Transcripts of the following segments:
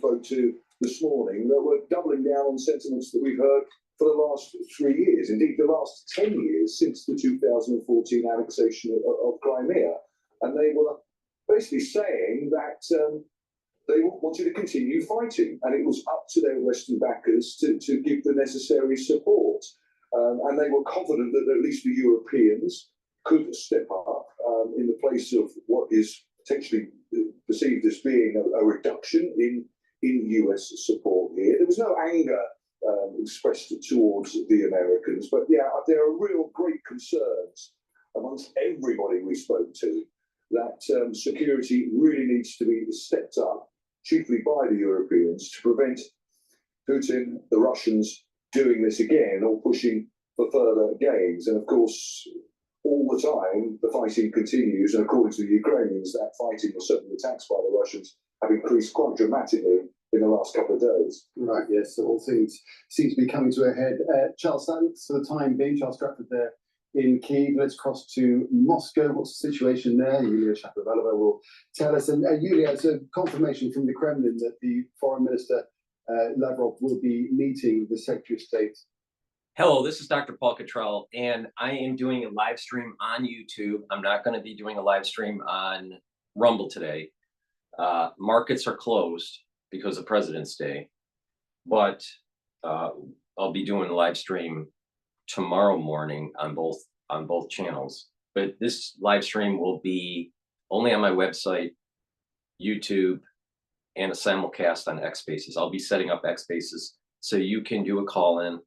spoke to this morning that were doubling down on sentiments that we've heard for the last 3 years, indeed the last 10 years since the 2014 annexation of Crimea. And they were basically saying that they wanted to continue fighting, and it was up to their Western backers to give the necessary support. And they were confident that at least the Europeans could step up in the place of what is potentially perceived as being a reduction in US support here. There was no anger expressed towards the Americans, but yeah, there are real great concerns amongst everybody we spoke to that security really needs to be stepped up, chiefly by the Europeans, to prevent Putin, the Russians, doing this again or pushing for further gains. And of course, all the time, the fighting continues. And according to the Ukrainians, that fighting, or certainly attacks by the Russians, have increased quite dramatically in the last couple of days. Right, yes, so all things seem to be coming to a head. Charles, thanks for the time being. Charles Stratford there in Kyiv. Let's cross to Moscow. What's the situation there? Yulia Shapovalova will tell us. And Yulia, it's a confirmation from the Kremlin that the Foreign Minister Lavrov will be meeting the Secretary of State. Hello, this is DrPaulCottrell, and I am doing a live stream on YouTube. I'm not going to be doing a live stream on Rumble today. Markets are closed because of President's Day, but I'll be doing a live stream tomorrow morning on both channels. But this live stream will be only on my website, YouTube, and a simulcast on X Spaces. I'll be setting up X Spaces so you can do a call-in,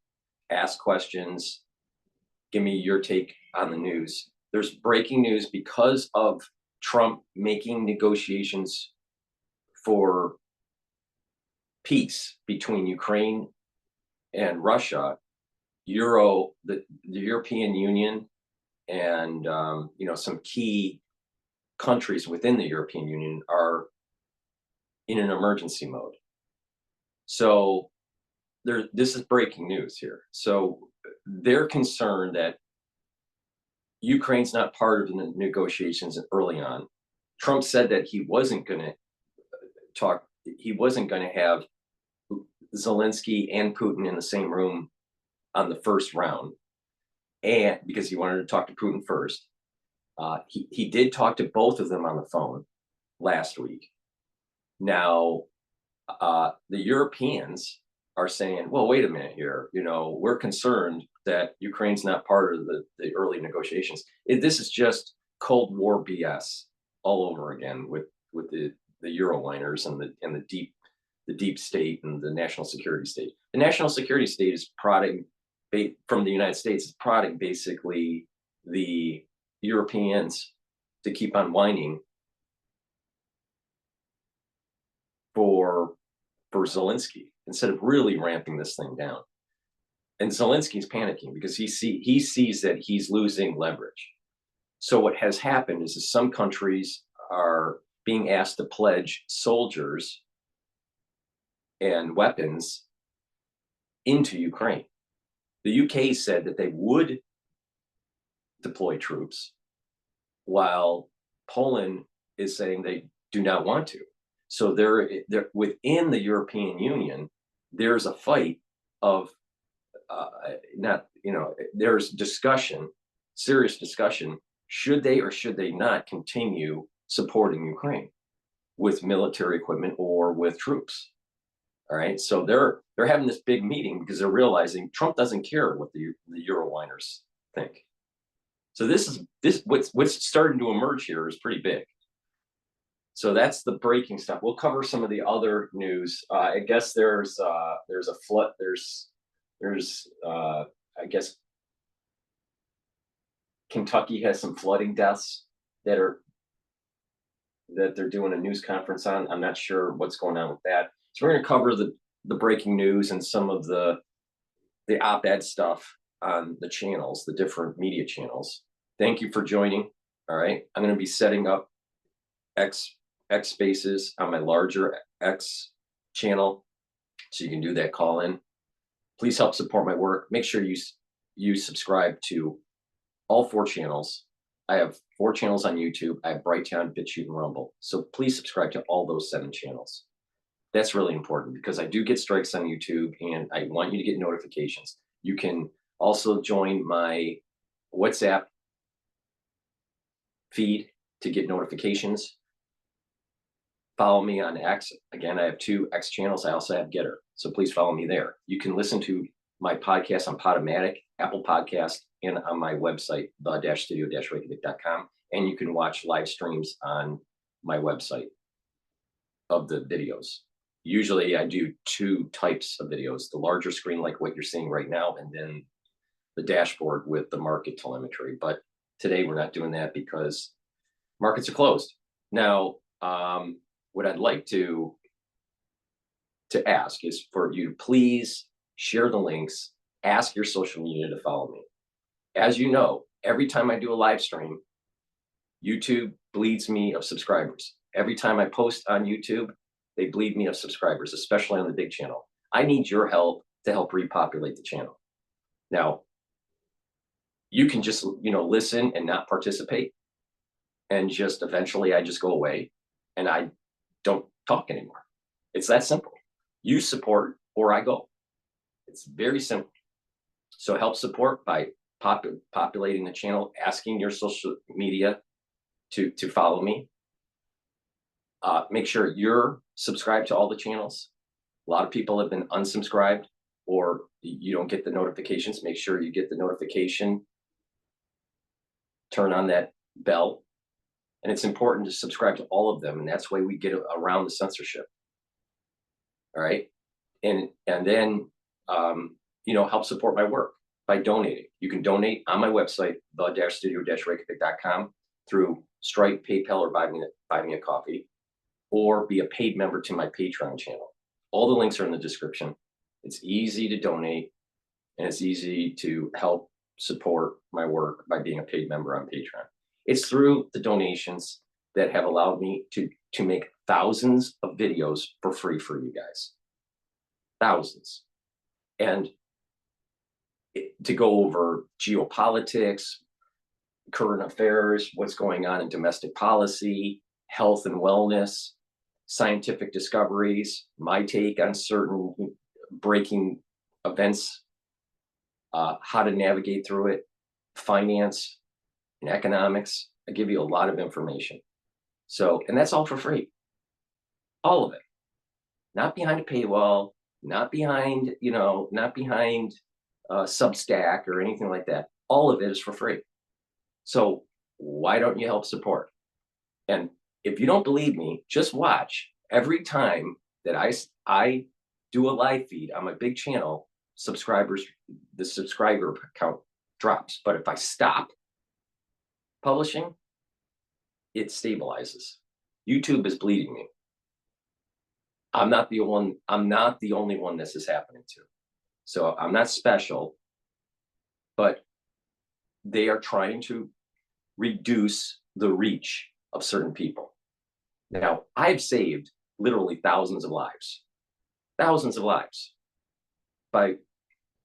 ask questions, give me your take on the news. There's breaking news because of Trump making negotiations for peace between Ukraine and Russia. The European Union and some key countries within the European Union are in an emergency mode. So this is breaking news here. So they're concerned that Ukraine's not part of the negotiations early on. Trump said that he wasn't going to have Zelensky and Putin in the same room on the first round, and because he wanted to talk to Putin first. He did talk to both of them on the phone last week. Now, the Europeans are saying, well, wait a minute here. We're concerned that Ukraine's not part of the early negotiations. This is just Cold War BS all over again with the Eurowiners and the deep state and the national security state. The national security state is prodding from the United States, is prodding basically the Europeans to keep on whining for Zelensky instead of really ramping this thing down. And Zelensky's panicking because he sees that he's losing leverage. So what has happened is that some countries are being asked to pledge soldiers and weapons into Ukraine. The UK said that they would deploy troops, while Poland is saying they do not want to. So they're within the European Union, there's a fight of there's discussion, serious discussion, should they or should they not continue supporting Ukraine with military equipment or with troops. All right, so they're having this big meeting because they're realizing Trump doesn't care what the Eurowiners think. So what's starting to emerge here is pretty big. So that's the breaking stuff. We'll cover some of the other news. I guess there's a flood. There's I guess Kentucky has some flooding deaths that they're doing a news conference on. I'm not sure what's going on with that. So we're going to cover the breaking news and some of the op-ed stuff on the channels, the different media channels. Thank you for joining. All right, I'm going to be setting up X Spaces on my larger X channel, so you can do that call in. Please help support my work. Make sure you subscribe to all 4 channels. I have 4 channels on YouTube. I have Brighteon, Bitchute, and Rumble. So please subscribe to all those 7 channels. That's really important because I do get strikes on YouTube and I want you to get notifications. You can also join my WhatsApp feed to get notifications. Follow me on X. Again, I have 2 X channels. I also have GETTR. So please follow me there. You can listen to my podcast on Podomatic, Apple Podcast, and on my website, the-studio-reykjavik.com. And you can watch live streams on my website of the videos. Usually I do 2 types of videos, the larger screen like what you're seeing right now, and then the dashboard with the market telemetry. But today we're not doing that because markets are closed. Now, what I'd like to ask is for you to please share the links, ask your social media to follow me. As you know, every time I do a live stream, YouTube bleeds me of subscribers. Every time I post on YouTube, they bleed me of subscribers, especially on the big channel. I need your help to help repopulate the channel. Now, you can just, listen and not participate. And just eventually I just go away and I don't talk anymore. It's that simple. You support or I go. It's very simple. So help support by populating the channel, asking your social media to follow me. Make sure you're subscribed to all the channels. A lot of people have been unsubscribed or you don't get the notifications. Make sure you get the notification. Turn on that bell. And it's important to subscribe to all of them. And that's why we get around the censorship. All right. And then, help support my work by donating. You can donate on my website, the-studio-reykjavik.com, through Stripe, PayPal, or buy me a coffee, or be a paid member to my Patreon channel. All the links are in the description. It's easy to donate and it's easy to help support my work by being a paid member on Patreon. It's through the donations that have allowed me to make thousands of videos for free for you guys. Thousands. And to go over geopolitics, current affairs, what's going on in domestic policy, health and wellness, scientific discoveries, my take on certain breaking events, how to navigate through it, finance and economics. I give you a lot of information. So, and that's all for free. All of it. Not behind a paywall, not behind, Substack or anything like that. All of it is for free. So why don't you help support? And if you don't believe me, just watch. Every time that I do a live feed on my big channel, the subscriber count drops. But if I stop publishing, it stabilizes. YouTube is bleeding me. I'm not the only one this is happening to. So I'm not special, but they are trying to reduce the reach of certain people. Now, I've saved literally thousands of lives by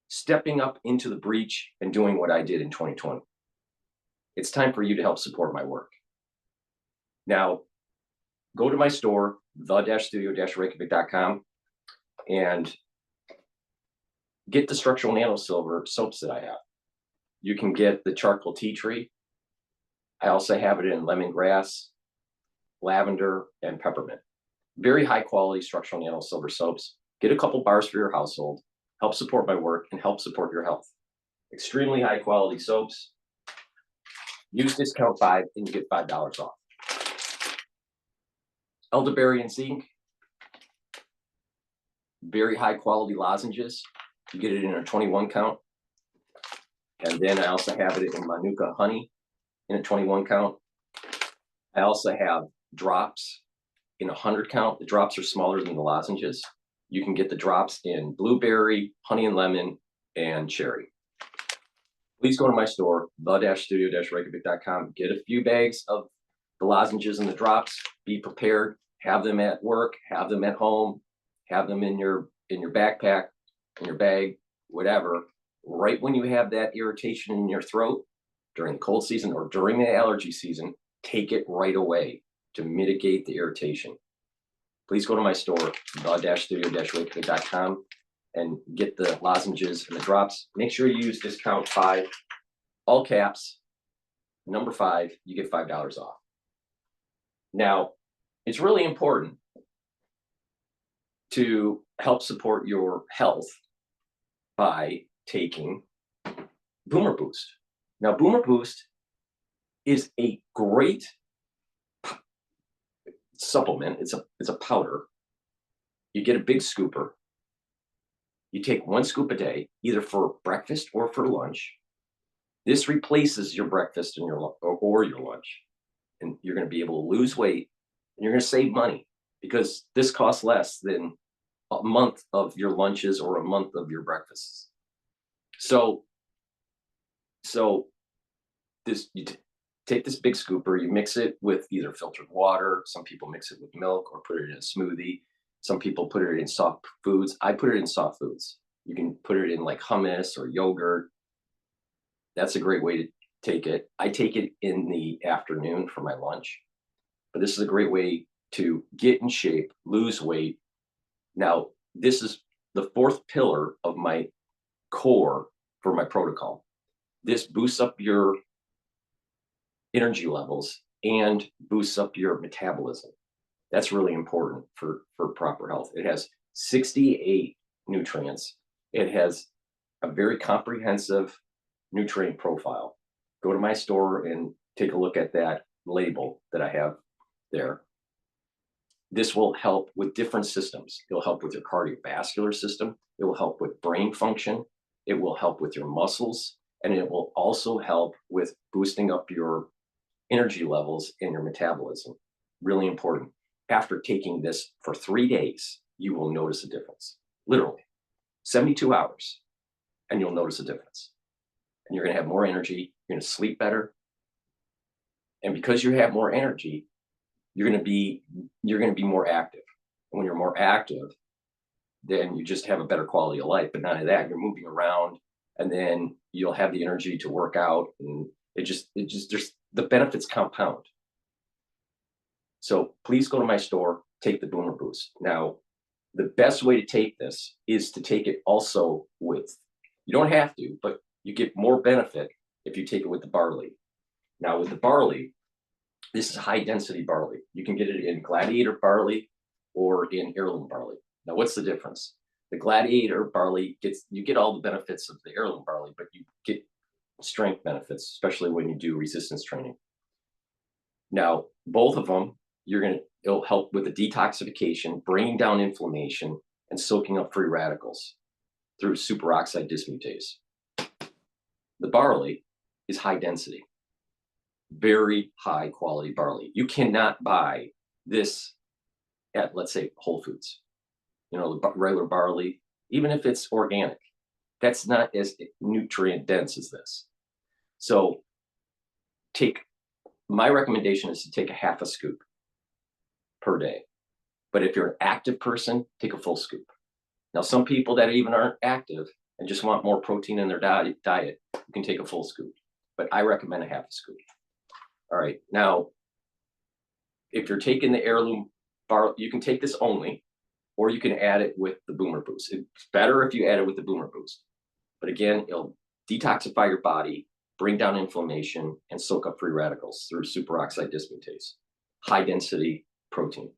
stepping up into the breach and doing what I did in 2020. It's time for you to help support my work. Now, go to my store, the-studio-reykjavik.com, and get the structural nano silver soaps that I have. You can get the charcoal tea tree. I also have it in lemongrass, lavender, and peppermint. Very high quality structural nano silver soaps. Get a couple bars for your household, help support my work, and help support your health. Extremely high quality soaps. Use discount 5 and you get $5 off. Elderberry and zinc. Very high quality lozenges. You get it in a 21 count. And then I also have it in Manuka honey in a 21 count. I also have drops in a 100 count. The drops are smaller than the lozenges. You can get the drops in blueberry, honey and lemon, and cherry. Please go to my store, the-studio-reykjavik.com. Get a few bags of the lozenges and the drops. Be prepared. Have them at work. Have them at home. Have them in your backpack, in your bag, whatever. Right when you have that irritation in your throat during the cold season or during the allergy season, take it right away to mitigate the irritation. please go to my store, the-studio-reykjavik.com, and get the lozenges and the drops. Make sure you use discount 5, all caps, number 5, you get $5 off. Now, it's really important to help support your health by taking Boomer Boost. Now, Boomer Boost is a great supplement. It's a powder. You get a big scooper. You take 1 scoop a day, either for breakfast or for lunch. This replaces your breakfast and your lunch, and you're going to be able to lose weight, and you're going to save money because this costs less than a month of your lunches or a month of your breakfasts. So this take this big scooper, you mix it with either filtered water. Some people mix it with milk or put it in a smoothie. Some people put it in soft foods. I put it in soft foods. You can put it in like hummus or yogurt. That's a great way to take it. I take it in the afternoon for my lunch, but this is a great way to get in shape, lose weight. Now, this is the 4th pillar of my core for my protocol. This boosts up your energy levels and boosts up your metabolism. That's really important for proper health. It has 68 nutrients. It has a very comprehensive nutrient profile. Go to my store and take a look at that label that I have there. This will help with different systems. It'll help with your cardiovascular system. It will help with brain function. It will help with your muscles. And it will also help with boosting up your energy levels and your metabolism. Really important. After taking this for 3 days, you will notice a difference. Literally, 72 hours, and you'll notice a difference. And you're going to have more energy. You're going to sleep better. And because you have more energy, you're going to be more active. And when you're more active, then you just have a better quality of life. But not only that, you're moving around, and then you'll have the energy to work out, and there's the benefits compound. So please go to my store, take the Boomer Boost. Now, the best way to take this is to take it also with, you don't have to, but you get more benefit if you take it with the barley. Now, with the barley, this is high density barley. You can get it in Gladiator barley or in heirloom barley. Now, what's the difference? The Gladiator barley you get all the benefits of the heirloom barley, but you get strength benefits, especially when you do resistance training. Now, both of them, it'll help with the detoxification, bringing down inflammation, and soaking up free radicals through superoxide dismutase. The barley is high density, very high quality barley. You cannot buy this at, let's say, Whole Foods. The regular barley, even if it's organic, that's not as nutrient dense as this. So my recommendation is to take a half a scoop per day. But if you're an active person, take a full scoop. Now, some people that even aren't active and just want more protein in their diet, you can take a full scoop. But I recommend a half a scoop. All right. Now, if you're taking the heirloom barley, you can take this only, or you can add it with the Boomer Boost. It's better if you add it with the Boomer Boost. But again, it'll detoxify your body, bring down inflammation, and soak up free radicals through superoxide dismutase. High density protein.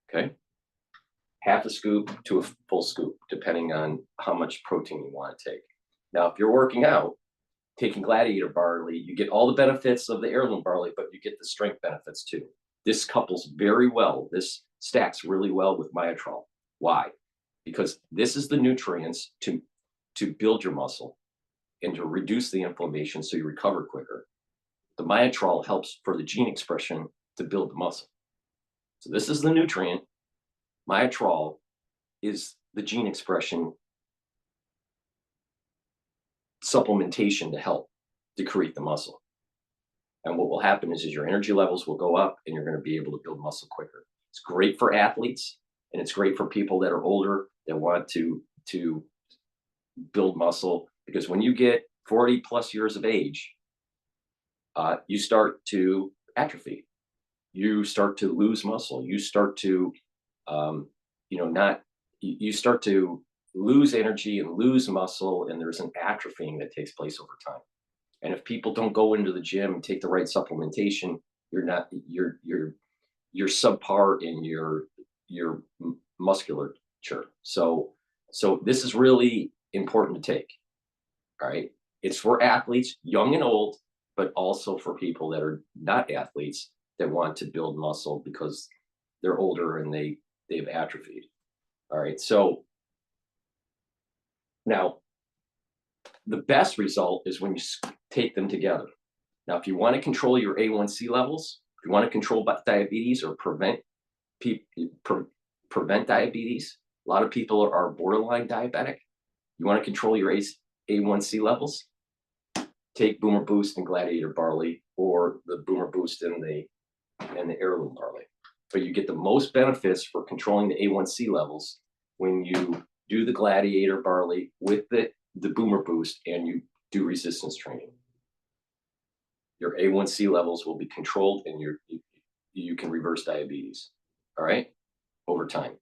Okay? Half a scoop to a full scoop, depending on how much protein you want to take. Now, if you're working out, taking Gladiator barley, you get all the benefits of the heirloom barley, but you get the strength benefits too. This couples very well. This stacks really well with Myotrol. Why? Because this is the nutrients to build your muscle and to reduce the inflammation so you recover quicker. The Myotrol helps for the gene expression to build the muscle. So this is the nutrient. Myotrol is the gene expression supplementation to help decrete the muscle. And what will happen is your energy levels will go up and you're going to be able to build muscle quicker. It's great for athletes, and it's great for people that are older that want to build muscle, because when you get 40 plus years of age, you start to atrophy. You start to lose muscle. You start to You know, not you start to lose energy and lose muscle, and there's an atrophying that takes place over time. And if people don't go into the gym and take the right supplementation, you're subpar in your musculature. So this is really important to take. All right. It's for athletes, young and old, but also for people that are not athletes that want to build muscle because they're older and they've atrophied. All right. So now the best result is when you take them together. Now, if you want to control your A1C levels, if you want to control diabetes or prevent diabetes, a lot of people are borderline diabetic. You want to control your A1C levels, take Boomer Boost and Gladiator barley, or the Boomer Boost and the heirloom barley. But you get the most benefits for controlling the A1C levels when you do the Gladiator barley with the Boomer Boost and you do resistance training. Your A1C levels will be controlled and you can reverse diabetes, all right, over time,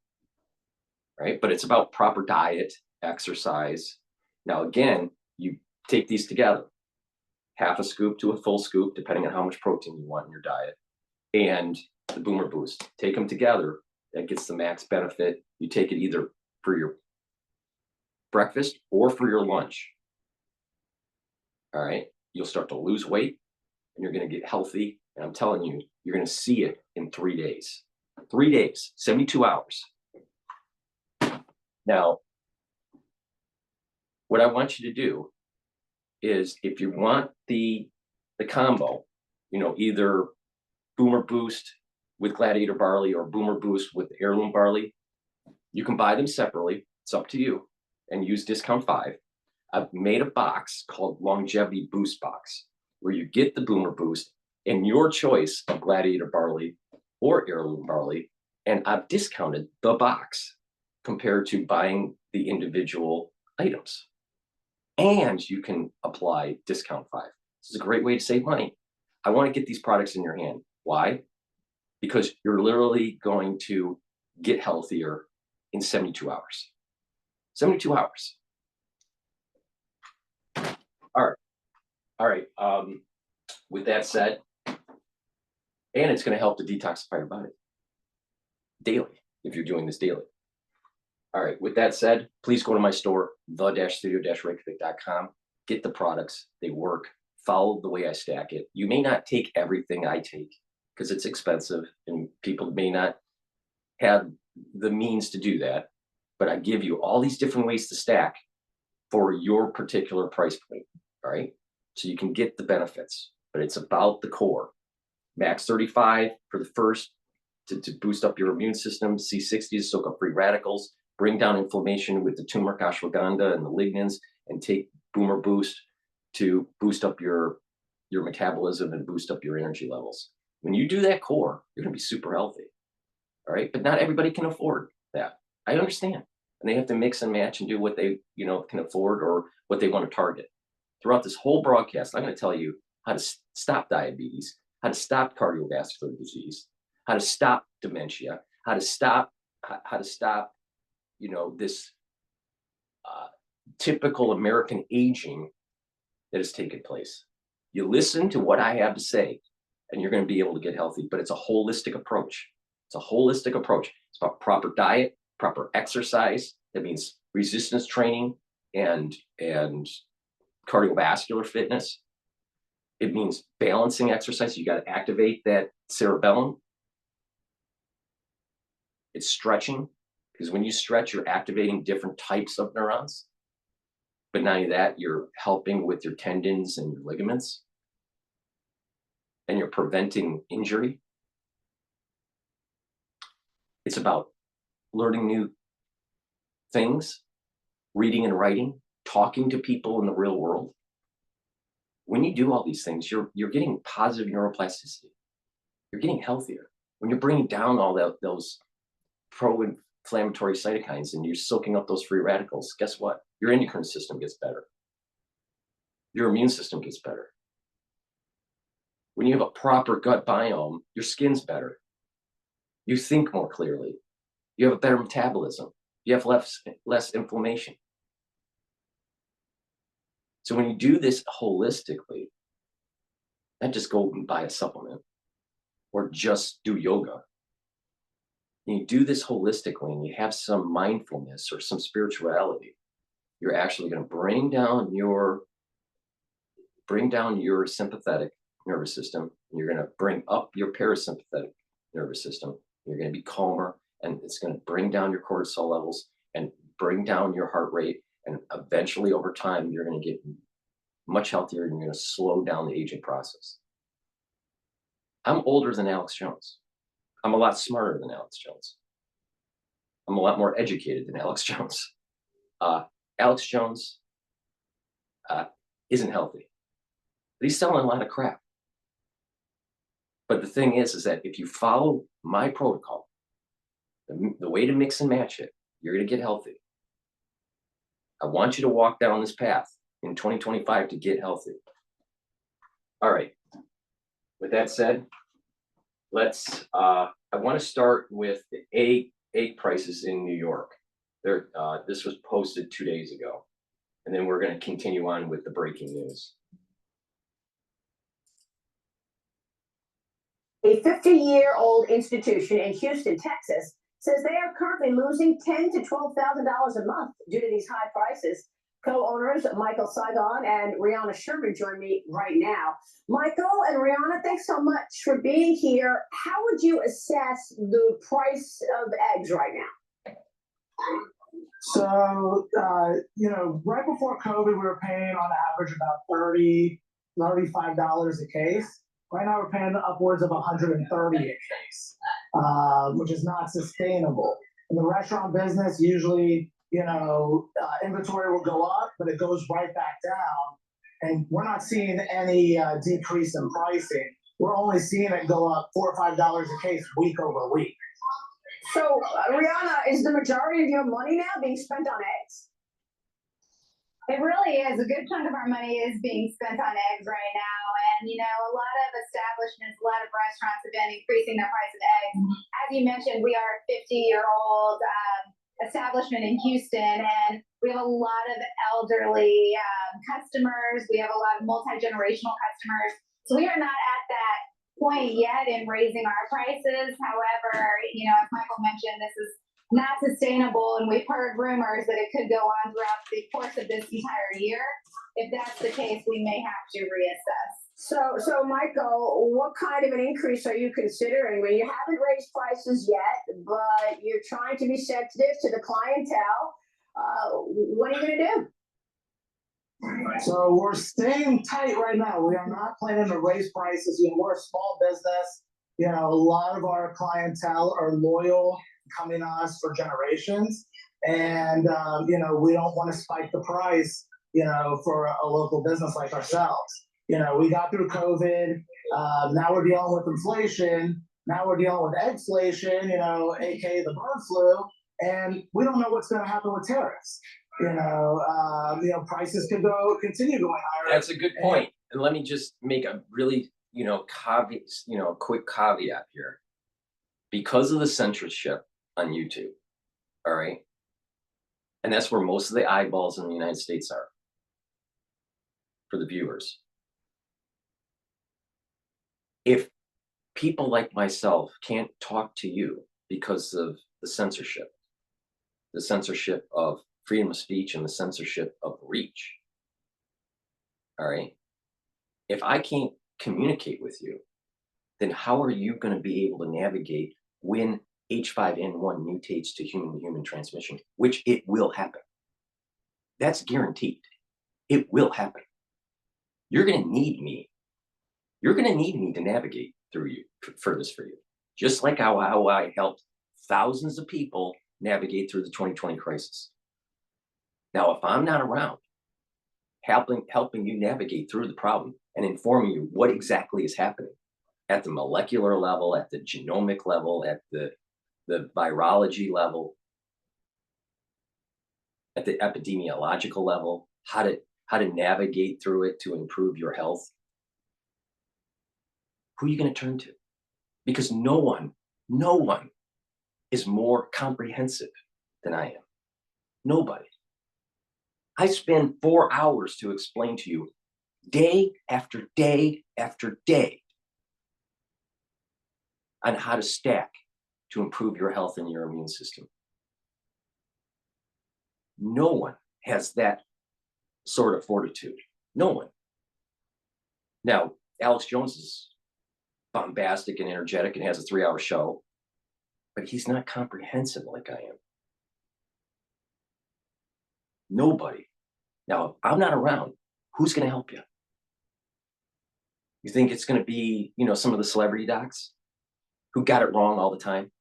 right? But it's about proper diet, exercise. Now, again, you take these together, half a scoop to a full scoop, depending on how much protein you want in your diet, and the Boomer Boost. Take them together. That gets the max benefit. You take it either for your breakfast or for your lunch. All right. You'll start to lose weight and you're going to get healthy. And I'm telling you, you're going to see it in 3 days. 3 days, 72 hours. Now, what I want you to do is if you want the combo, you know, either Boomer Boost with Gladiator barley or Boomer Boost with heirloom barley, you can buy them separately. It's up to you, and use discount 5. I've made a box called Longevity Boost Box, where you get the Boomer Boost and your choice of Gladiator barley or heirloom barley, and I've discounted the box compared to buying the individual items. And you can apply discount 5. This is a great way to save money. I want to get these products in your hand. Why? Because you're literally going to get healthier in 72 hours. 72 hours. All right. With that said, and it's going to help to detoxify your body daily if you're doing this daily. All right. With that said, please go to my store, the-studio-reykjavik.com. Get the products. They work. Follow the way I stack it. You may not take everything I take because it's expensive and people may not have the means to do that. But I give you all these different ways to stack for your particular price point. All right. So you can get the benefits, but it's about the core. Max 35 for the first to boost up your immune system, C60 to soak up free radicals, bring down inflammation with the turmeric, ashwagandha, and the lignans, and take Boomer Boost to boost up your metabolism and boost up your energy levels. When you do that core, you're going to be super healthy. All right. But not everybody can afford that. I understand. And they have to mix and match and do what they, can afford or what they want to target. Throughout this whole broadcast, I'm going to tell you how to stop diabetes, how to stop cardiovascular disease, how to stop dementia, how to stop, this typical American aging that has taken place. You listen to what I have to say, and you're going to be able to get healthy. But it's a holistic approach. It's a holistic approach. It's about proper diet, proper exercise. That means resistance training and cardiovascular fitness. It means balancing exercise. You got to activate that cerebellum. It's stretching, because when you stretch, you're activating different types of neurons. But not only that, you're helping with your tendons and your ligaments, and you're preventing injury. It's about learning new things, reading and writing, talking to people in the real world. When you do all these things, you're getting positive neuroplasticity. You're getting healthier. When you're bringing down all those pro-inflammatory cytokines and you're soaking up those free radicals, guess what? Your endocrine system gets better. Your immune system gets better. When you have a proper gut biome, your skin's better. You think more clearly. You have a better metabolism. You have less inflammation. So when you do this holistically, not just go and buy a supplement or just do yoga. When you do this holistically and you have some mindfulness or some spirituality, you're actually going to bring down your sympathetic nervous system. You're going to bring up your parasympathetic nervous system. You're going to be calmer, and it's going to bring down your cortisol levels and bring down your heart rate. And eventually, over time, you're going to get much healthier, and you're going to slow down the aging process. I'm older than Alex Jones. I'm a lot smarter than Alex Jones. I'm a lot more educated than Alex Jones. Alex Jones isn't healthy. But he's selling a lot of crap. But the thing is that if you follow my protocol, the way to mix and match it, you're going to get healthy. I want you to walk down this path in 2025 to get healthy. All right. With that said, I want to start with the egg prices in New York. This was posted 2 days ago. And then we're going to continue on with the breaking news. A 50-year-old institution in Houston, Texas, says they are currently losing $10,000 to $12,000 a month due to these high prices. Co-owners Michael Saigon and Rihanna Sherman join me right now. Michael and Rihanna, thanks so much for being here. How would you assess the price of eggs right now? So, right before COVID, we were paying on average about $30, $35 a case. Right now, we're paying upwards of $130 a case, which is not sustainable. In the restaurant business, usually, inventory will go up, but it goes right back down. And we're not seeing any decrease in pricing. We're only seeing it go up $4 or $5 a case week over week. So, Rihanna, is the majority of your money now being spent on eggs? It really is. A good chunk of our money is being spent on eggs right now. And, a lot of establishments, a lot of restaurants have been increasing their price of eggs. As you mentioned, we are a 50-year-old establishment in Houston, and we have a lot of elderly customers. We have a lot of multi-generational customers. So we are not at that point yet in raising our prices. However, as Michael mentioned, this is not sustainable, and we've heard rumors that it could go on throughout the course of this entire year. If that's the case, we may have to reassess. So Michael, what kind of an increase are you considering? I mean, you haven't raised prices yet, but you're trying to be sensitive to the clientele. What are you going to do? So we're staying tight right now. We are not planning to raise prices. We're a small business. A lot of our clientele are loyal, coming to us for generations. And, we don't want to spike the price, for a local business like ourselves. We got through COVID. Now we're dealing with inflation. Now we're dealing with eggflation, aka the bird flu. And we don't know what's going to happen with tariffs. Prices could continue going higher. That's a good point. And let me just make a really, quick caveat here. Because of the censorship on YouTube, all right? And that's where most of the eyeballs in the United States are for the viewers. If people like myself can't talk to you because of the censorship of freedom of speech and the censorship of reach, all right? If I can't communicate with you, then how are you going to be able to navigate when H5N1 mutates to human-to-human transmission, which it will happen? That's guaranteed. It will happen. You're going to need me. You're going to need me to navigate through you for this for you. Just like how I helped thousands of people navigate through the 2020 crisis. Now, if I'm not around, helping you navigate through the problem and informing you what exactly is happening at the molecular level, at the genomic level, at the virology level, at the epidemiological level, how to navigate through it to improve your health, who are you going to turn to? Because no one is more comprehensive than I am. Nobody. I spend 4 hours to explain to you day after day after day on how to stack to improve your health and your immune system. No one has that sort of fortitude. No one. Now, Alex Jones is bombastic and energetic and has a 3-hour show, but he's not comprehensive like I am. Nobody. Now, if I'm not around, who's going to help you? You think it's going to be, some of the celebrity docs who got it wrong all the time?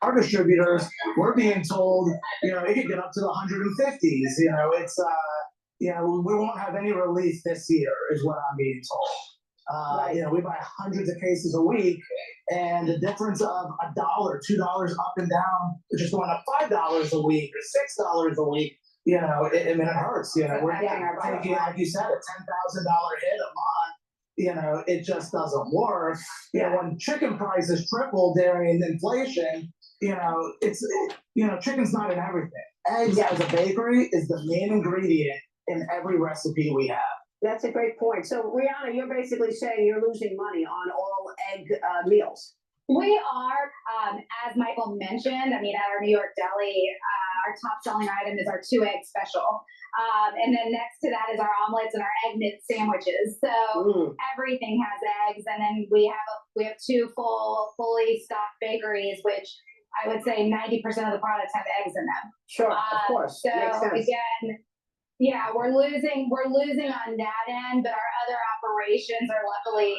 Our distributors, we're being told, it could get up to the 150s. It's, we won't have any relief this year, is what I'm being told. We buy hundreds of cases a week, and the difference of $1, $2 up and down, just going up $5 a week or $6 a week, it hurts. We're taking, like you said, a $10,000 hit a month. It just doesn't work. When chicken prices triple during inflation, chicken's not in everything. Eggs as a bakery is the main ingredient in every recipe we have. That's a great point. So, Rihanna, you're basically saying you're losing money on all egg meals. We are, as Michael mentioned, at our New York deli, our top selling item is our 2-egg special. And then next to that is our omelets and our egg knit sandwiches. So everything has eggs. And then we have 2 fully stocked bakeries, which I would say 90% of the products have eggs in them. Sure, of course. So makes sense. again, we're losing on that end, but our other operations are luckily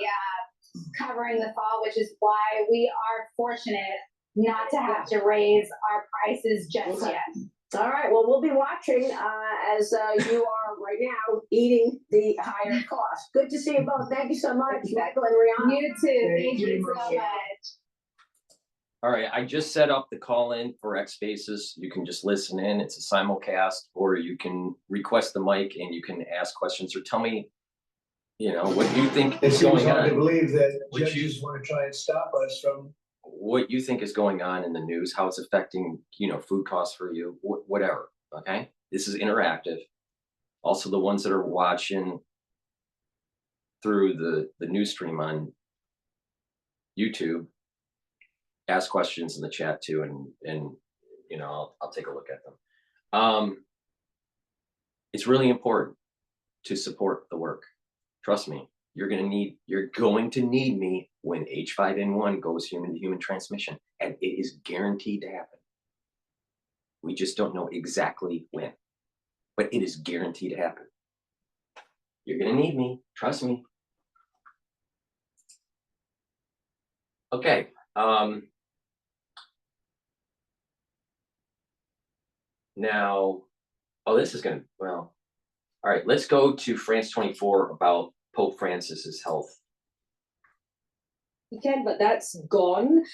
covering the fall, which is why we are fortunate not to have to raise our prices just yet. All right. Well, we'll be watching as you are right now eating the higher cost. Good to see you both. Thank you so much, Michael and Rihanna. You too. Thank you so much. All right, I just set up the call-in for X Spaces. You can just listen in. It's a simulcast, or you can request the mic and you can ask questions or tell me, what you think is going on. It seems hard to believe that judges want to try and stop us from what you think is going on in the news, how it's affecting, food costs for you, whatever. Okay, this is interactive. Also, the ones that are watching through the news stream on YouTube, ask questions in the chat too, and I'll take a look at them. It's really important to support the work. Trust me, you're going to need me when H5N1 goes human to human transmission, and it is guaranteed to happen. We just don't know exactly when, but it is guaranteed to happen. You're going to need me. Trust me. Okay. Now, this is going to, all right, let's go to France 24 about Pope Francis's health. Weekend, but that's gone.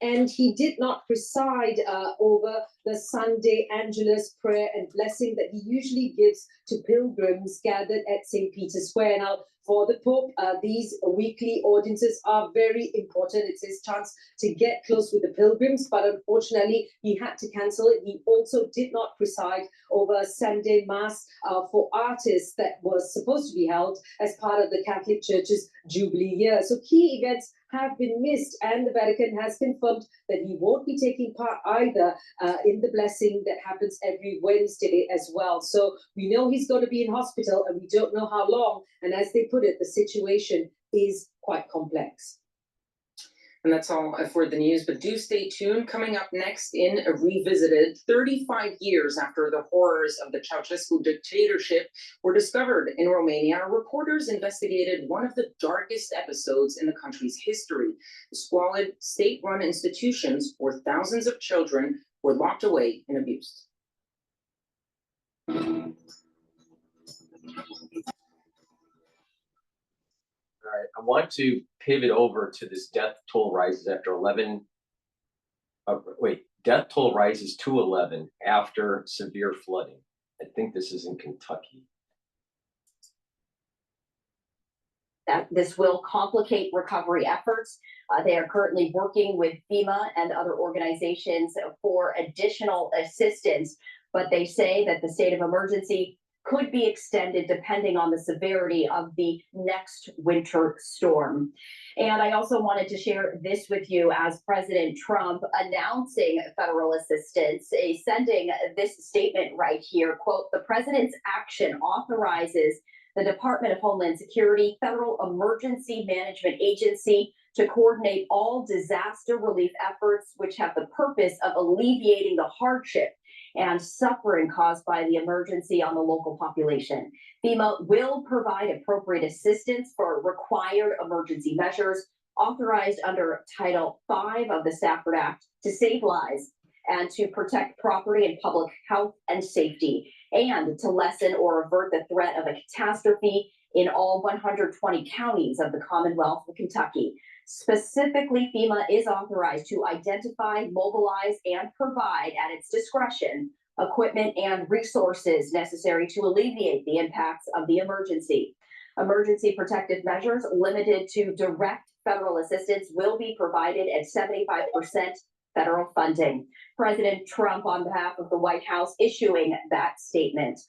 And he did not preside over the Sunday Angelus prayer and blessing that he usually gives to pilgrims gathered at St. Peter's Square. Now, for the Pope, these weekly audiences are very important. It's his chance to get close with the pilgrims, but unfortunately, he had to cancel it. He also did not preside over Sunday Mass for artists that was supposed to be held as part of the Catholic Church's Jubilee year. So key events have been missed, and the Vatican has confirmed that he won't be taking part either in the blessing that happens every Wednesday as well. So we know he's going to be in hospital, and we don't know how long. And as they put it, the situation is quite complex. And that's all for the news, but do stay tuned. Coming up next in a Revisited, 35 years after the horrors of the Ceausescu dictatorship were discovered in Romania, reporters investigated one of the darkest episodes in the country's history, the squalid state-run institutions where thousands of children were locked away and abused. All right, I want to pivot over to this death toll rises after 11. Death toll rises to 11 after severe flooding. I think this is in Kentucky. that this will complicate recovery efforts. They are currently working with FEMA and other organizations for additional assistance, but they say that the state of emergency could be extended depending on the severity of the next winter storm. And I also wanted to share this with you as President Trump announcing federal assistance, sending this statement right here, quote, "The president's action authorizes the Department of Homeland Security, Federal Emergency Management Agency, to coordinate all disaster relief efforts which have the purpose of alleviating the hardship and suffering caused by the emergency on the local population. FEMA will provide appropriate assistance for required emergency measures authorized under Title V of the Stafford Act to save lives and to protect property and public health and safety, and to lessen or avert the threat of a catastrophe in all 120 counties of the Commonwealth of Kentucky. Specifically, FEMA is authorized to identify, mobilize, and provide at its discretion equipment and resources necessary to alleviate the impacts of the emergency. Emergency protective measures limited to direct federal assistance will be provided at 75% federal funding." President Trump, on behalf of the White House, issuing that statement.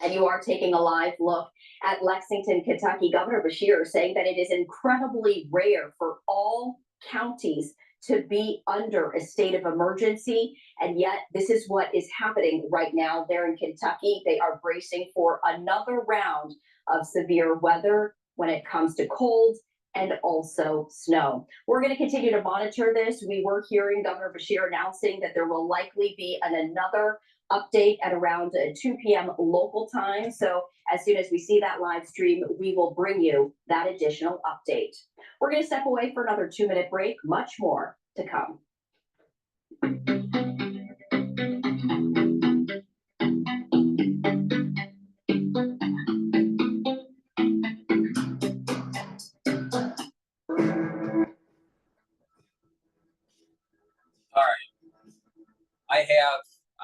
And you are taking a live look at Lexington, Kentucky. Governor Beshear saying that it is incredibly rare for all counties to be under a state of emergency. And yet this is what is happening right now there in Kentucky. They are bracing for another round of severe weather when it comes to cold and also snow. We're going to continue to monitor this. We were hearing Governor Beshear announcing that there will likely be another update at around 2 p.m. local time. So as soon as we see that live stream, we will bring you that additional update. We're going to step away for another 2-minute break. Much more to come.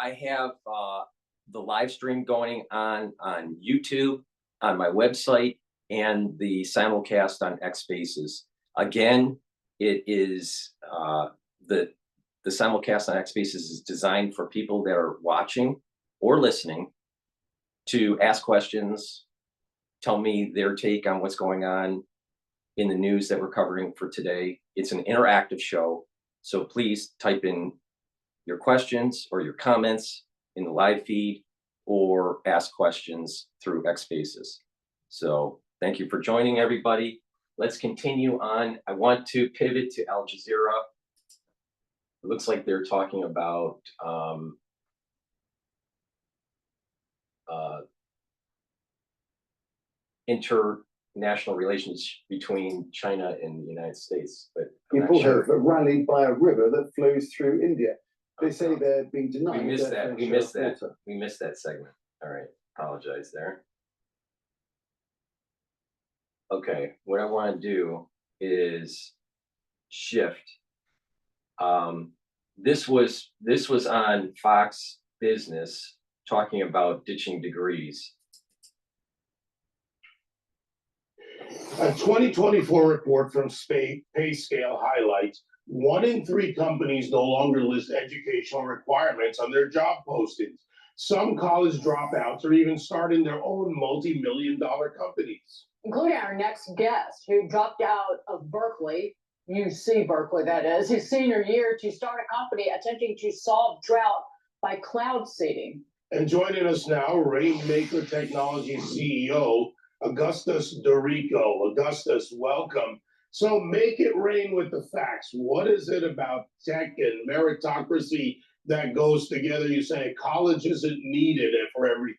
I have the live stream going on YouTube, on my website, and the simulcast on X Spaces. Again, it is the simulcast on X Spaces is designed for people that are watching or listening to ask questions, tell me their take on what's going on in the news that we're covering for today. It's an interactive show, so please type in your questions or your comments in the live feed or ask questions through X Spaces. So thank you for joining, everybody. Let's continue on. I want to pivot to Al Jazeera. It looks like they're talking about international relations between China and the United States. But people have rallied by a river that flows through India. They say they're being denied. We missed that. We missed that. We missed that segment. All right. Apologize there. Okay. What I want to do is shift. This was on Fox Business talking about ditching degrees. A 2024 report from PayScale highlights 1 in 3 companies no longer list educational requirements on their job postings. Some college dropouts are even starting their own multi-million-dollar companies. Including our next guest, who dropped out of Berkeley, UC Berkeley that is, his senior year to start a company attempting to solve drought by cloud seeding. And joining us now, Rainmaker Technologies CEO, Augustus Dorico. Augustus, welcome. So make it rain with the facts. What is it about tech and meritocracy that goes together? You say college isn't needed for everything.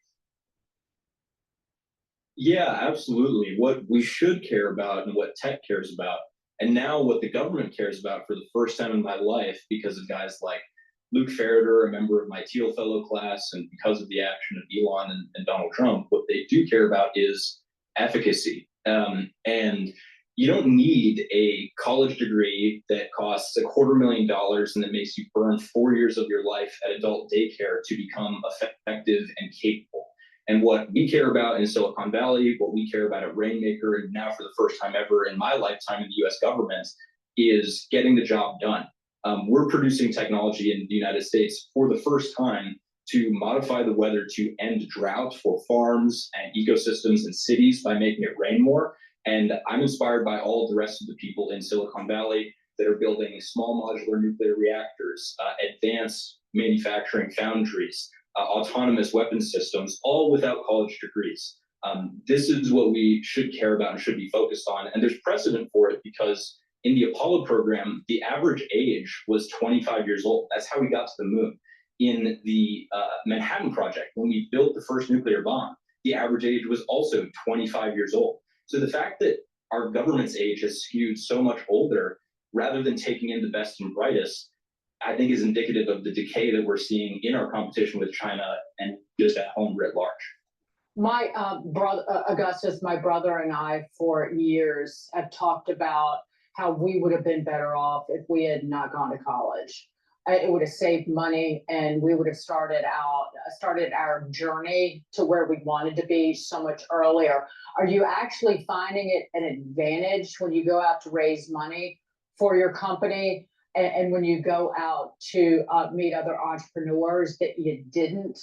Yeah, absolutely. What we should care about and what tech cares about, and now what the government cares about for the first time in my life because of guys like Luke Ferreter, a member of my Teal Fellow class, and because of the action of Elon and Donald Trump, what they do care about is efficacy. And you don't need a college degree that costs $250,000 and that makes you burn 4 years of your life at adult daycare to become effective and capable. And what we care about in Silicon Valley, what we care about at Rainmaker, and now for the first time ever in my lifetime in the US government, is getting the job done. We're producing technology in the United States for the first time to modify the weather to end drought for farms and ecosystems and cities by making it rain more. And I'm inspired by all of the rest of the people in Silicon Valley that are building small modular nuclear reactors, advanced manufacturing foundries, autonomous weapons systems, all without college degrees. This is what we should care about and should be focused on. And there's precedent for it because in the Apollo program, the average age was 25 years old. That's how we got to the moon. In the Manhattan Project, when we built the first nuclear bomb, the average age was also 25 years old. So the fact that our government's age has skewed so much older, rather than taking in the best and brightest, I think is indicative of the decay that we're seeing in our competition with China and just at home writ large. My brother, Augustus, my brother and I for years have talked about how we would have been better off if we had not gone to college. It would have saved money and we would have started our journey to where we wanted to be so much earlier. Are you actually finding it an advantage when you go out to raise money for your company and when you go out to meet other entrepreneurs that you didn't,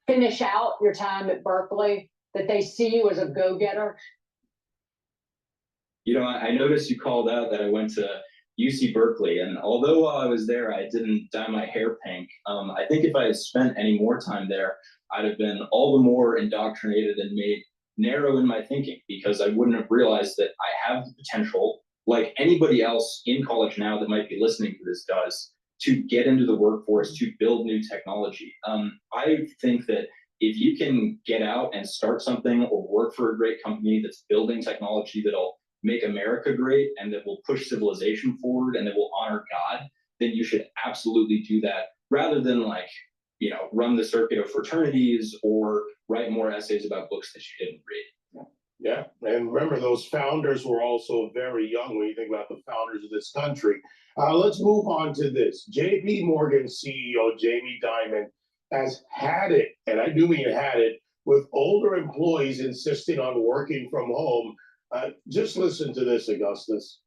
finish out your time at Berkeley, that they see you as a go-getter? I noticed you called out that I went to UC Berkeley, and although while I was there, I didn't dye my hair pink. I think if I had spent any more time there, I'd have been all the more indoctrinated and made narrow in my thinking, because I wouldn't have realized that I have the potential, like anybody else in college now that might be listening to this does, to get into the workforce, to build new technology. I think that if you can get out and start something or work for a great company that's building technology that'll make America great and that will push civilization forward and that will honor God, then you should absolutely do that, rather than run the circuit of fraternities or write more essays about books that you didn't read. Yeah, and remember, those founders were also very young when you think about the founders of this country. Let's move on to this. JP Morgan CEO Jamie Dimon has had it, and I do mean had it, with older employees insisting on working from home. Just listen to this, Augustus.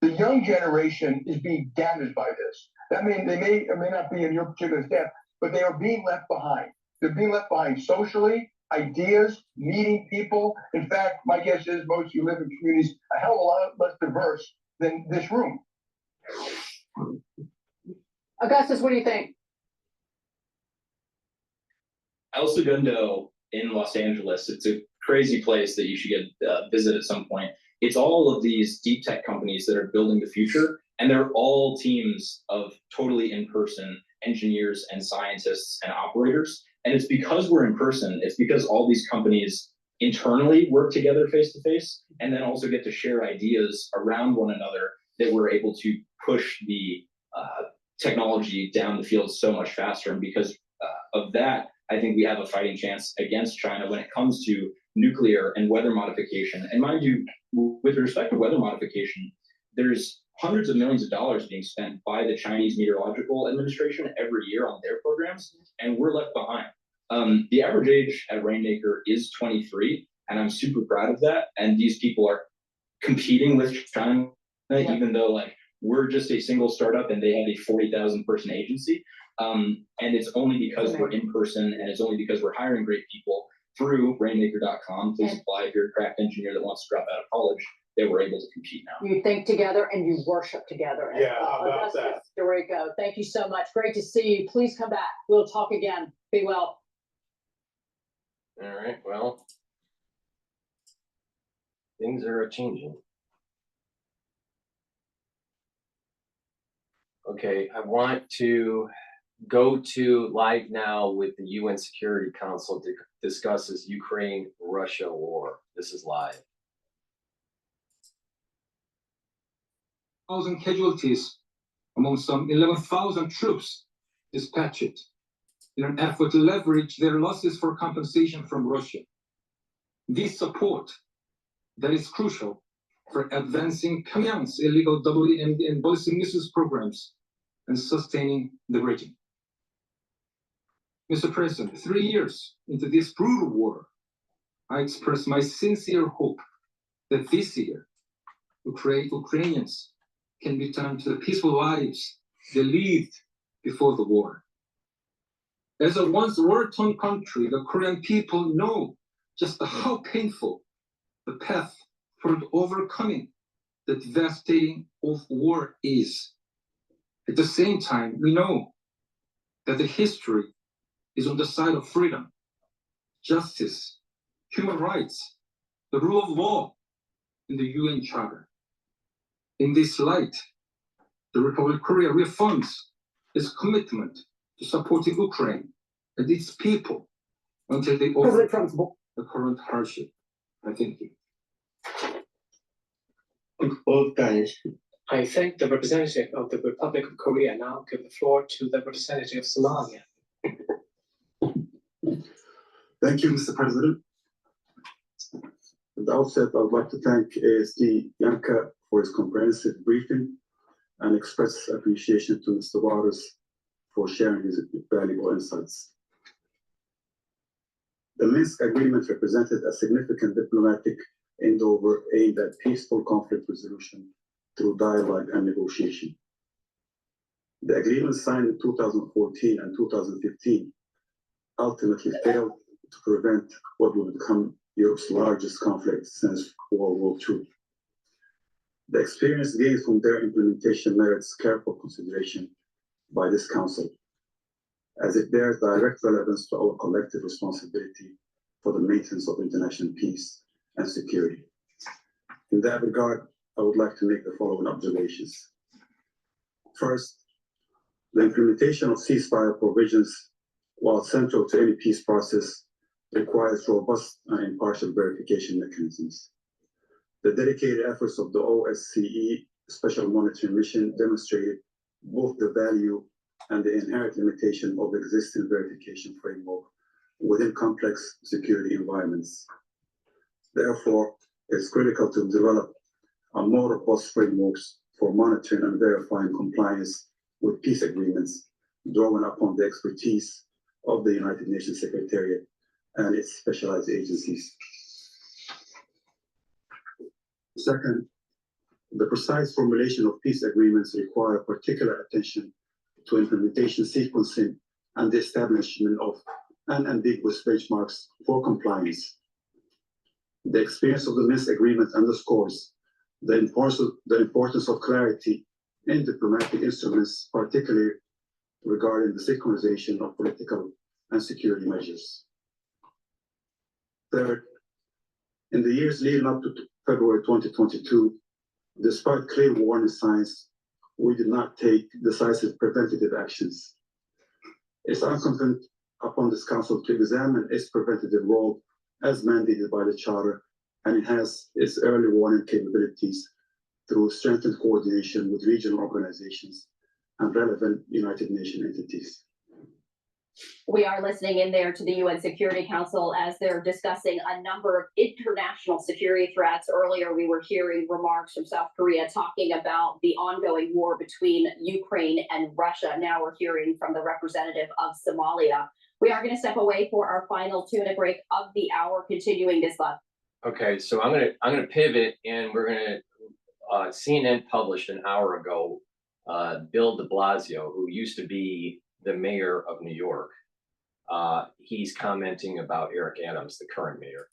The young generation is being damaged by this. That means they may or may not be in your particular step, but they are being left behind. They're being left behind socially, ideas, meeting people. In fact, my guess is most of you live in communities a hell of a lot less diverse than this room. Augustus, what do you think? El Segundo in Los Angeles, it's a crazy place that you should visit at some point. It's all of these deep tech companies that are building the future, and they're all teams of totally in-person engineers and scientists and operators. And it's because we're in person, it's because all these companies internally work together face to face, and then also get to share ideas around one another, that we're able to push the technology down the field so much faster. And because of that, I think we have a fighting chance against China when it comes to nuclear and weather modification. And mind you, with respect to weather modification, there's hundreds of millions of dollars being spent by the Chinese Meteorological Administration every year on their programs, and we're left behind. The average age at Rainmaker is 23, and I'm super proud of that. And these people are competing with China, even though we're just a single startup and they have a 40,000 person agency. And it's only because we're in person, and it's only because we're hiring great people through rainmaker.com. Please apply if you're a craft engineer that wants to drop out of college, that we're able to compete now. You think together and you worship together. Yeah, how about that? DeRico, thank you so much. Great to see you. Please come back. We'll talk again. Be well. All right, well, things are changing. Okay, I want to go to live now with the UN Security Council to discuss this Ukraine-Russia war. This is live. 1,000 casualties among some 11,000 troops dispatched in an effort to leverage their losses for compensation from Russia. This support that is crucial for advancing Pyongyang's illegal double-aimed and ballistic missiles programs and sustaining the region. Mr. President, 3 years into this brutal war, I express my sincere hope that this year, Ukrainians can return to the peaceful lives they lived before the war. As a once war-torn country, the Korean people know just how painful the path for overcoming the devastating of war is. At the same time, we know that the history is on the side of freedom, justice, human rights, the rule of law, and the UN Charter. In this light, the Republic of Korea reaffirms its commitment to supporting Ukraine and its people until they overcome the current hardship. I thank you. I thank the representative of the Republic of Korea. Now give the floor to the representative of Somalia. Thank you, Mr. President. At the outset, I would like to thank ASD Yanka for his comprehensive briefing and express appreciation to Mr. Waters for sharing his valuable insights. The Minsk Agreement represented a significant diplomatic endeavor aimed at peaceful conflict resolution through dialogue and negotiation. The agreement signed in 2014 and 2015 ultimately failed to prevent what would become Europe's largest conflict since World War II. The experience gained from their implementation merits careful consideration by this Council, as it bears direct relevance to our collective responsibility for the maintenance of international peace and security. In that regard, I would like to make the following observations. First, the implementation of ceasefire provisions, while central to any peace process, requires robust and impartial verification mechanisms. The dedicated efforts of the OSCE Special Monitoring Mission demonstrated both the value and the inherent limitation of the existing verification framework within complex security environments. Therefore, it's critical to develop a more robust frameworks for monitoring and verifying compliance with peace agreements, drawing upon the expertise of the United Nations Secretariat and its specialized agencies. Second, the precise formulation of peace agreements require particular attention to implementation sequencing and the establishment of unambiguous benchmarks for compliance. The experience of the Minsk agreement underscores the importance of clarity in diplomatic instruments, particularly regarding the synchronization of political and security measures. Third, in the years leading up to February 2022, despite clear warning signs, we did not take decisive preventative actions. It's incumbent upon this Council to examine its preventative role as mandated by the Charter and enhance its early warning capabilities through strengthened coordination with regional organizations and relevant United Nations entities. We are listening in there to the UN Security Council as they're discussing a number of international security threats. Earlier, we were hearing remarks from South Korea talking about the ongoing war between Ukraine and Russia. Now we're hearing from the representative of Somalia. We are going to step away for our final tuna break of the hour, continuing this live. Okay, so I'm gonna pivot, and we're gonna CNN published an hour ago Bill de Blasio, who used to be the mayor of New York. He's commenting about Eric Adams, the current mayor.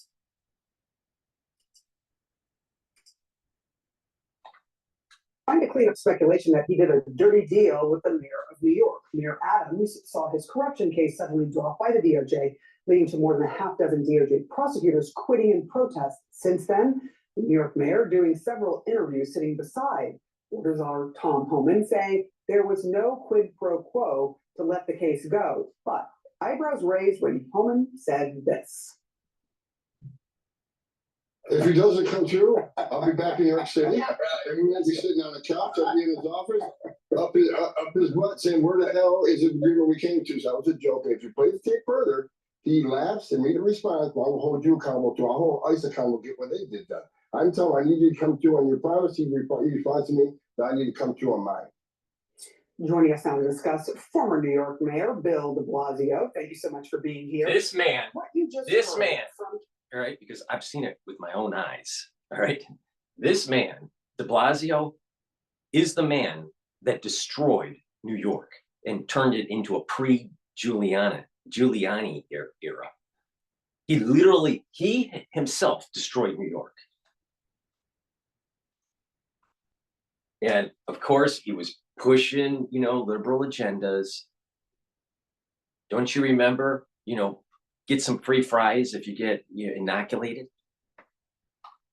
Trying to clean up speculation that he did a dirty deal with the mayor of New York. Mayor Adams saw his corruption case suddenly dropped by the DOJ, leading to more than a half dozen DOJ prosecutors quitting in protest. Since then, the New York mayor doing several interviews sitting beside Board Czar Tom Homan, saying there was no quid pro quo to let the case go. But eyebrows raised when Homan said this. If he doesn't come through, I'll be back in New York City. And we'll be sitting on the couch. I'll be in his office, up his butt, saying, "Where the hell is the agreement we came to?" So that was a joke. And if you play the tape further, he laughs and made a response. Well, I will hold you accountable to. I'll hold ICE accountable to get what they did done. I'm telling him, I need you to come through on your promise. He responds to me that I need to come through on mine. Joining us now to discuss former New York Mayor Bill de Blasio. Thank you so much for being here. This man, What you just this heard man, from all right, because I've seen it with my own eyes, all right? This man, de Blasio, is the man that destroyed New York and turned it into a pre-Giuliani era. He himself destroyed New York. And of course, he was pushing, liberal agendas. Don't you remember, get some free fries if you get inoculated?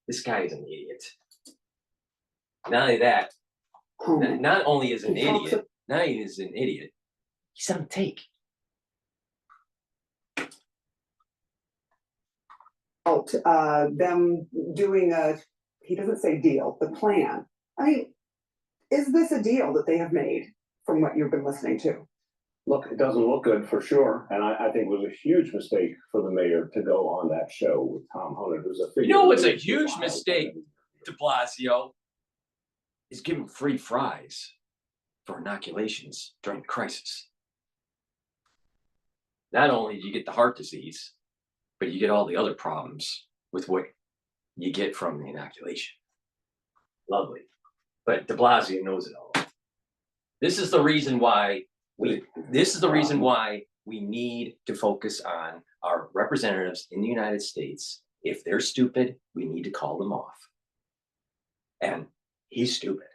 This guy is an idiot. Not only that, not only is an idiot, not only is an idiot, he's on take. Them doing he doesn't say deal, the plan. I mean, is this a deal that they have made from what you've been listening to? Look, it doesn't look good for sure. And I think it was a huge mistake for the mayor to go on that show with Tom Hunter, who's a figure. You know what's a huge mistake, de Blasio, is giving free fries for inoculations during the crisis. Not only do you get the heart disease, but you get all the other problems with what you get from the inoculation. Lovely. But de Blasio knows it all. This is the reason why we need to focus on our representatives in the United States. If they're stupid, we need to call them off. And he's stupid.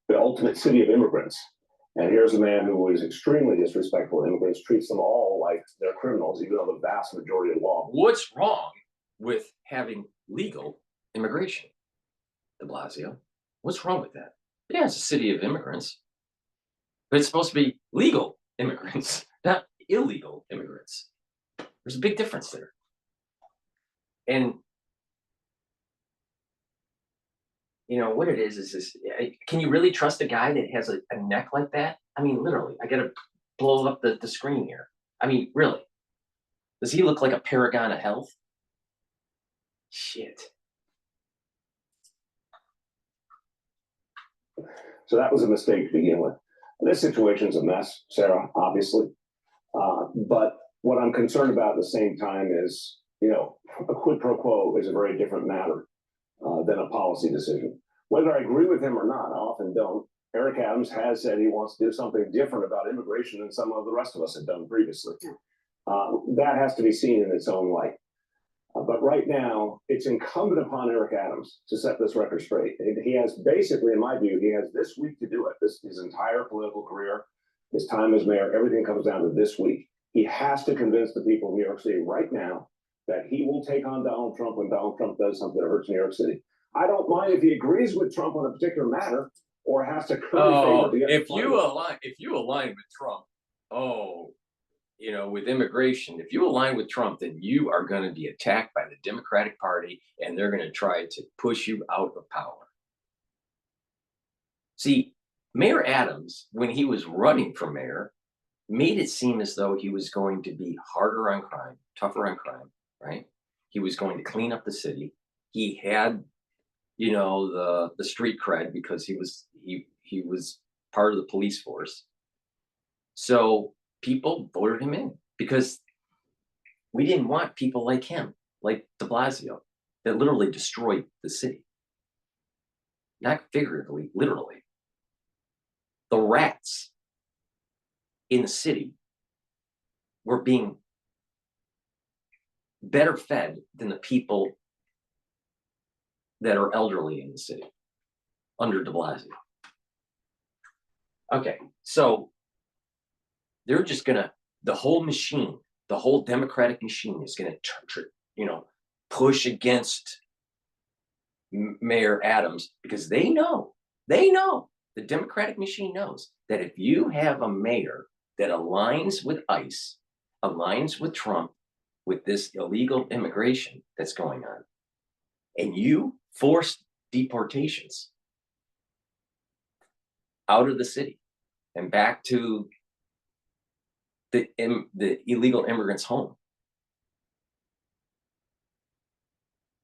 The ultimate city of immigrants. And here's a man who is extremely disrespectful of immigrants, treats them all like they're criminals, even though the vast majority of law. What's wrong with having legal immigration, de Blasio? What's wrong with that? Yeah, it's a city of immigrants, but it's supposed to be legal immigrants, not illegal immigrants. There's a big difference there. And what it is this, can you really trust a guy that has a neck like that? I mean, literally, I gotta blow up the screen here. I mean, really, does he look like a paragon of health? Shit. So that was a mistake to begin with. This situation's a mess, Sarah, obviously. But what I'm concerned about at the same time is, a quid pro quo is a very different matter than a policy decision. Whether I agree with him or not, I often don't. Eric Adams has said he wants to do something different about immigration than some of the rest of us have done previously. That has to be seen in its own light. But right now, it's incumbent upon Eric Adams to set this record straight. He has basically, in my view, he has this week to do it. His entire political career, his time as mayor, everything comes down to this week. He has to convince the people of New York City right now that he will take on Donald Trump when Donald Trump does something that hurts New York City. I don't mind if he agrees with Trump on a particular matter or has to curry favor to get if you align with Trump, with immigration, if you align with Trump, then you are going to be attacked by the Democratic Party and they're going to try to push you out of power. See, Mayor Adams, when he was running for mayor, made it seem as though he was going to be harder on crime, tougher on crime, right? He was going to clean up the city. He had, the street cred because he was part of the police force. So people voted him in because we didn't want people like him, like de Blasio, that literally destroyed the city. Not figuratively, literally. The rats in the city were being better fed than the people that are elderly in the city under de Blasio. Okay, so they're just gonna, the whole machine, the whole Democratic machine is gonna, push against Mayor Adams because they know, the Democratic machine knows that if you have a mayor that aligns with ICE, aligns with Trump, with this illegal immigration that's going on, and you force deportations out of the city and back to the illegal immigrants' home.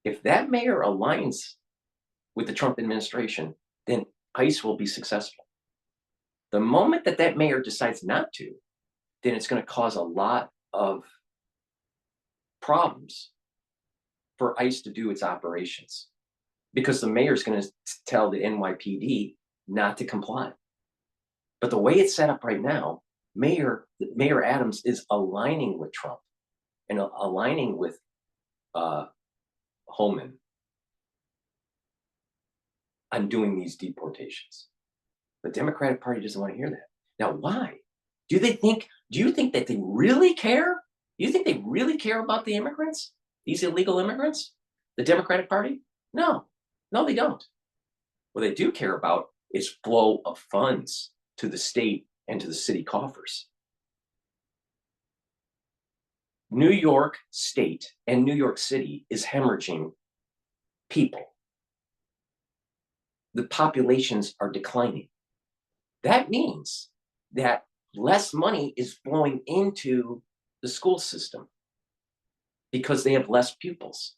If that mayor aligns with the Trump administration, then ICE will be successful. The moment that that mayor decides not to, then it's going to cause a lot of problems for ICE to do its operations, because the mayor is going to tell the NYPD not to comply. But the way it's set up right now, Mayor Adams is aligning with Trump and aligning with Holman on doing these deportations. The Democratic Party doesn't want to hear that. Now, why? Do you think that they really care? Do you think they really care about the immigrants, these illegal immigrants? The Democratic Party? No, they don't. What they do care about is flow of funds to the state and to the city coffers. New York State and New York City is hemorrhaging people. The populations are declining. That means that less money is flowing into the school system because they have less pupils.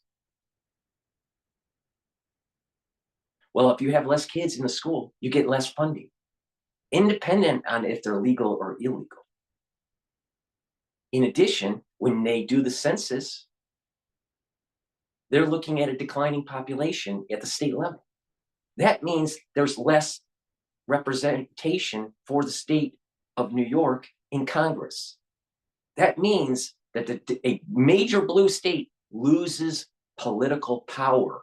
Well, if you have less kids in the school, you get less funding, independent on if they're legal or illegal. In addition, when they do the census, they're looking at a declining population at the state level. That means there's less representation for the state of New York in Congress. That means that a major blue state loses political power.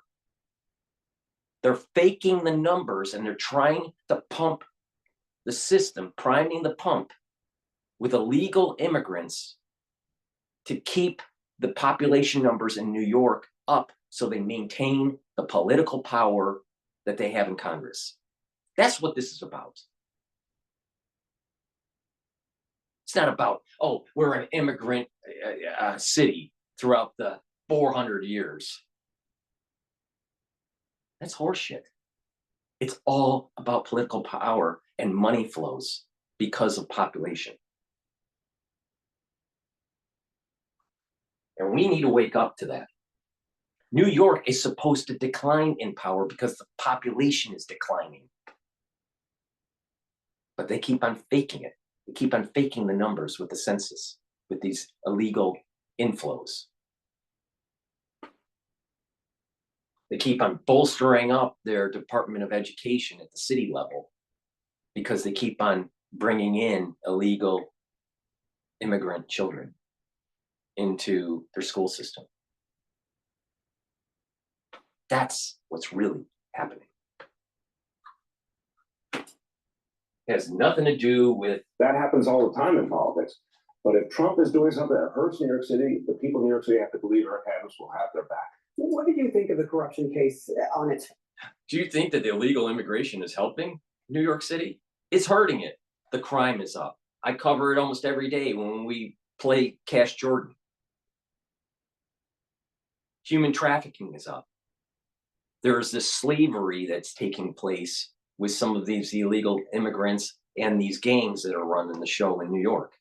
They're faking the numbers and they're trying to pump the system, priming the pump with illegal immigrants to keep the population numbers in New York up so they maintain the political power that they have in Congress. That's what this is about. It's not about, oh, we're an immigrant city throughout the 400 years. That's horseshit. It's all about political power and money flows because of population. And we need to wake up to that. New York is supposed to decline in power because the population is declining. But they keep on faking it. They keep on faking the numbers with the census, with these illegal inflows. They keep on bolstering up their Department of Education at the city level because they keep on bringing in illegal immigrant children into their school system. That's what's really happening. It has nothing to do with... That happens all the time in politics. But if Trump is doing something that hurts New York City, the people in New York City have to believe Eric Adams will have their back. What did you think of the corruption case on it? Do you think that the illegal immigration is helping New York City? It's hurting it. The crime is up. I cover it almost every day when we play Cash Jordan. Human trafficking is up. There's this slavery that's taking place with some of these illegal immigrants and these gangs that are running the show in New York.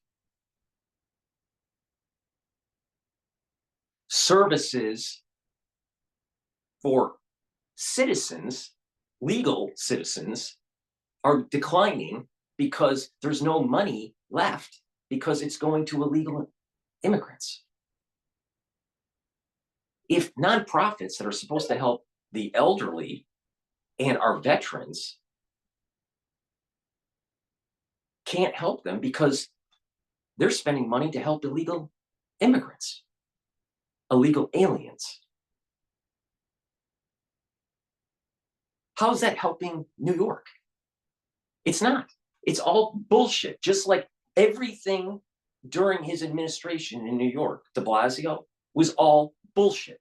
Services for citizens, legal citizens, are declining because there's no money left because it's going to illegal immigrants. If nonprofits that are supposed to help the elderly and our veterans can't help them because they're spending money to help illegal immigrants, illegal aliens. How's that helping New York? It's not. It's all bullshit. Just like everything during his administration in New York, de Blasio, was all bullshit.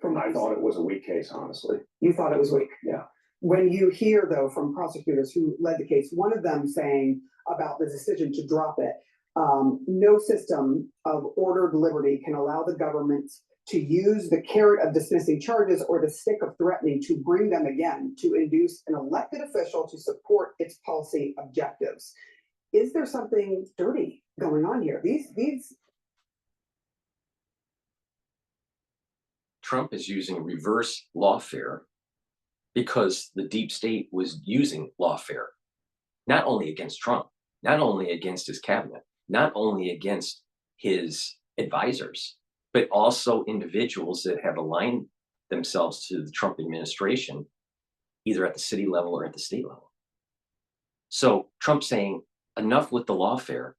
I thought it was a weak case, honestly. You thought it was weak? Yeah. When you hear, though, from prosecutors who led the case, one of them saying about the decision to drop it, no system of ordered liberty can allow the government to use the carrot of dismissing charges or the stick of threatening to bring them again to induce an elected official to support its policy objectives. Is there something dirty going on here? These Trump is using reverse lawfare because the deep state was using lawfare, not only against Trump, not only against his cabinet, not only against his advisors, but also individuals that have aligned themselves to the Trump administration, either at the city level or at the state level. So Trump saying, enough with the lawfare.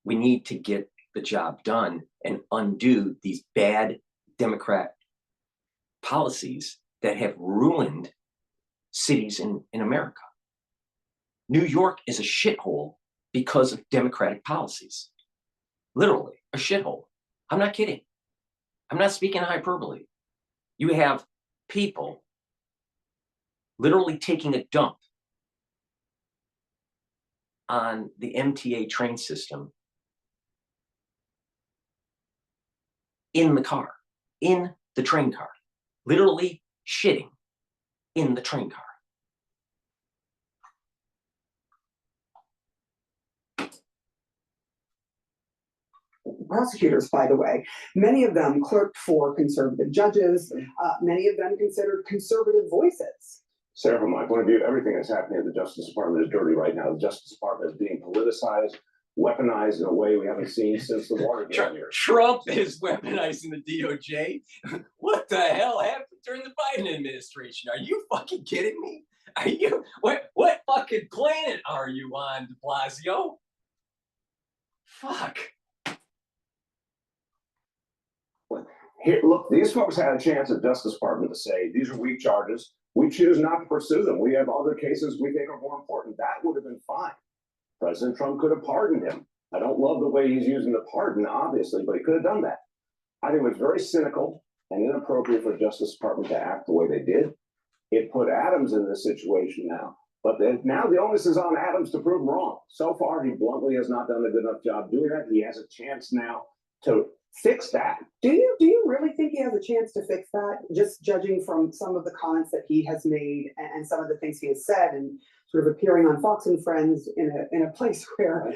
We need to get the job done and undo these bad Democrat policies that have ruined cities in America. New York is a shithole because of Democratic policies. Literally, a shithole. I'm not kidding. I'm not speaking hyperbole. You have people literally taking a dump on the MTA train system in the car, in the train car, literally shitting in the train car. Prosecutors, by the way, many of them clerked for conservative judges, many of them considered conservative voices. Sarah, from my point of view, everything that's happening at the Justice Department is dirty right now. The Justice Department is being politicized, weaponized in a way we haven't seen since the Watergate years. Trump is weaponizing the DOJ. What the hell happened during the Biden administration? Are you fucking kidding me? Are you what fucking planet are you on, de Blasio? Fuck. Here, look, these folks had a chance at Justice Department to say, these are weak charges. We choose not to pursue them. We have other cases we think are more important. That would have been fine. President Trump could have pardoned him. I don't love the way he's using the pardon, obviously, but he could have done that. I think it was very cynical and inappropriate for the Justice Department to act the way they did. It put Adams in this situation now. But now the onus is on Adams to prove him wrong. So far, he bluntly has not done a good enough job doing that. He has a chance now to fix that. Do you really think he has a chance to fix that? Just judging from some of the comments that he has made and some of the things he has said, and sort of appearing on Fox and Friends in a place where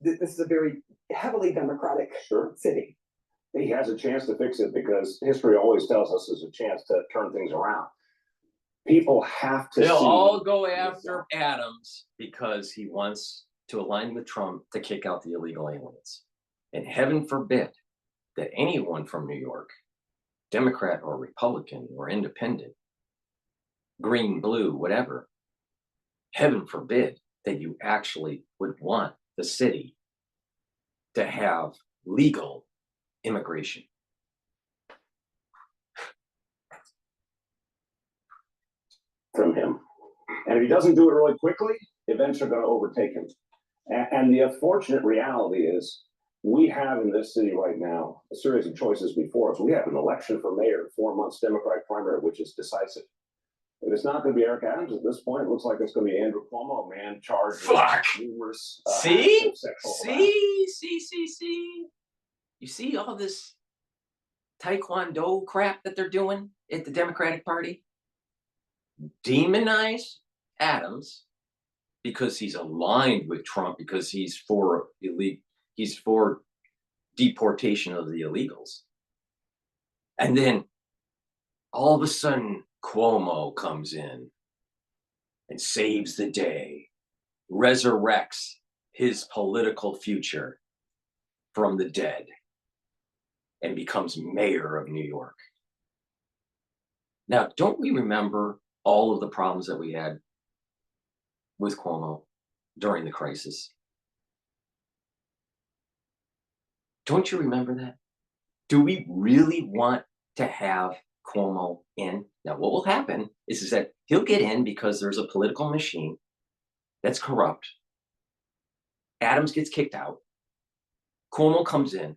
this is a very heavily Democratic city. He has a chance to fix it because history always tells us there's a chance to turn things around. People have to They'll see. all go after Adams because he wants to align with Trump to kick out the illegal aliens. And heaven forbid that anyone from New York, Democrat or Republican or independent, green, blue, whatever, heaven forbid that you actually would want the city to have legal immigration. From him. And if he doesn't do it really quickly, events are going to overtake him. And the unfortunate reality is we have in this city right now a series of choices before us. We have an election for mayor, 4 months Democratic primary, which is decisive. If it's not going to be Eric Adams at this point, it looks like it's going to be Andrew Cuomo, a man charged with numerous See? sexual See? You see all this taekwondo crap that they're doing at the Democratic Party? Demonize Adams because he's aligned with Trump, because he's for deportation of the illegals. And then all of a sudden Cuomo comes in and saves the day, resurrects his political future from the dead, and becomes mayor of New York. Now, don't we remember all of the problems that we had with Cuomo during the crisis? Don't you remember that? Do we really want to have Cuomo in? Now, what will happen is that he'll get in because there's a political machine that's corrupt. Adams gets kicked out. Cuomo comes in,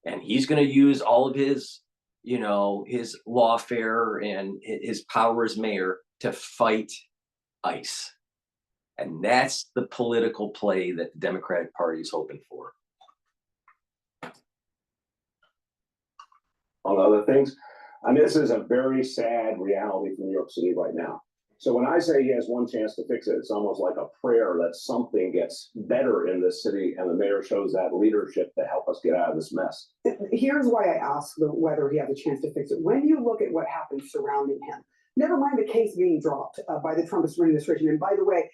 and he's going to use all of his, his lawfare and his power as mayor to fight ICE. And that's the political play that the Democratic Party is hoping for. Among other things, I mean, this is a very sad reality for New York City right now. So when I say he has one chance to fix it, it's almost like a prayer that something gets better in this city, and the mayor shows that leadership to help us get out of this mess. Here's why I ask whether he has a chance to fix it. When you look at what happened surrounding him, never mind the case being dropped by the Trump administration. And by the way,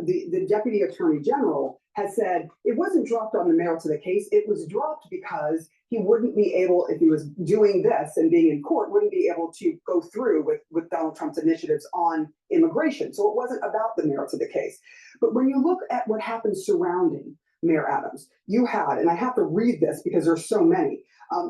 the Deputy Attorney General has said it wasn't dropped on the merits of the case. It was dropped because he wouldn't be able, if he was doing this and being in court, wouldn't be able to go through with Donald Trump's initiatives on immigration. So it wasn't about the merits of the case. But when you look at what happened surrounding Mayor Adams, you had, and I have to read this because there's so many,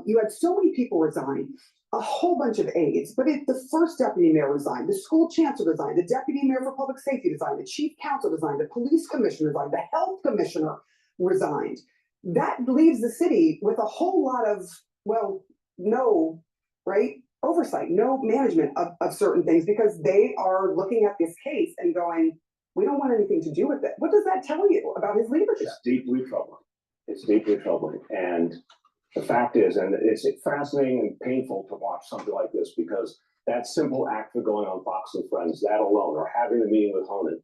you had so many people resign, a whole bunch of aides, but the first deputy mayor resigned, the school chancellor resigned, the deputy mayor for public safety resigned, the chief counsel resigned, the police commissioner resigned, the health commissioner resigned. That leaves the city with a whole lot of, well, no, right, oversight, no management of certain things, because they are looking at this case and going, we don't want anything to do with it. What does that tell you about his leadership? It's deeply troubling. It's deeply troubling. And the fact is, and it's fascinating and painful to watch something like this, because that simple act of going on Fox and Friends, that alone, or having a meeting with Honan,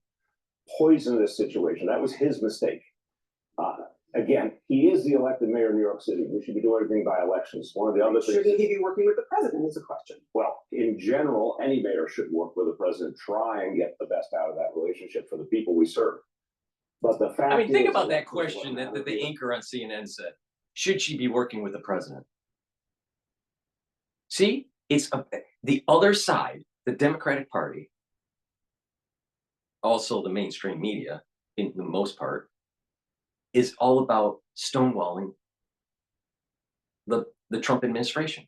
poisoned this situation. That was his mistake. Again, he is the elected mayor of New York City. We should be doing everything by elections. One of the other things. Shouldn't he be working with the president is a question. Well, in general, any mayor should work with the president, try and get the best out of that relationship for the people we serve. But the fact I mean, think is, about that question that the anchor on CNN said. Should she be working with the president? See, it's the other side, the Democratic Party, also the mainstream media, in the most part, is all about stonewalling the Trump administration.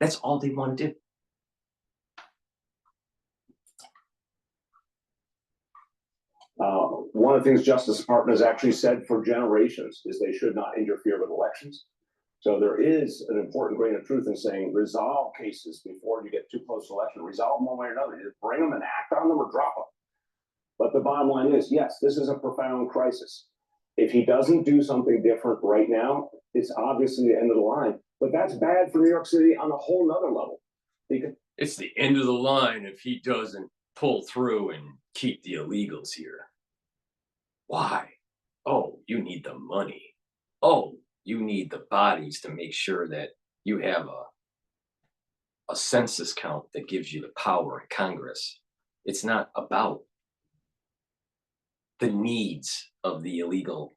That's all they want to do. One of the things Justice Department has actually said for generations is they should not interfere with elections. So there is an important grain of truth in saying resolve cases before you get too close to election. Resolve them one way or another. Just bring them and act on them or drop them. But the bottom line is, yes, this is a profound crisis. If he doesn't do something different right now, it's obviously the end of the line. But that's bad for New York City on a whole nother level. It's the end of the line if he doesn't pull through and keep the illegals here. Why? Oh, you need the money. Oh, you need the bodies to make sure that you have a census count that gives you the power in Congress. It's not about the needs of the illegal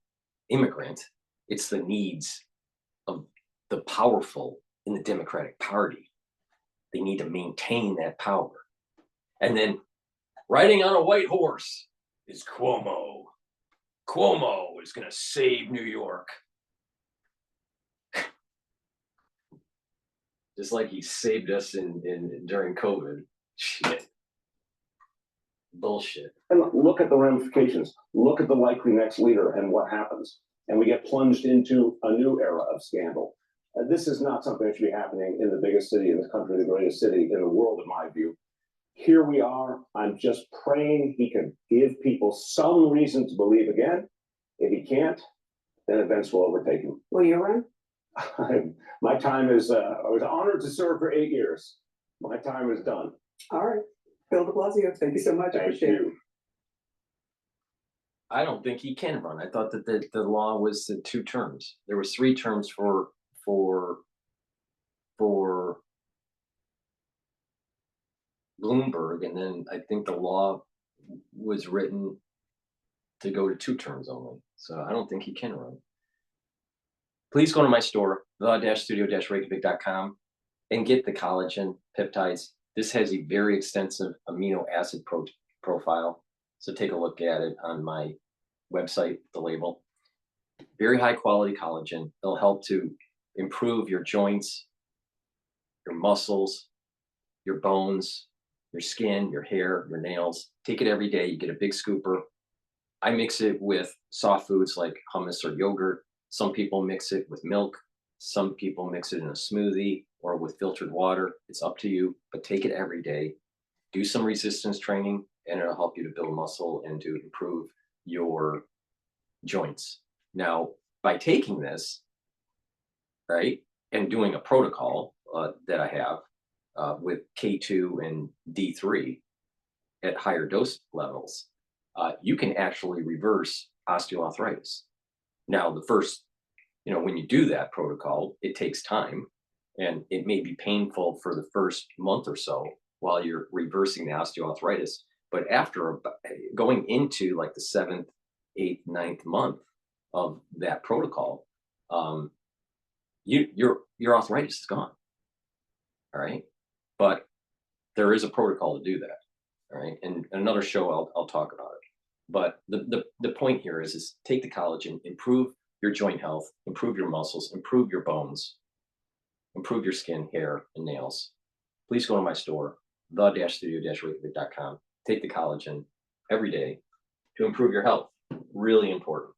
immigrant. It's the needs of the powerful in the Democratic Party. They need to maintain that power. And then riding on a white horse is Cuomo. Cuomo is going to save New York. Just like he saved us during COVID. Shit. Bullshit. And look at the ramifications. Look at the likely next leader and what happens. And we get plunged into a new era of scandal. This is not something that should be happening in the biggest city in this country, the greatest city in the world, in my view. Here we are. I'm just praying he can give people some reason to believe again. If he can't, then events will overtake him. Will you run? My time is, I was honored to serve for 8 years. My time is done. All right. Bill de Blasio, thank you so much. I appreciate it. I don't think he can run. I thought that the law was the 2 terms. There was 3 terms for Bloomberg, and then I think the law was written to go to 2 terms only. So I don't think he can run. Please go to my store, the-studio-reykjavik.com, and get the collagen peptides. This has a very extensive amino acid profile. So take a look at it on my website, the label. Very high quality collagen. It'll help to improve your joints, your muscles, your bones, your skin, your hair, your nails. Take it every day. You get a big scooper. I mix it with soft foods like hummus or yogurt. Some people mix it with milk. Some people mix it in a smoothie or with filtered water. It's up to you, but take it every day. Do some resistance training, and it'll help you to build muscle and to improve your joints. Now, by taking this, right, and doing a protocol that I have with K2 and D3, at higher dose levels, you can actually reverse osteoarthritis. Now, the first, when you do that protocol, it takes time and it may be painful for the first month or so while you're reversing the osteoarthritis. But after going into like the 7th, 8th, 9th month of that protocol, your arthritis is gone. All right. But there is a protocol to do that. All right. And another show, I'll talk about it. But the point here is take the collagen, improve your joint health, improve your muscles, improve your bones, improve your skin, hair, and nails. Please go to my store, the-studio-reykjavik.com. Take the collagen every day to improve your health. Really important.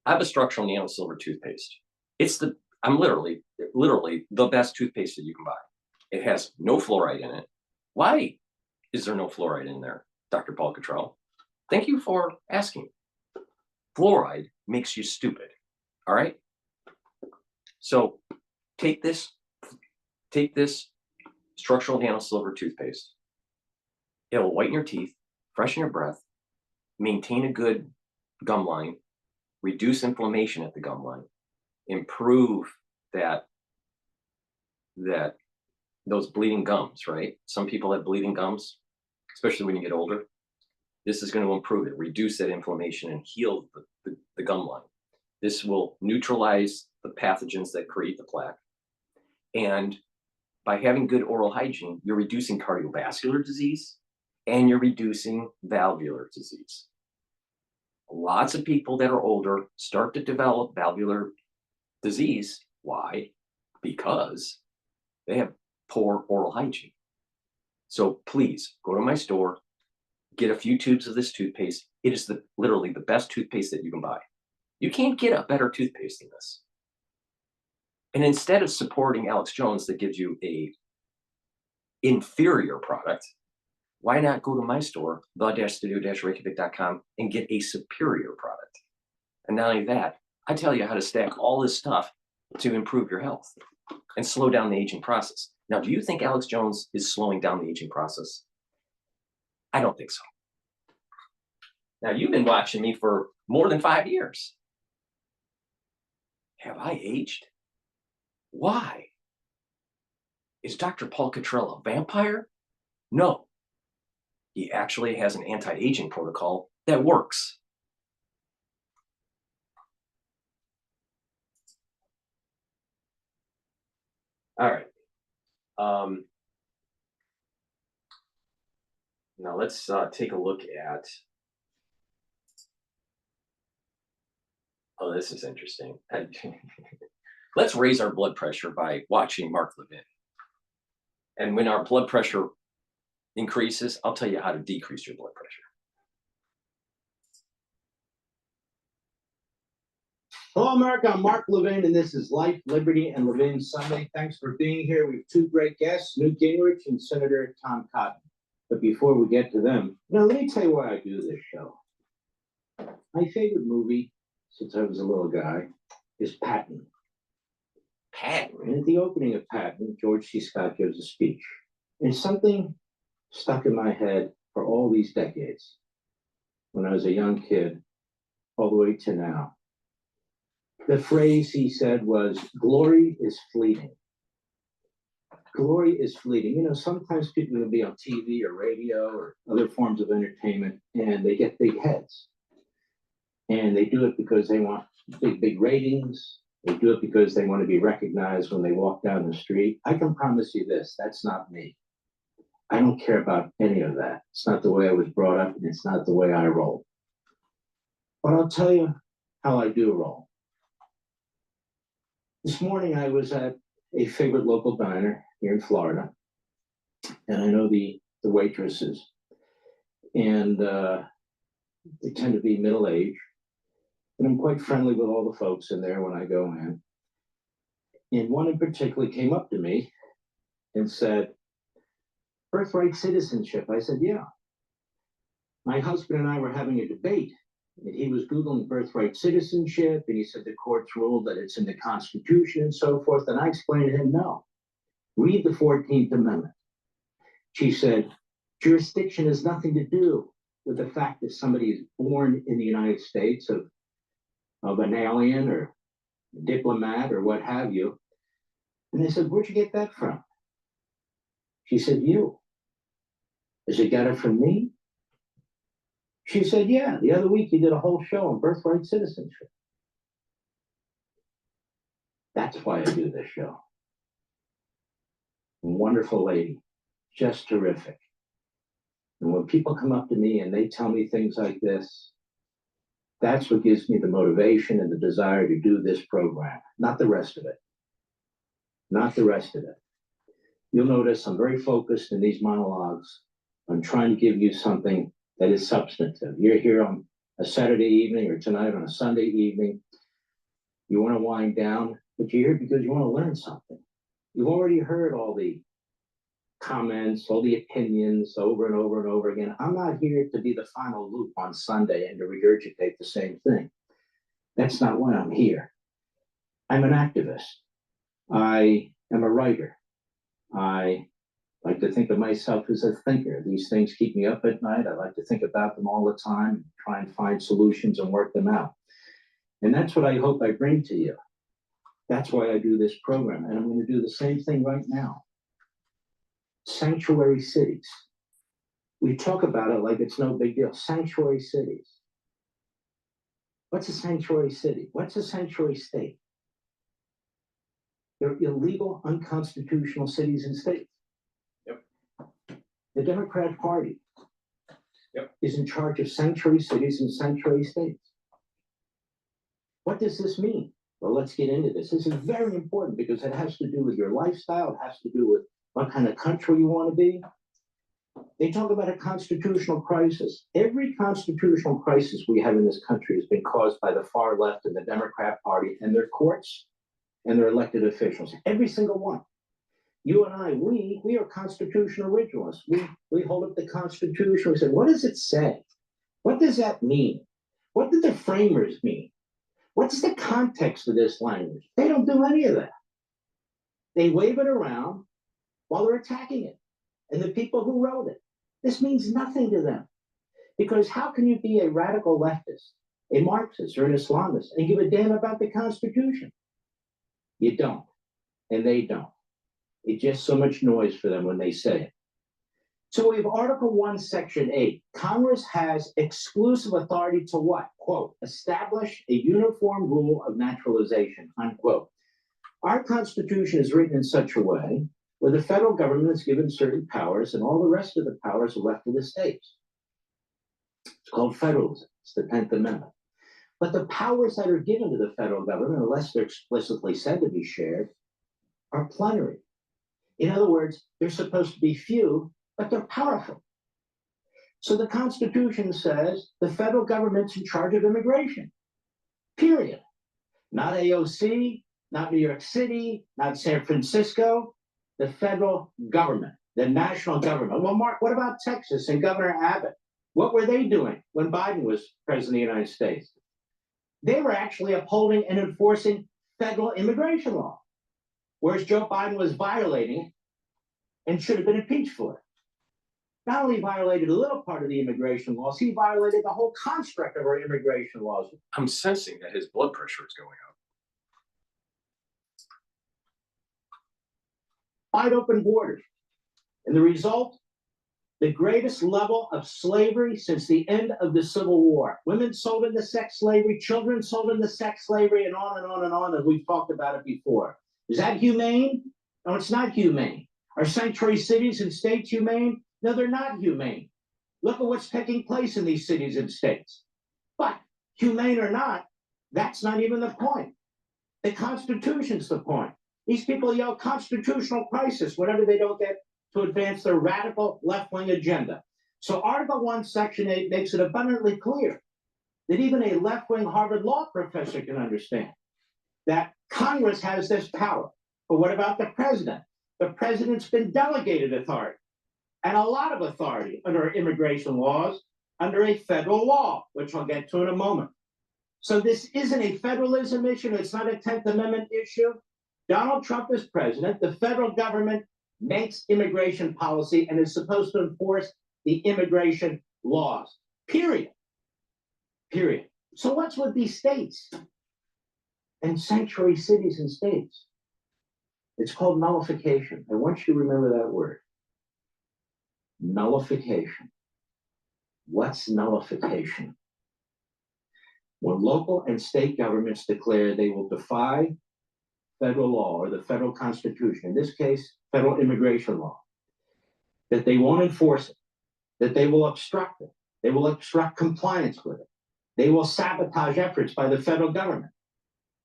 I have a structural nano silver toothpaste. I'm literally the best toothpaste that you can buy. It has no fluoride in it. Why is there no fluoride in there, Dr. Paul Cottrell? Thank you for asking. Fluoride makes you stupid. All right. So take this structural nano silver toothpaste. It'll whiten your teeth, freshen your breath, maintain a good gum line, reduce inflammation at the gum line, improve those bleeding gums, right? Some people have bleeding gums, especially when you get older. This is going to improve it, reduce that inflammation, and heal the gum line. This will neutralize the pathogens that create the plaque. And by having good oral hygiene, you're reducing cardiovascular disease and you're reducing valvular disease. Lots of people that are older start to develop valvular disease. Why? Because they have poor oral hygiene. So please go to my store, get a few tubes of this toothpaste. It is literally the best toothpaste that you can buy. You can't get a better toothpaste than this. And instead of supporting Alex Jones that gives you a inferior product, why not go to my store, the-studio-reykjavik.com, and get a superior product? And not only that, I tell you how to stack all this stuff to improve your health and slow down the aging process. Now, do you think Alex Jones is slowing down the aging process? I don't think so. Now, you've been watching me for more than 5 years. Have I aged? Why? Is Dr. Paul Cottrell a vampire? No. He actually has an anti-aging protocol that works. All right. Now let's take a look at. Oh, this is interesting. Let's raise our blood pressure by watching Mark Levin. And when our blood pressure increases, I'll tell you how to decrease your blood pressure. Hello, America. I'm Mark Levin, and this is Life, Liberty, and Levin Sunday. Thanks for being here. We have two great guests, Newt Gingrich and Senator Tom Cotton. But before we get to them, let me tell you why I do this show. My favorite movie, since I was a little guy, is Patton. Patton? And at the opening of Patton, George C. Scott gives a speech. And something stuck in my head for all these decades, when I was a young kid, all the way to now. The phrase he said was, glory is fleeting. Glory is fleeting. Sometimes people will be on TV or radio or other forms of entertainment, and they get big heads. And they do it because they want big ratings. They do it because they want to be recognized when they walk down the street. I can promise you this, that's not me. I don't care about any of that. It's not the way I was brought up, and it's not the way I roll. But I'll tell you how I do roll. This morning I was at a favorite local diner here in Florida, and I know the waitresses, and they tend to be middle-aged, and I'm quite friendly with all the folks in there when I go in. And one in particular came up to me and said, birthright citizenship. I said, yeah. My husband and I were having a debate, and he was Googling birthright citizenship, and he said the courts ruled that it's in the Constitution and so forth. And I explained to him, no, read the 14th Amendment. She said, Jurisdiction has nothing to do with the fact that somebody is born in the United States of an alien or diplomat or what have you. And they said, where'd you get that from? She said, you. I said, got it from me? She said, yeah, the other week you did a whole show on birthright citizenship. That's why I do this show. Wonderful lady, just terrific. And when people come up to me and they tell me things like this, that's what gives me the motivation and the desire to do this program, not the rest of it. Not the rest of it. You'll notice I'm very focused in these monologues on trying to give you something that is substantive. You're here on a Saturday evening or tonight on a Sunday evening. You want to wind down, but you're here because you want to learn something. You've already heard all the comments, all the opinions over and over and over again. I'm not here to be the final loop on Sunday and to regurgitate the same thing. That's not why I'm here. I'm an activist. I am a writer. I like to think of myself as a thinker. These things keep me up at night. I like to think about them all the time, try and find solutions and work them out. And that's what I hope I bring to you. That's why I do this program. And I'm going to do the same thing right now. Sanctuary cities. We talk about it like it's no big deal. Sanctuary cities. What's a sanctuary city? What's a sanctuary state? They're illegal, unconstitutional cities and states. Yep. The Democrat Party is in charge of sanctuary cities and sanctuary states. What does this mean? Well, let's get into this. This is very important because it has to do with your lifestyle. It has to do with what kind of country you want to be. They talk about a constitutional crisis. Every constitutional crisis we have in this country has been caused by the far left and the Democrat Party and their courts and their elected officials. Every single one. You and I, we are constitutional originalists. We hold up the Constitution. We say, what does it say? What does that mean? What did the framers mean? What's the context of this language? They don't do any of that. They wave it around while they're attacking it. And the people who wrote it. This means nothing to them. Because how can you be a radical leftist, a Marxist, or an Islamist and give a damn about the Constitution? You don't. And they don't. It's just so much noise for them when they say it. So we have Article 1, Section 8. Congress has exclusive authority to what? Quote, establish a uniform rule of naturalization, unquote. Our Constitution is written in such a way where the federal government is given certain powers and all the rest of the powers are left to the states. It's called federalism. It's the 10th Amendment. But the powers that are given to the federal government, unless they're explicitly said to be shared, are plenary. In other words, they're supposed to be few, but they're powerful. So the Constitution says the federal government's in charge of immigration, period. Not AOC, not New York City, not San Francisco, the federal government, the national government. Well, Mark, what about Texas and Governor Abbott? What were they doing when Biden was president of the United States? They were actually upholding and enforcing federal immigration law, whereas Joe Biden was violating it and should have been impeached for it. Not only violated a little part of the immigration laws, he violated the whole construct of our immigration laws. I'm sensing that his blood pressure is going up. Wide open borders. And the result, the greatest level of slavery since the end of the Civil War. Women sold into sex slavery, children sold into sex slavery, and on and on and on, as we've talked about it before. Is that humane? No, it's not humane. Are sanctuary cities and states humane? No, they're not humane. Look at what's taking place in these cities and states. But humane or not, that's not even the point. The Constitution's the point. These people yell constitutional crisis whenever they don't get to advance their radical left-wing agenda. So Article 1, Section 8 makes it abundantly clear that even a left-wing Harvard law professor can understand that Congress has this power. But what about the president? The president's been delegated authority and a lot of authority under immigration laws, under a federal law, which I'll get to in a moment. So this isn't a federalism issue. It's not a 10th Amendment issue. Donald Trump is president. The federal government makes immigration policy and is supposed to enforce the immigration laws. Period. Period. So what's with these states and sanctuary cities and states? It's called nullification. I want you to remember that word. Nullification. What's nullification? When local and state governments declare they will defy federal law or the federal constitution, in this case, federal immigration law, that they won't enforce it, that they will obstruct it, they will obstruct compliance with it, they will sabotage efforts by the federal government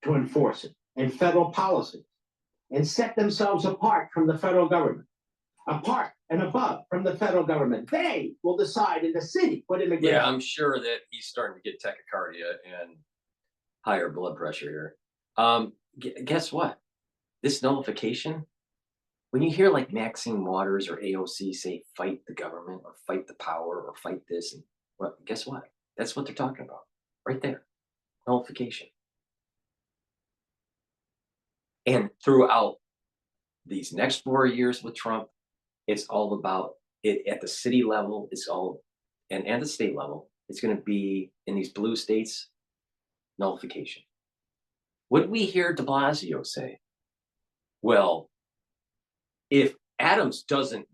to enforce it and federal policies, and set themselves apart from the federal government, apart and above from the federal government. They will decide in the city what immigration. Yeah, I'm sure that he's starting to get tachycardia and higher blood pressure here. Guess what? This nullification, when you hear like Maxine Waters or AOC say fight the government or fight the power or fight this, and well, guess what? That's what they're talking about right there. Nullification. And throughout these next 4 years with Trump, it's all about it at the city level. It's all, and at the state level, it's going to be in these blue states, nullification. What did we hear de Blasio say? Well, if Adams doesn't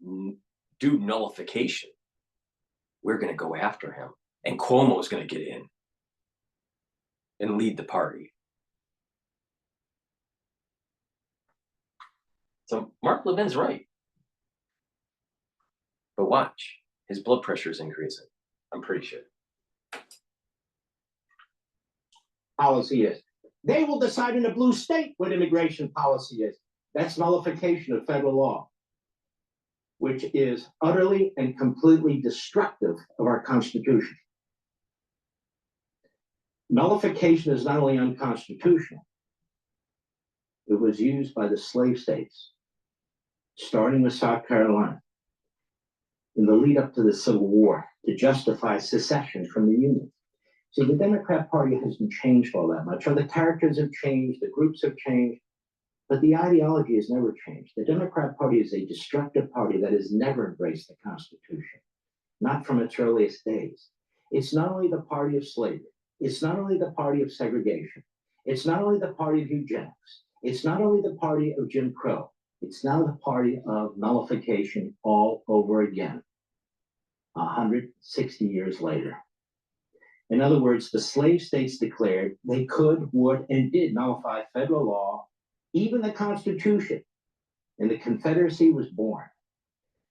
do nullification, we're going to go after him. And Cuomo's going to get in and lead the party. So Mark Levin's right. But watch, his blood pressure is increasing. I'm pretty sure. Policy is. They will decide in a blue state what immigration policy is. That's nullification of federal law, which is utterly and completely destructive of our Constitution. Nullification is not only unconstitutional, it was used by the slave states, starting with South Carolina, in the lead up to the Civil War to justify secession from the Union. See, the Democrat Party hasn't changed all that much, or the characters have changed, the groups have changed, but the ideology has never changed. The Democrat Party is a destructive party that has never embraced the Constitution, not from its earliest days. It's not only the party of slavery, it's not only the party of segregation, it's not only the party of eugenics, it's not only the party of Jim Crow, it's now the party of nullification all over again, 160 years later. In other words, the slave states declared they could, would, and did nullify federal law, even the Constitution, and the Confederacy was born.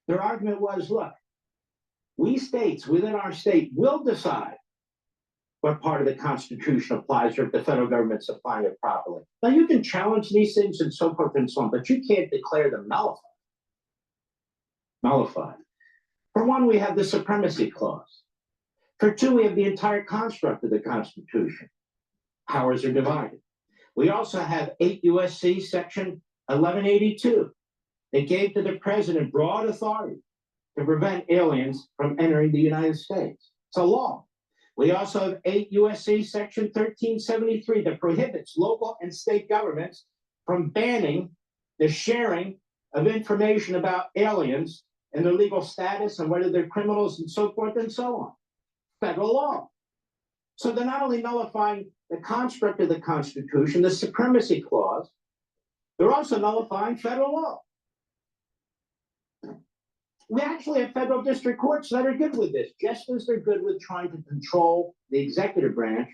Their argument was, look, we states within our state will decide what part of the Constitution applies or if the federal government's applying it properly. Now, you can challenge these things and so forth and so on, but you can't declare them nullified. Nullified. For one, we have the Supremacy Clause. For two, we have the entire construct of the Constitution. Powers are divided. We also have 8 U.S.C. Section 1182. It gave to the president broad authority to prevent aliens from entering the United States. It's a law. We also have 8 U.S.C. Section 1373 that prohibits local and state governments from banning the sharing of information about aliens and their legal status and whether they're criminals and so forth and so on. Federal law. So they're not only nullifying the construct of the Constitution, the Supremacy Clause, they're also nullifying federal law. We actually have federal district courts that are good with this, just as they're good with trying to control the executive branch,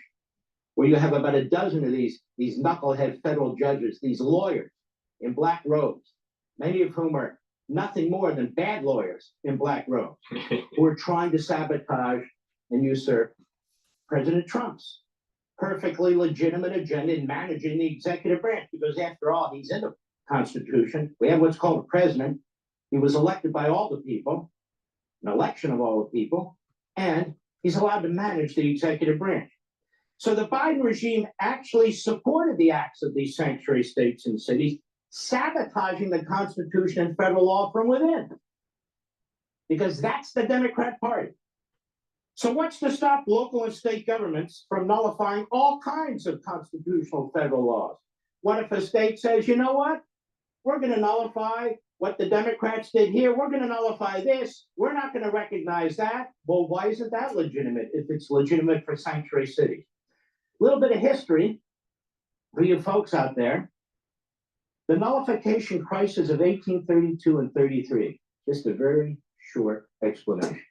where you have about a dozen of these knucklehead federal judges, these lawyers in black robes, many of whom are nothing more than bad lawyers in black robes, who are trying to sabotage and usurp President Trump's perfectly legitimate agenda in managing the executive branch, because after all, he's in the Constitution. We have what's called a president. He was elected by all the people, an election of all the people, and he's allowed to manage the executive branch. So the Biden regime actually supported the acts of these sanctuary states and cities, sabotaging the Constitution and federal law from within, because that's the Democrat Party. So what's to stop local and state governments from nullifying all kinds of constitutional federal laws? What if a state says, you know what? We're going to nullify what the Democrats did here, we're going to nullify this. We're not going to recognize that. Well, why isn't that legitimate if it's legitimate for sanctuary cities? A little bit of history for you folks out there. The nullification crisis of 1832 and 33, just a very short explanation.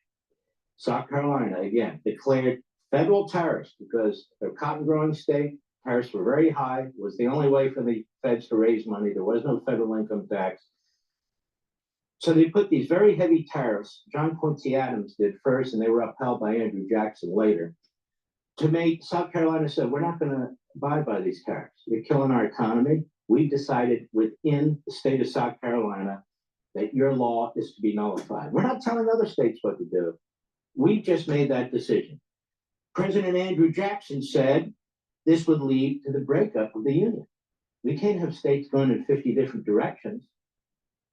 South Carolina, again, declared federal tariffs because they're a cotton growing state. Tariffs were very high. It was the only way for the feds to raise money. There was no federal income tax. So they put these very heavy tariffs, John Quincy Adams did first, and they were upheld by Andrew Jackson later, to make South Carolina said, we're not going to abide by these tariffs. You're killing our economy. We've decided within the state of South Carolina that your law is to be nullified. We're not telling other states what to do. We just made that decision. President Andrew Jackson said this would lead to the breakup of the Union. We can't have states going in 50 different directions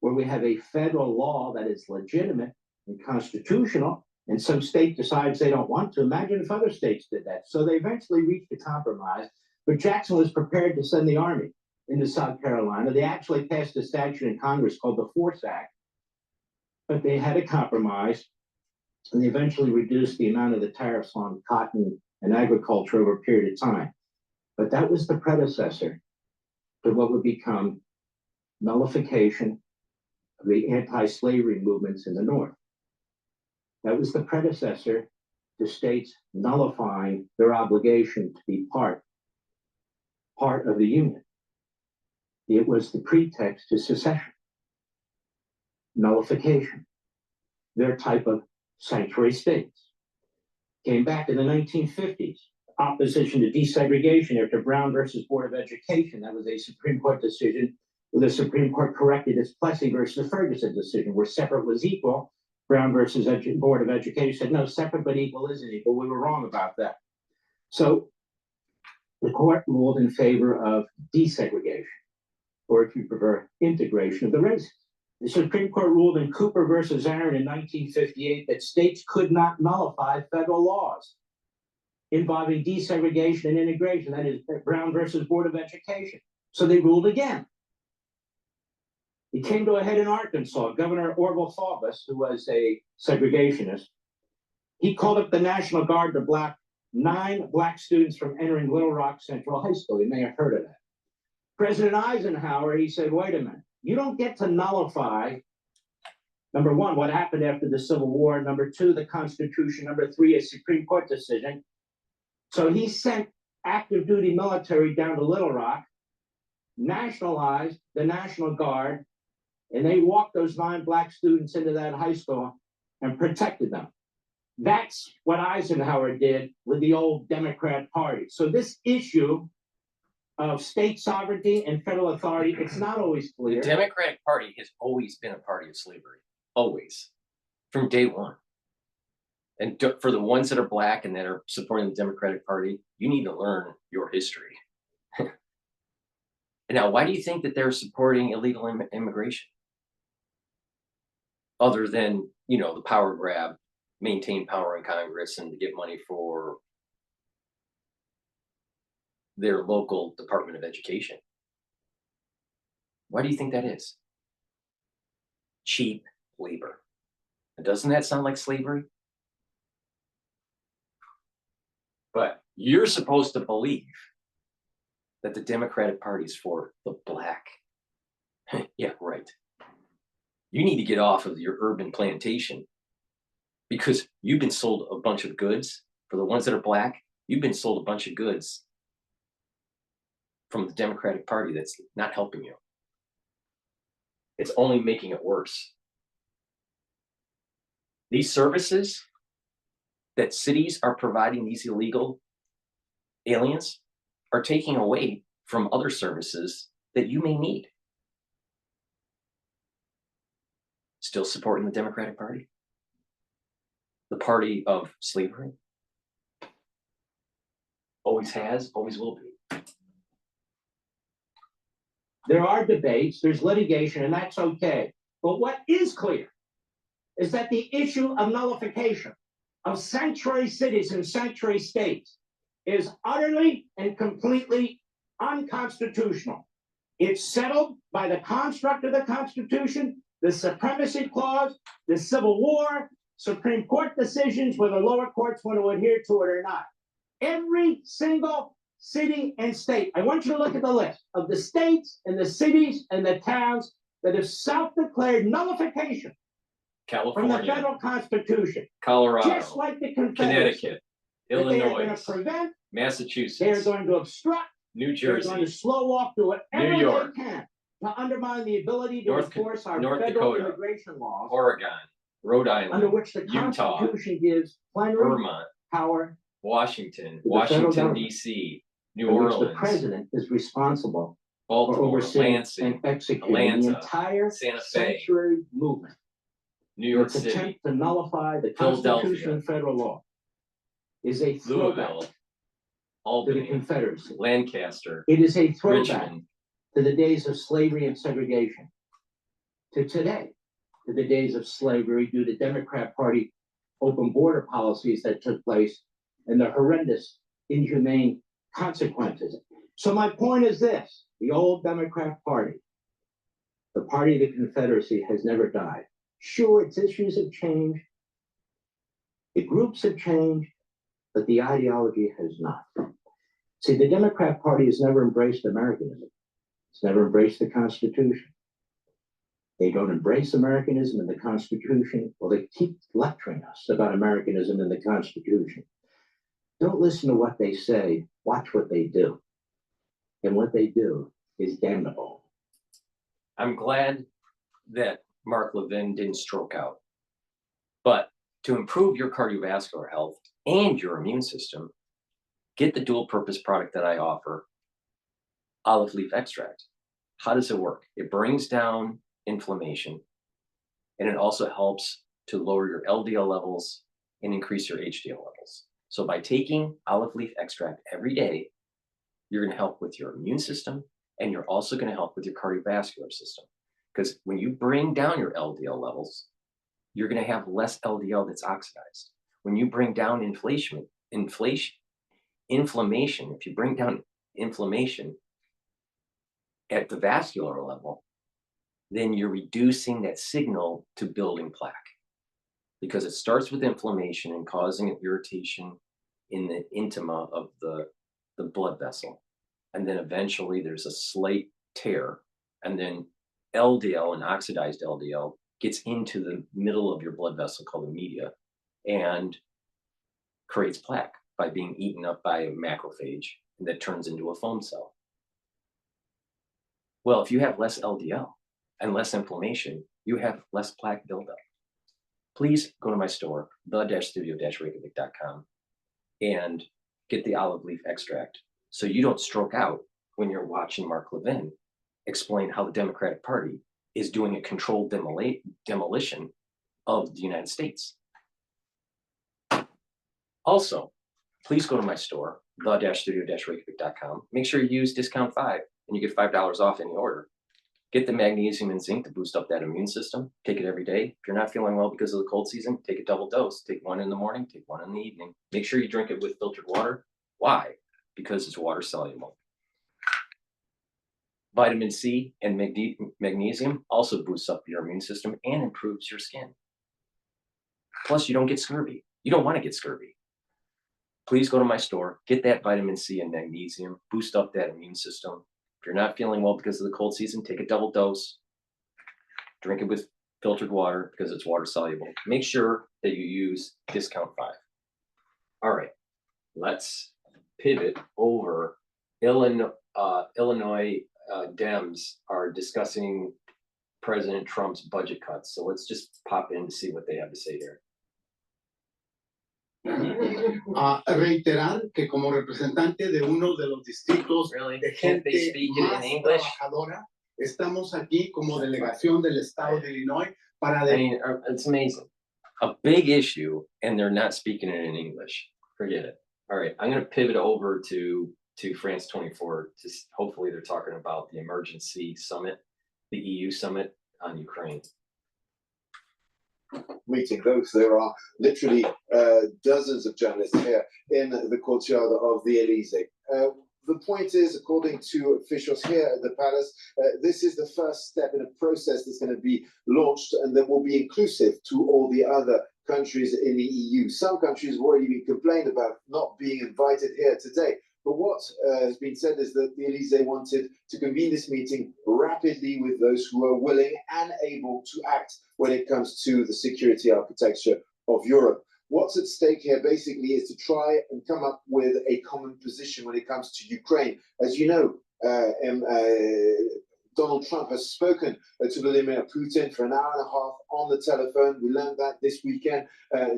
where we have a federal law that is legitimate and constitutional, and some state decides they don't want to. Imagine if other states did that. So they eventually reached a compromise, but Jackson was prepared to send the army into South Carolina. They actually passed a statute in Congress called the Force Act, but they had a compromise, and they eventually reduced the amount of the tariffs on cotton and agriculture over a period of time. But that was the predecessor to what would become nullification of the anti-slavery movements in the North. That was the predecessor to states nullifying their obligation to be part of the Union. It was the pretext to secession, nullification, their type of sanctuary states. Came back in the 1950s, opposition to desegregation after Brown versus Board of Education. That was a Supreme Court decision where the Supreme Court corrected its Plessy versus the Ferguson decision, where separate was equal. Brown versus Board of Education said, no, separate but equal isn't equal. We were wrong about that. So the court ruled in favor of desegregation, or if you prefer, integration of the races. The Supreme Court ruled in Cooper versus Aaron in 1958 that states could not nullify federal laws involving desegregation and integration. That is Brown versus Board of Education. So they ruled again. It came to a head in Arkansas. Governor Orville Faubus, who was a segregationist, he called up the National Guard to block 9 black students from entering Little Rock Central High School. You may have heard of that. President Eisenhower, he said, wait a minute, you don't get to nullify, number one, what happened after the Civil War, number two, the Constitution, number three, a Supreme Court decision. So he sent active duty military down to Little Rock, nationalized the National Guard, and they walked those 9 black students into that high school and protected them. That's what Eisenhower did with the old Democrat Party. So this issue of state sovereignty and federal authority, it's not always clear. The Democratic Party has always been a party of slavery, always, from day one. And for the ones that are black and that are supporting the Democratic Party, you need to learn your history. And now, why do you think that they're supporting illegal immigration? Other than, you know, the power grab, maintain power in Congress and to get money for their local Department of Education. Why do you think that is? Cheap labor. And doesn't that sound like slavery? But you're supposed to believe that the Democratic Party is for the black. Yeah, right. You need to get off of your urban plantation because you've been sold a bunch of goods. For the ones that are black, you've been sold a bunch of goods from the Democratic Party that's not helping you. It's only making it worse. These services that cities are providing these illegal aliens are taking away from other services that you may need. Still supporting the Democratic Party? The party of slavery? Always has, always will be. There are debates, there's litigation, and that's okay. But what is clear is that the issue of nullification of sanctuary cities and sanctuary states is utterly and completely unconstitutional. It's settled by the construct of the Constitution the Supremacy Clause, the Civil War, Supreme Court decisions, whether lower courts want to adhere to it or not. Every single city and state. I want you to look at the list of the states and the cities and the towns that have self-declared nullification from the California, federal constitution. Colorado, Just like the Confederacy. Connecticut, That they are going Illinois, to prevent, they are Massachusetts, going to obstruct, New they're going to Jersey, slow walk, do whatever New York, they can to undermine the ability to enforce our North federal Dakota, immigration laws, Oregon, Rhode Island, under which the Utah, Constitution gives plenary Vermont, power Washington, to the federal Washington, government, D.C., New in which Orleans, the president is responsible for Baltimore, overseeing Lansing, and executing the Atlanta, entire Santa Fe, sanctuary movement. New York Its City, attempt to nullify the Philadelphia, Constitution and federal law is a throwback Louisville, to the Albany, Confederacy. Lancaster, It is a throwback Richmond, to the days of slavery and segregation, to today, to the days of slavery due to Democrat Party open border policies that took place and the horrendous, inhumane consequences. So my point is this: the old Democrat Party, the party of the Confederacy, has never died. Sure, its issues have changed, the groups have changed, but the ideology has not. See, the Democrat Party has never embraced Americanism. It's never embraced the Constitution. They don't embrace Americanism and the Constitution. Well, they keep lecturing us about Americanism and the Constitution. Don't listen to what they say, watch what they do. And what they do is damnable. I'm glad that Mark Levin didn't stroke out. But to improve your cardiovascular health and your immune system, get the dual purpose product that I offer, olive leaf extract. How does it work? It brings down inflammation, and it also helps to lower your LDL levels and increase your HDL levels. So by taking olive leaf extract every day, you're going to help with your immune system, and you're also going to help with your cardiovascular system. Because when you bring down your LDL levels, you're going to have less LDL that's oxidized. When you bring down inflammation, if you bring down inflammation at the vascular level, then you're reducing that signal to building plaque, because it starts with inflammation and causing an irritation in the intima of the blood vessel. And then eventually there's a slight tear, and then LDL and oxidized LDL gets into the middle of your blood vessel called the media and creates plaque by being eaten up by a macrophage that turns into a foam cell. Well, if you have less LDL and less inflammation, you have less plaque buildup. Please go to my store, the-studio-reykjavik.com, and get the olive leaf extract so you don't stroke out when you're watching Mark Levin explain how the Democratic Party is doing a controlled demolition of the United States. Also, please go to my store, the-studio-reykjavik.com. Make sure you use discount 5 and you get $5 off any order. Get the magnesium and zinc to boost up that immune system. Take it every day. If you're not feeling well because of the cold season, take a double dose. Take one in the morning, take one in the evening. Make sure you drink it with filtered water. Why? Because it's water soluble. Vitamin C and magnesium also boosts up your immune system and improves your skin. Plus, you don't get scurvy. You don't want to get scurvy. Please go to my store, get that vitamin C and magnesium, boost up that immune system. If you're not feeling well because of the cold season, take a double dose. Drink it with filtered water because it's water soluble. Make sure that you use discount 5. All right, let's pivot over. Illinois Dems are discussing President Trump's budget cuts. So let's just pop in to see what they have to say here. Reiterar que como representante de uno de los distritos de gente más trabajadora, estamos aquí como delegación del estado de Illinois para... I mean, it's amazing. A big issue, and they're not speaking it in English. Forget it. All right, I'm going to pivot over to France 24. Just hopefully they're talking about the emergency summit, the EU summit on Ukraine. Meeting those. There are literally dozens of journalists here in the courtyard of the Elysee. the point is, according to officials here at the palace, this is the first step in a process that's going to be launched and that will be inclusive to all the other countries in the EU. Some countries have already been complaining about not being invited here today. But what has been said is that the Elysee wanted to convene this meeting rapidly with those who are willing and able to act when it comes to the security architecture of Europe. What's at stake here basically is to try and come up with a common position when it comes to Ukraine. As you know, Donald Trump has spoken to Vladimir Putin for an hour and a half on the telephone. We learned that this weekend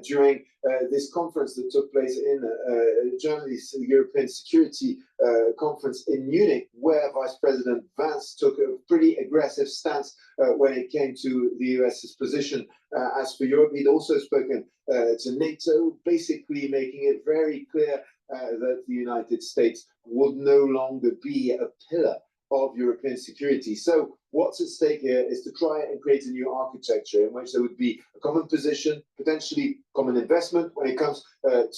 during this conference that took place in Germany's European Security Conference in Munich, where Vice President Vance took a pretty aggressive stance when it came to the US's position. As for Europe, he'd also spoken to NATO, basically making it very clear that the United States would no longer be a pillar of European security. So what's at stake here is to try and create a new architecture in which there would be a common position, potentially common investment when it comes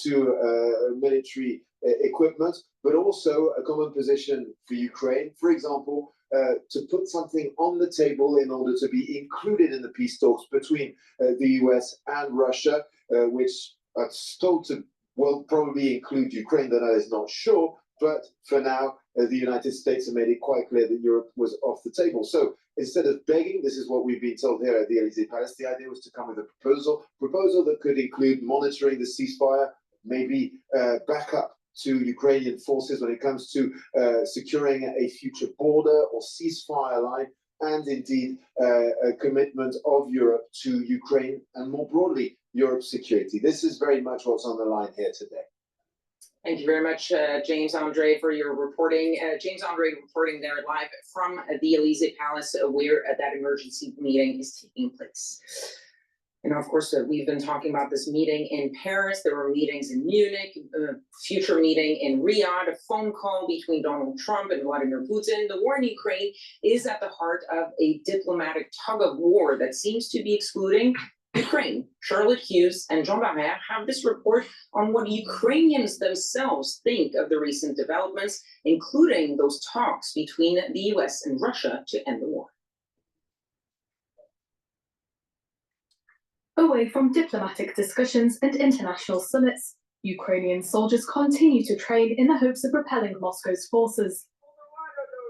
to military equipment, but also a common position for Ukraine, for example, to put something on the table in order to be included in the peace talks between the US and Russia, which are told to will probably include Ukraine, that is not sure. But for now, the United States have made it quite clear that Europe was off the table. So instead of begging, this is what we've been told here at the Elysee Palace, the idea was to come with a proposal that could include monitoring the ceasefire, maybe backup to Ukrainian forces when it comes to securing a future border or ceasefire line, and indeed a commitment of Europe to Ukraine and more broadly, Europe's security. This is very much what's on the line here today. Thank you very much, James Andre, for your reporting. James Andre reporting there live from the Elysee Palace, where that emergency meeting is taking place. And of course, we've been talking about this meeting in Paris. There were meetings in Munich, future meeting in Riyadh, a phone call between Donald Trump and Vladimir Putin. The war in Ukraine is at the heart of a diplomatic tug of war that seems to be excluding Ukraine. Charlotte Hughes and Jean Barrère have this report on what Ukrainians themselves think of the recent developments, including those talks between the US and Russia to end the war. Away from diplomatic discussions and international summits, Ukrainian soldiers continue to train in the hopes of repelling Moscow's forces.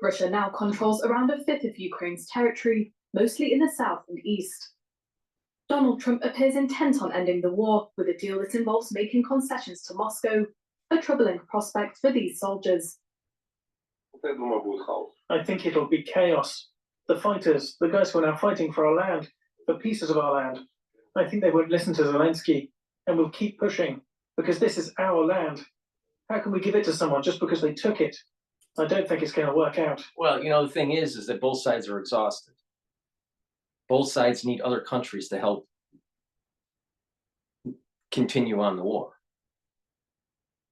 Russia now controls around a fifth of Ukraine's territory, mostly in the south and east. Donald Trump appears intent on ending the war with a deal that involves making concessions to Moscow, a troubling prospect for these soldiers. I think it'll be chaos. The fighters, the guys who are now fighting for our land, for pieces of our land, I think they won't listen to Zelensky and will keep pushing because this is our land. How can we give it to someone just because they took it? I don't think it's going to work out. Well, you know, the thing is that both sides are exhausted. Both sides need other countries to help continue on the war.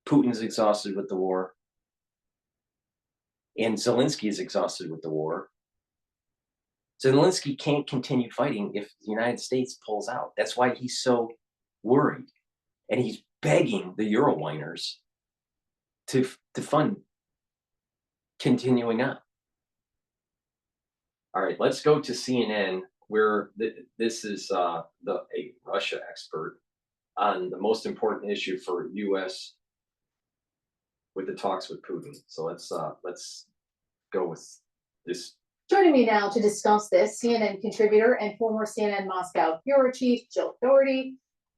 Putin's exhausted with the war, and Zelensky is exhausted with the war. Zelensky can't continue fighting if the United States pulls out. That's why he's so worried, and he's begging the Eurowhiners to fund continuing on. All right, let's go to CNN, where this is a Russia expert on the most important issue for U.S. with the talks with Putin. So let's go with this. Joining me now to discuss this, CNN contributor and former CNN Moscow bureau chief, Jill Doherty.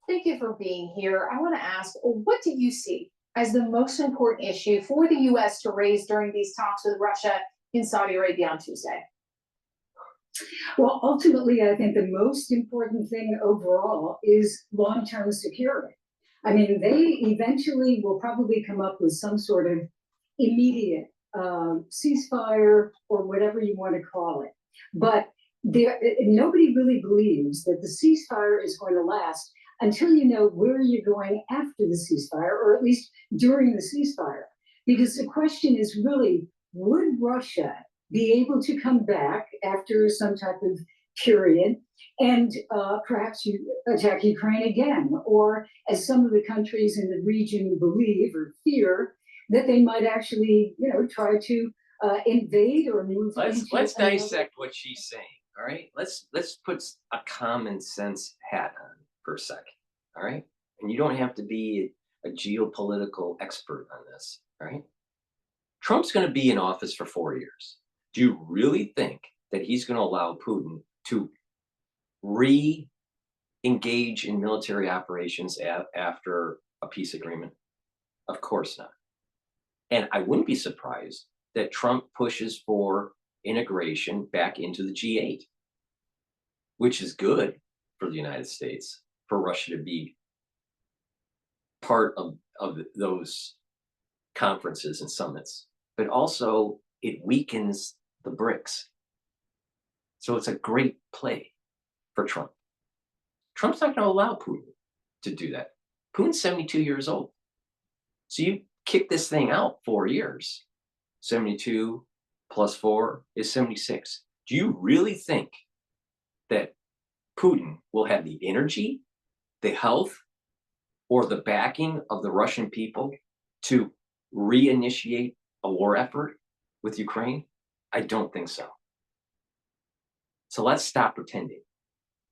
Thank you for being here. I want to ask, what do you see as the most important issue for the U.S. to raise during these talks with Russia in Saudi Arabia on Tuesday? Well, ultimately, I think the most important thing overall is long-term security. I mean, they eventually will probably come up with some sort of immediate ceasefire or whatever you want to call it. But nobody really believes that the ceasefire is going to last until you know where you're going after the ceasefire, or at least during the ceasefire. Because the question is really, would Russia be able to come back after some type of period and perhaps you attack Ukraine again? Or as some of the countries in the region believe or fear, that they might actually, try to invade or move. Let's into another- dissect what she's saying. All right, let's put a common sense hat on for a second. All right, and you don't have to be a geopolitical expert on this. All right, Trump's going to be in office for 4 years. Do you really think that he's going to allow Putin to re-engage in military operations after a peace agreement? Of course not. And I wouldn't be surprised that Trump pushes for integration back into the G8, which is good for the United States, for Russia to be part of those conferences and summits, but also it weakens the BRICS. So it's a great play for Trump. Trump's not going to allow Putin to do that. Putin's 72 years old. So you kick this thing out 4 years. 72 plus 4 is 76. Do you really think that Putin will have the energy, the health, or the backing of the Russian people to reinitiate a war effort with Ukraine? I don't think so. So let's stop pretending.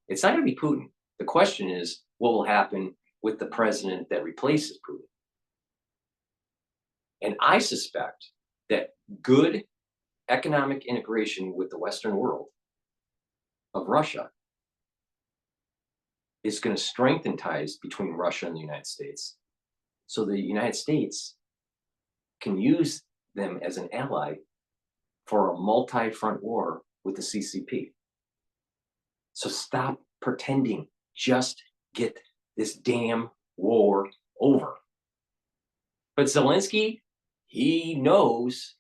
It's not going to be Putin. The question is, what will happen with the president that replaces Putin? And I suspect that good economic integration with the Western world of Russia is going to strengthen ties between Russia and the United States. So the United States can use them as an ally for a multi-front war with the CCP. So stop pretending. Just get this damn war over. But Zelensky, he knows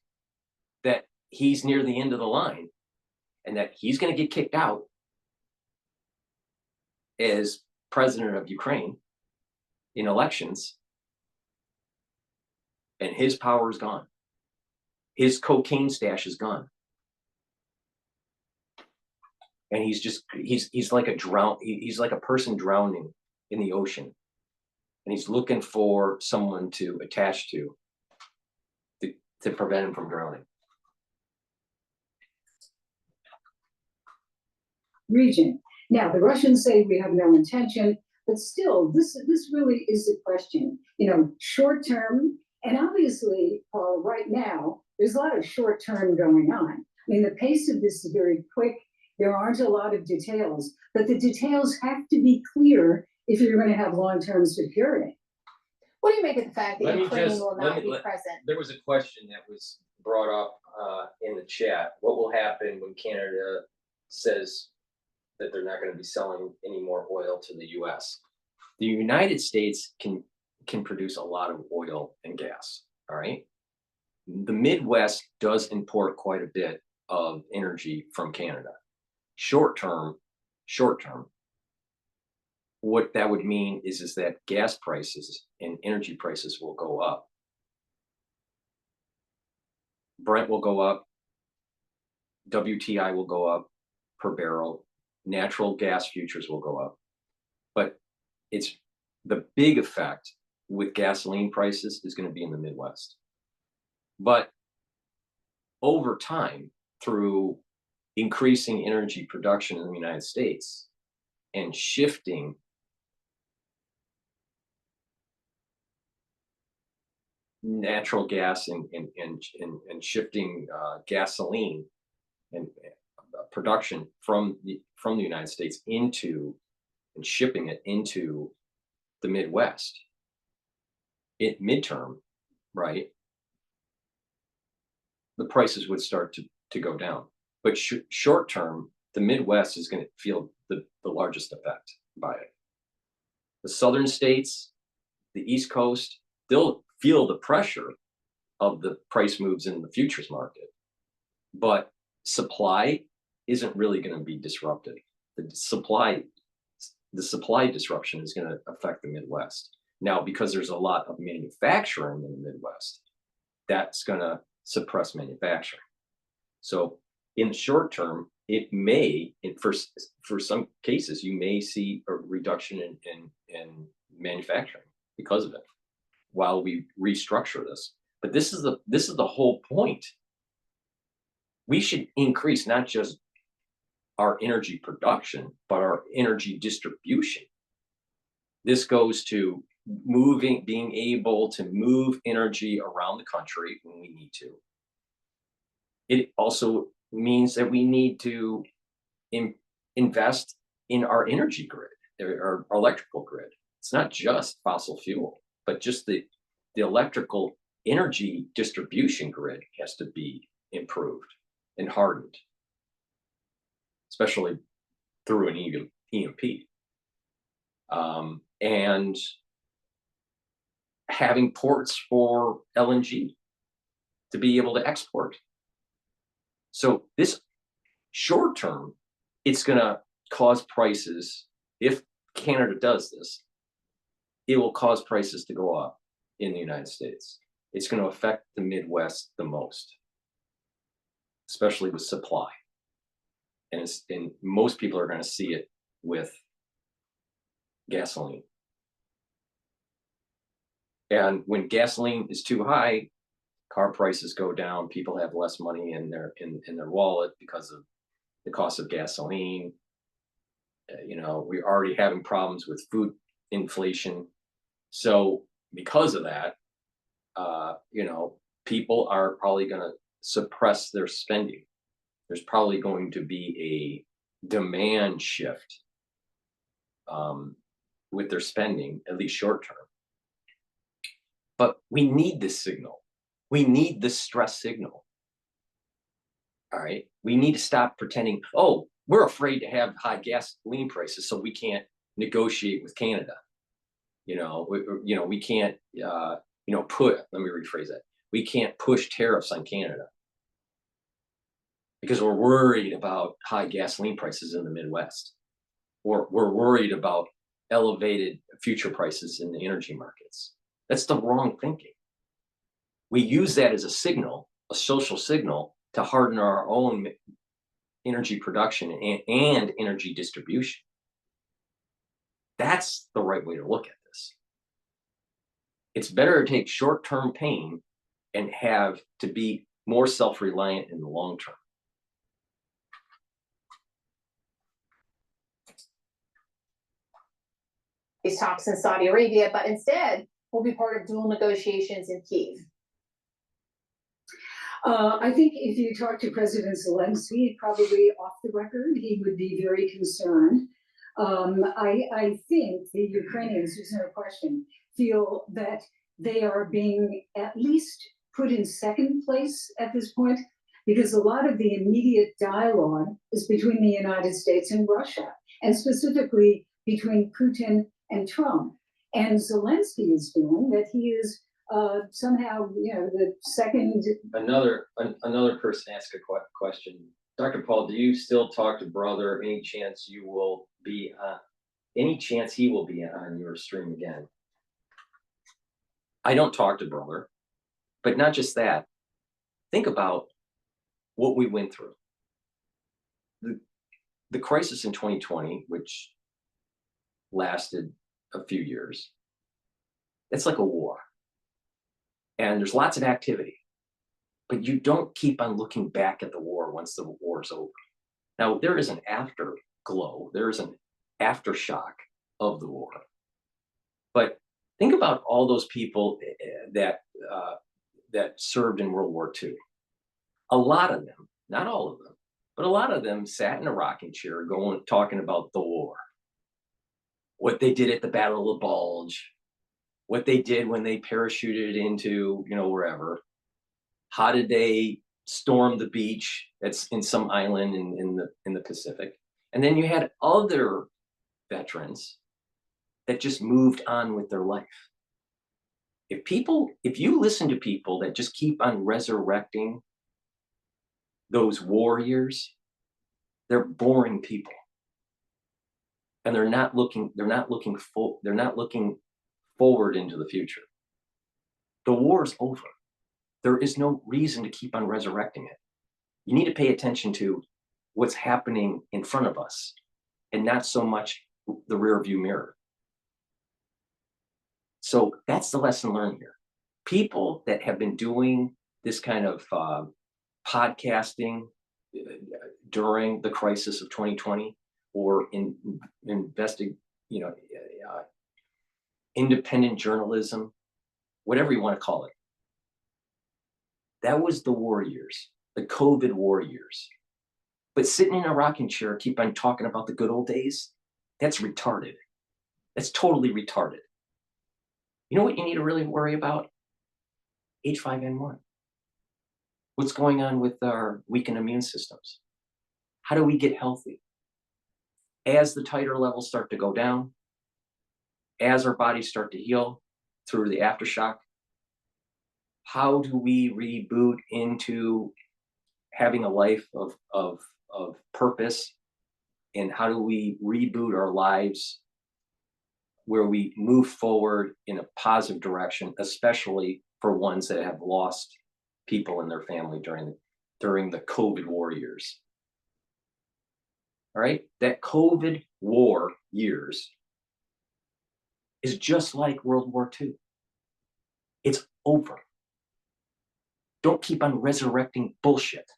that he's near the end of the line and that he's going to get kicked out as president of Ukraine in elections, and his power is gone. His cocaine stash is gone. And he's like he's like a person drowning in the ocean. And he's looking for someone to attach to prevent him from drowning. Region. Now, the Russians say we have no intention, but still, this really is the question. Short term, and obviously, Paul, right now, there's a lot of short term going on. I mean, the pace of this is very quick. There aren't a lot of details, but the details have to be clear if you're going to have long-term security. What do you make of the fact that Ukraine will not be present? There was a question that was brought up in the chat. What will happen when Canada says that they're not going to be selling any more oil to the U.S.? The United States can produce a lot of oil and gas, all right? The Midwest does import quite a bit of energy from Canada. Short term, what that would mean is that gas prices and energy prices will go up. Brent will go up, WTI will go up per barrel, natural gas futures will go up. But it's the big effect with gasoline prices is going to be in the Midwest. But over time, through increasing energy production in the United States and shifting natural gas and shifting gasoline and production from the United States into and shipping it into the Midwest, midterm, right? The prices would start to go down. But short term, the Midwest is going to feel the largest effect by it. The southern states, the East Coast, they'll feel the pressure of the price moves in the futures market. But supply isn't really going to be disrupted. The supply disruption is going to affect the Midwest. Now, because there's a lot of manufacturing in the Midwest, that's going to suppress manufacturing. So in the short term, it may, for some cases, you may see a reduction in manufacturing because of it while we restructure this. But this is the whole point. We should increase not just our energy production, but our energy distribution. This goes to being able to move energy around the country when we need to. It also means that we need to invest in our energy grid, our electrical grid. It's not just fossil fuel, but just the electrical energy distribution grid has to be improved and hardened, especially through an EMP. And having ports for LNG to be able to export. So this short term, it's going to cause prices, if Canada does this, it will cause prices to go up in the United States. It's going to affect the Midwest the most, especially with supply. And most people are going to see it with gasoline. And when gasoline is too high, car prices go down. People have less money in their wallet because of the cost of gasoline. We're already having problems with food inflation. So because of that, people are probably going to suppress their spending. There's probably going to be a demand shift with their spending, at least short term. But we need this signal. We need this stress signal. All right. We need to stop pretending, oh, we're afraid to have high gasoline prices, so we can't negotiate with Canada. We can't, let me rephrase that. We can't push tariffs on Canada because we're worried about high gasoline prices in the Midwest, or we're worried about elevated future prices in the energy markets. That's the wrong thinking. We use that as a signal, a social signal, to harden our own energy production and energy distribution. That's the right way to look at this. It's better to take short-term pain and have to be more self-reliant in the long term. These talks in Saudi Arabia, but instead will be part of dual negotiations in Kyiv. I think if you talk to President Zelensky, probably off the record, he would be very concerned. I think the Ukrainians, there's no question, feel that they are being at least put in second place at this point, because a lot of the immediate dialogue is between the United States and Russia, and specifically between Putin and Trump. And Zelensky is feeling that he is somehow, the second. Another person asked a question. Dr. Paul, do you still talk to brother? Any chance he will be on your stream again? I don't talk to brother, but not just that. Think about what we went through. The crisis in 2020, which lasted a few years, it's like a war. And there's lots of activity, but you don't keep on looking back at the war once the war's over. Now, there is an afterglow, there is an aftershock of the war. But think about all those people that served in World War II. A lot of them, not all of them, but a lot of them sat in a rocking chair talking about the war. What they did at the Battle of the Bulge, what they did when they parachuted into, wherever. How did they storm the beach that's in some island in the Pacific? And then you had other veterans that just moved on with their life. If you listen to people that just keep on resurrecting those warriors, they're boring people. And they're not looking forward into the future. The war is over. There is no reason to keep on resurrecting it. You need to pay attention to what's happening in front of us and not so much the rear view mirror. So that's the lesson learned here. people that have been doing this kind of podcasting during the crisis of 2020, or investing, independent journalism, whatever you want to call it. That was the war years, the COVID war years. But sitting in a rocking chair, keep on talking about the good old days, that's retarded. That's totally retarded. You know what you need to really worry about? H5N1. What's going on with our weakened immune systems? How do we get healthy? As the titer levels start to go down, as our bodies start to heal through the aftershock, how do we reboot into having a life of purpose? And how do we reboot our lives where we move forward in a positive direction, especially for ones that have lost people in their family during the COVID war years? All right, that COVID war years is just like World War II. It's over. Don't keep on resurrecting bullshit.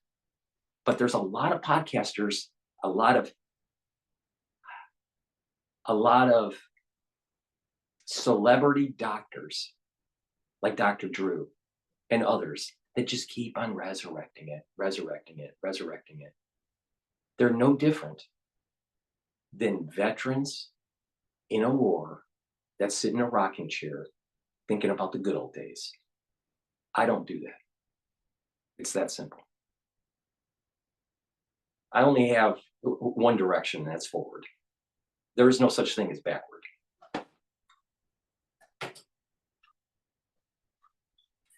But there's a lot of podcasters, a lot of celebrity doctors like Dr. Drew and others that just keep on resurrecting it. They're no different than veterans in a war that sit in a rocking chair thinking about the good old days. I don't do that. It's that simple. I only have one direction, and that's forward. There is no such thing as backward.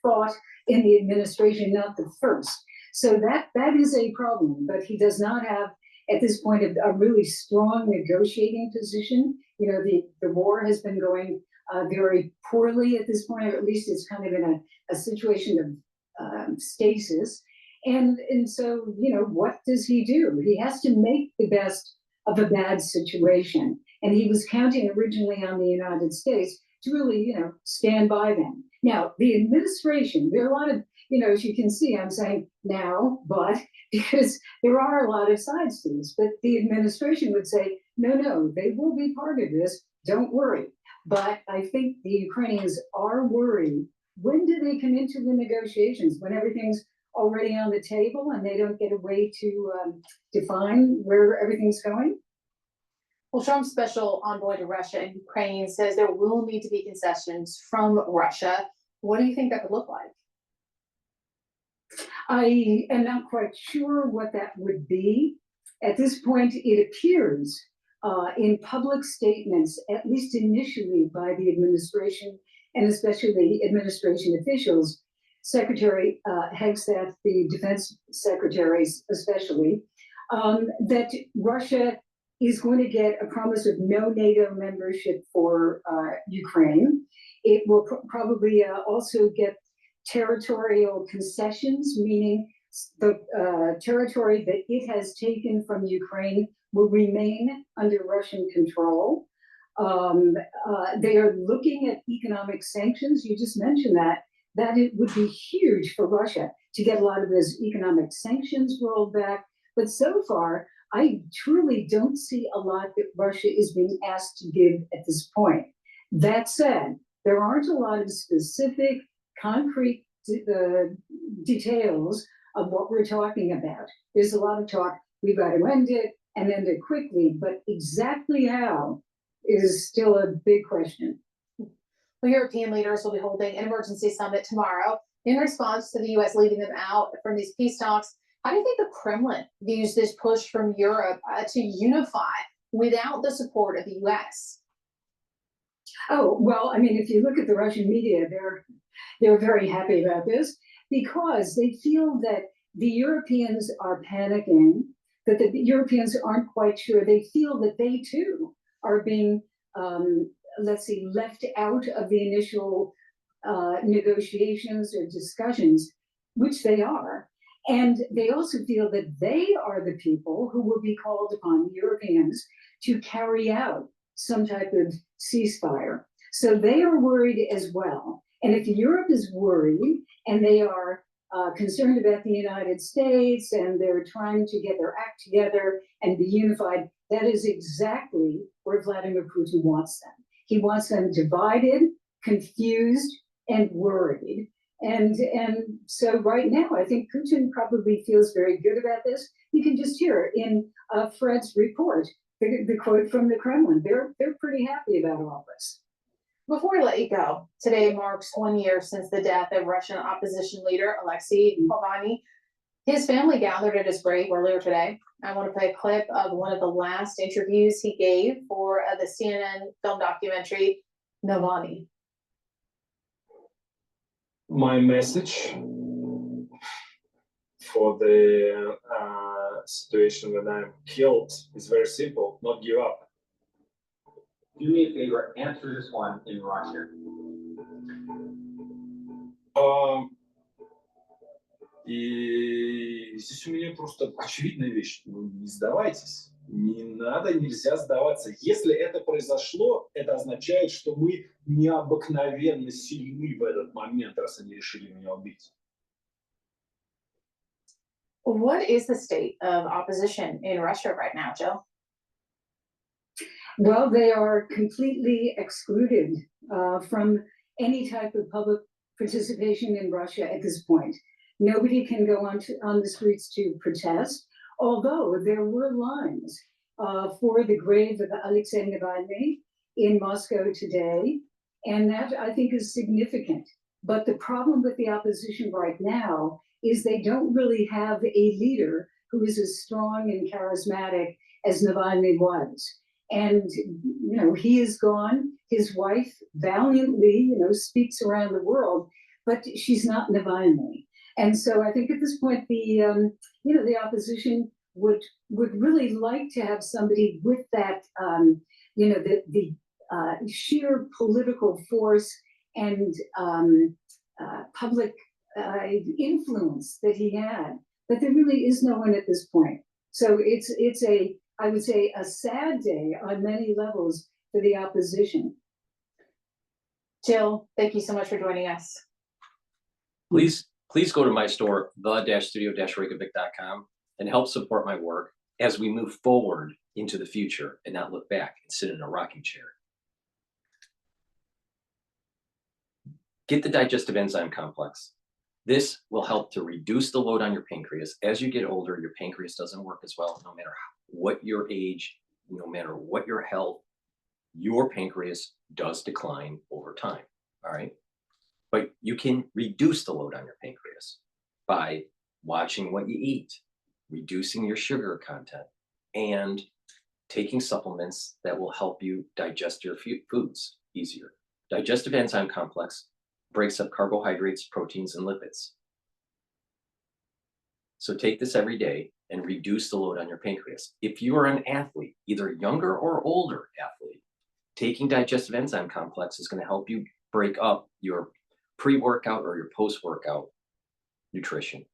Thought in the administration, not the first. So that is a problem, but he does not have, at this point, a really strong negotiating position. The war has been going very poorly at this point, or at least it's kind of in a situation of stasis. And so, what does he do? He has to make the best of a bad situation. And he was counting originally on the United States to really, stand by them. Now, the administration, there are a lot of, as you can see, I'm saying now, but because there are a lot of sides to this, but the administration would say, no, they will be part of this. Don't worry. But I think the Ukrainians are worried. When do they come into the negotiations? When everything's already on the table and they don't get a way to define where everything's going? Well, Trump's special envoy to Russia and Ukraine says there will need to be concessions from Russia. What do you think that could look like? I am not quite sure what that would be. At this point, it appears in public statements, at least initially by the administration, and especially the administration officials, Secretary Hegstaff, the defense secretaries especially, that Russia is going to get a promise of no NATO membership for Ukraine. It will probably also get territorial concessions, meaning the territory that it has taken from Ukraine will remain under Russian control. They are looking at economic sanctions. You just mentioned that it would be huge for Russia to get a lot of those economic sanctions rolled back. But so far, I truly don't see a lot that Russia is being asked to give at this point. That said, there aren't a lot of specific, concrete details of what we're talking about. There's a lot of talk, we've got to end it and end it quickly, but exactly how is still a big question. Well, European leaders will be holding an emergency summit tomorrow in response to the U.S. leaving them out from these peace talks. How do you think the Kremlin views this push from Europe to unify without the support of the U.S.? Oh, well, I mean, if you look at the Russian media, they're very happy about this because they feel that the Europeans are panicking, that the Europeans aren't quite sure. They feel that they too are being, left out of the initial negotiations or discussions, which they are. And they also feel that they are the people who will be called upon, the Europeans, to carry out some type of ceasefire. So they are worried as well. And if Europe is worried and they are concerned about the United States and they're trying to get their act together and be unified, that is exactly where Vladimir Putin wants them. He wants them divided, confused, and worried. And so right now, I think Putin probably feels very good about this. You can just hear it in Fred's report, the quote from the Kremlin. They're pretty happy about all this. Before we let you go, today marks 1 year since the death of Russian opposition leader Alexei Navalny. His family gathered at his grave earlier today. I want to play a clip of one of the last interviews he gave for the CNN film documentary, Navalny. My message for the situation when I'm killed is very simple: not give up. Do me a favor, answer this one in Russian. И здесь у меня просто очевидная вещь. Ну, не сдавайтесь. Не надо, нельзя сдаваться. Если это произошло, это означает, что мы необыкновенно сильны в этот момент, раз они решили меня убить. What is the state of opposition in Russia right now, Jill? Well, they are completely excluded from any type of public participation in Russia at this point. Nobody can go on the streets to protest, although there were lines for the grave of Alexei Navalny in Moscow today, and that I think is significant. But the problem with the opposition right now is they don't really have a leader who is as strong and charismatic as Navalny was. And, you know, he is gone. His wife valiantly, you know, speaks around the world, but she's not Navalny. And so I think at this point, the the opposition would really like to have somebody with that, the sheer political force and public influence that he had. But there really is no one at this point. So it's I would say a sad day on many levels for the opposition. Jill, thank you so much for joining us. Please go to my store, the-studio-reykjavik.com, and help support my work as we move forward into the future and not look back and sit in a rocking chair. Get the digestive enzyme complex. This will help to reduce the load on your pancreas. As you get older, your pancreas doesn't work as well, no matter what your age, no matter what your health, your pancreas does decline over time, all right? But you can reduce the load on your pancreas by watching what you eat, reducing your sugar content, and taking supplements that will help you digest your foods easier. Digestive enzyme complex breaks up carbohydrates, proteins, and lipids. So take this every day and reduce the load on your pancreas. If you are an athlete, either younger or older athlete, taking digestive enzyme complex is going to help you break up your pre-workout or your post-workout nutrition.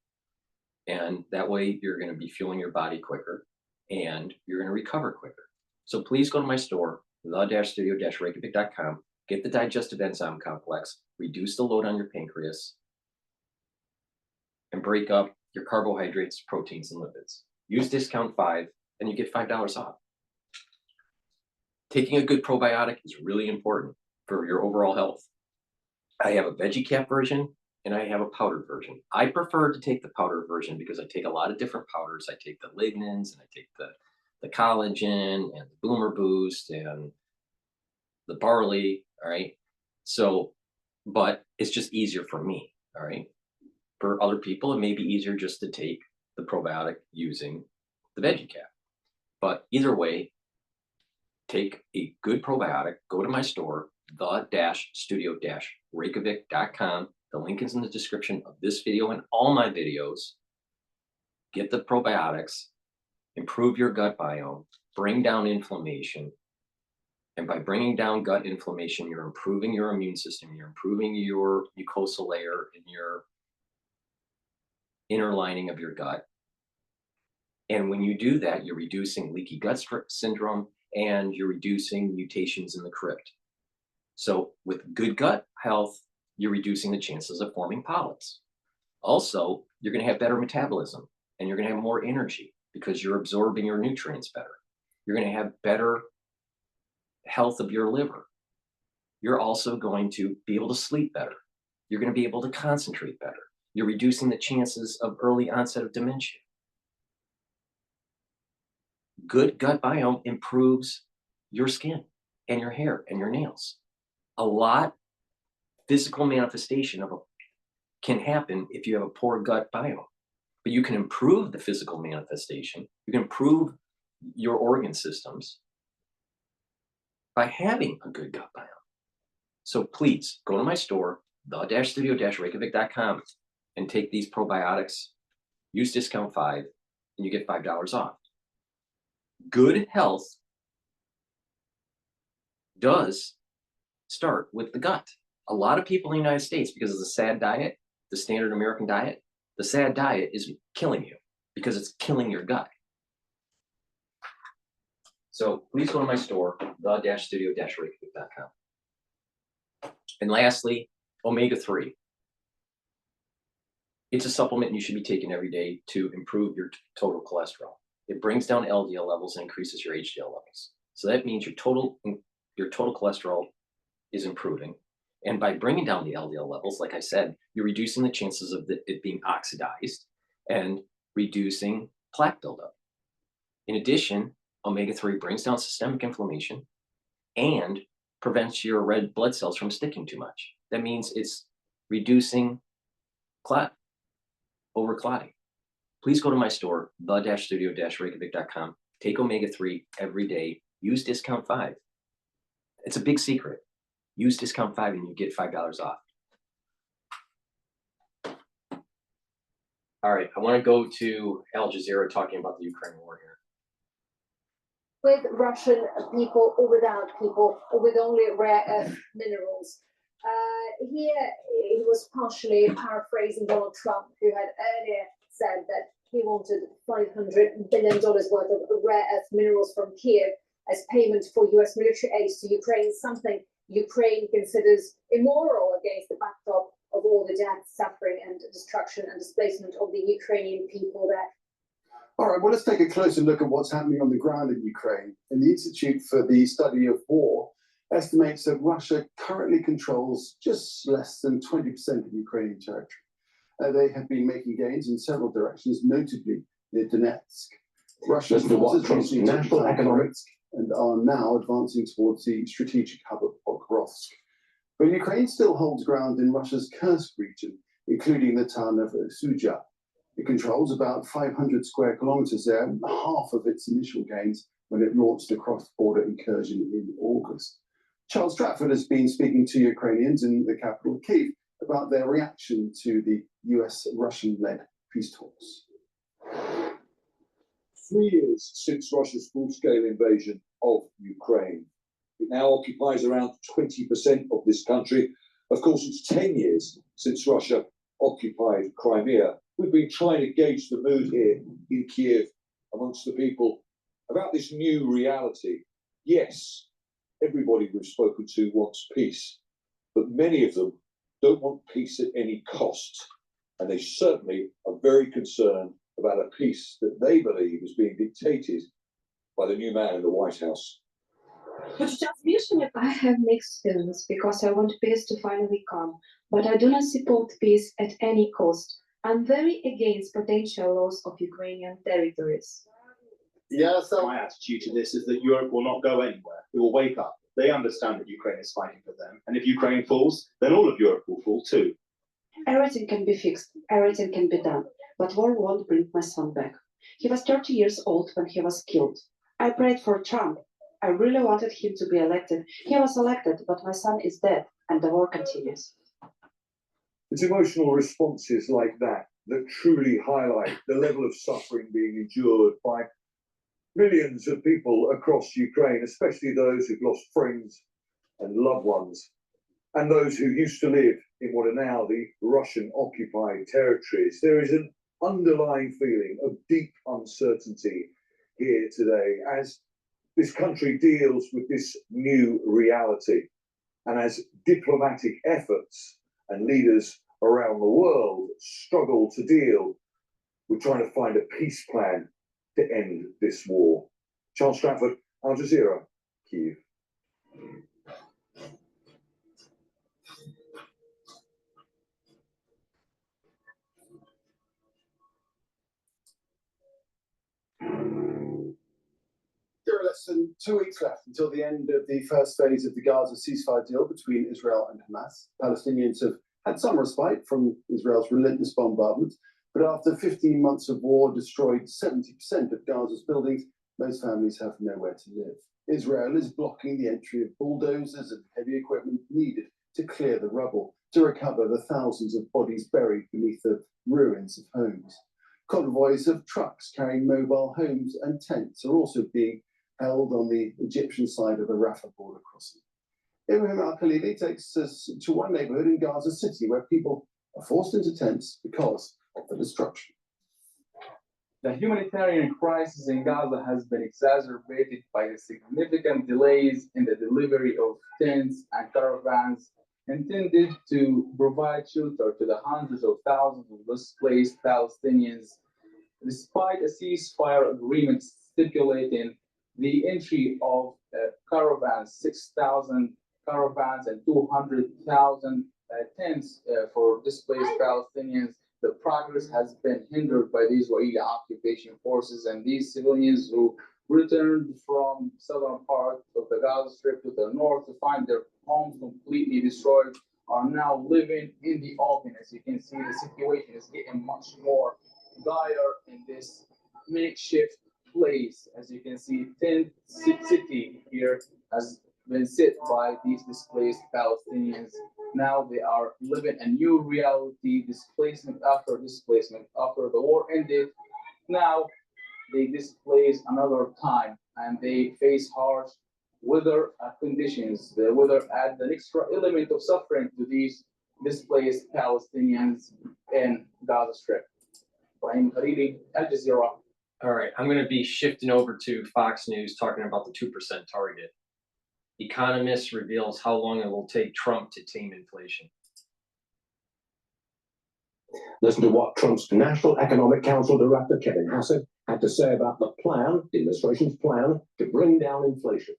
And that way you're going to be fueling your body quicker and you're going to recover quicker. So please go to my store, the-studio-reykjavik.com, get the digestive enzyme complex, reduce the load on your pancreas, and break up your carbohydrates, proteins, and lipids. Use discount 5 and you get $5 off. Taking a good probiotic is really important for your overall health. I have a veggie cap version and I have a powdered version. I prefer to take the powdered version because I take a lot of different powders. I take the lignans and I take the collagen and the boomer boost and the barley, all right? So, but it's just easier for me, all right? For other people, it may be easier just to take the probiotic using the veggie cap. But either way, take a good probiotic, go to my store, the-studio-reykjavik.com. The link is in the description of this video and all my videos. Get the probiotics, improve your gut biome, bring down inflammation. And by bringing down gut inflammation, you're improving your immune system, you're improving your mucosal layer and your inner lining of your gut. And when you do that, you're reducing leaky gut syndrome and you're reducing mutations in the crypt. So with good gut health, you're reducing the chances of forming polyps. Also, you're going to have better metabolism and you're going to have more energy because you're absorbing your nutrients better. You're going to have better health of your liver. You're also going to be able to sleep better. You're going to be able to concentrate better. You're reducing the chances of early onset of dementia. Good gut biome improves your skin and your hair and your nails. A lot physical manifestation of can happen if you have a poor gut biome. But you can improve the physical manifestation. You can improve your organ systems by having a good gut biome. So please go to my store, the-studio-reykjavik.com, and take these probiotics. Use discount 5, and you get $5 off. Good health does start with the gut. A lot of people in the United States, because of the SAD diet, the standard American diet, the SAD diet is killing you because it's killing your gut. So please go to my store, the-studio-reykjavik.com. And lastly, omega-3. It's a supplement you should be taking every day to improve your total cholesterol. It brings down LDL levels and increases your HDL levels. So that means your total cholesterol is improving. And by bringing down the LDL levels, like I said, you're reducing the chances of it being oxidized and reducing plaque buildup. In addition, omega-3 brings down systemic inflammation and prevents your red blood cells from sticking too much. That means it's reducing clot, overclotting. Please go to my store, the-studio-reykjavik.com. Take omega-3 every day. Use discount 5. It's a big secret. Use discount 5 and you get $5 off. All right, I want to go to Al Jazeera talking about the Ukraine war here. With Russian people or without people, or with only rare earth minerals. Here he was partially paraphrasing Donald Trump, who had earlier said that he wanted $500 billion worth of rare earth minerals from Kiev as payment for US military aid to Ukraine, something Ukraine considers immoral against the backdrop of all the death, suffering, and destruction and displacement of the Ukrainian people there. All right, well, let's take a closer look at what's happening on the ground in Ukraine. And the Institute for the Study of War estimates that Russia currently controls just less than 20% of Ukrainian territory. They have been making gains in several directions, notably near Donetsk. Russia's forces national economics and are now advancing towards the strategic hub of Pokrovsk. But Ukraine still holds ground in Russia's Kursk region, including the town of Sudzha. It controls about 500 square kilometers there, half of its initial gains when it launched a cross-border incursion in August. Charles Stratford has been speaking to Ukrainians in the capital, Kyiv, about their reaction to the US-Russian-led peace talks. 3 years since Russia's full-scale invasion of Ukraine. It now occupies around 20% of this country. Of course, it's 10 years since Russia occupied Crimea. We've been trying to gauge the mood here in Kiev amongst the people about this new reality. Yes, everybody we've spoken to wants peace, but many of them don't want peace at any cost. And they certainly are very concerned about a peace that they believe is being dictated by the new man in the White House. I have mixed feelings because I want peace to finally come, but I do not support peace at any cost. I'm very against potential loss of Ukrainian territories. Yeah, so my attitude to this is that Europe will not go anywhere. It will wake up. They understand that Ukraine is fighting for them. And if Ukraine falls, then all of Europe will fall too. Everything can be fixed. Everything can be done. But war won't bring my son back. He was 30 years old when he was killed. I prayed for Trump. I really wanted him to be elected. He was elected, but my son is dead, and the war continues. It's emotional responses like that that truly highlight the level of suffering being endured by millions of people across Ukraine, especially those who've lost friends and loved ones, and those who used to live in what are now the Russian-occupied territories. There is an underlying feeling of deep uncertainty here today as this country deals with this new reality and as diplomatic efforts and leaders around the world struggle to deal with trying to find a peace plan to end this war. Charles Stratford, Al Jazeera, Kyiv. There are less than 2 weeks left until the end of the first phase of the Gaza ceasefire deal between Israel and Hamas. Palestinians have had some respite from Israel's relentless bombardment, but after 15 months of war destroyed 70% of Gaza's buildings, most families have nowhere to live. Israel is blocking the entry of bulldozers and heavy equipment needed to clear the rubble, to recover the thousands of bodies buried beneath the ruins of homes. Convoys of trucks carrying mobile homes and tents are also being held on the Egyptian side of the Rafah border crossing. Ibrahim Al-Khalili takes us to one neighborhood in Gaza City where people are forced into tents because of the destruction. The humanitarian crisis in Gaza has been exacerbated by the significant delays in the delivery of tents and caravans intended to provide shelter to the hundreds of thousands of displaced Palestinians, despite a ceasefire agreement stipulating the entry of caravans, 6,000 caravans and 200,000 tents for displaced Palestinians. The progress has been hindered by the Israeli occupation forces, and these civilians who returned from southern part of the Gaza Strip to the north to find their homes completely destroyed are now living in the open. As you can see, the situation is getting much more dire in this makeshift place. As you can see, Tent City here has been set by these displaced Palestinians. Now they are living a new reality, displacement after displacement. After the war ended, now they displace another time and they face harsh weather conditions. The weather adds an extra element of suffering to these displaced Palestinians in Gaza Strip. Brahim Khalili, Al Jazeera. All right, I'm going to be shifting over to Fox News talking about the 2% target. Economist reveals how long it will take Trump to tame inflation. Listen to what Trump's National Economic Council Director Kevin Hassett had to say about the plan, the administration's plan, to bring down inflation.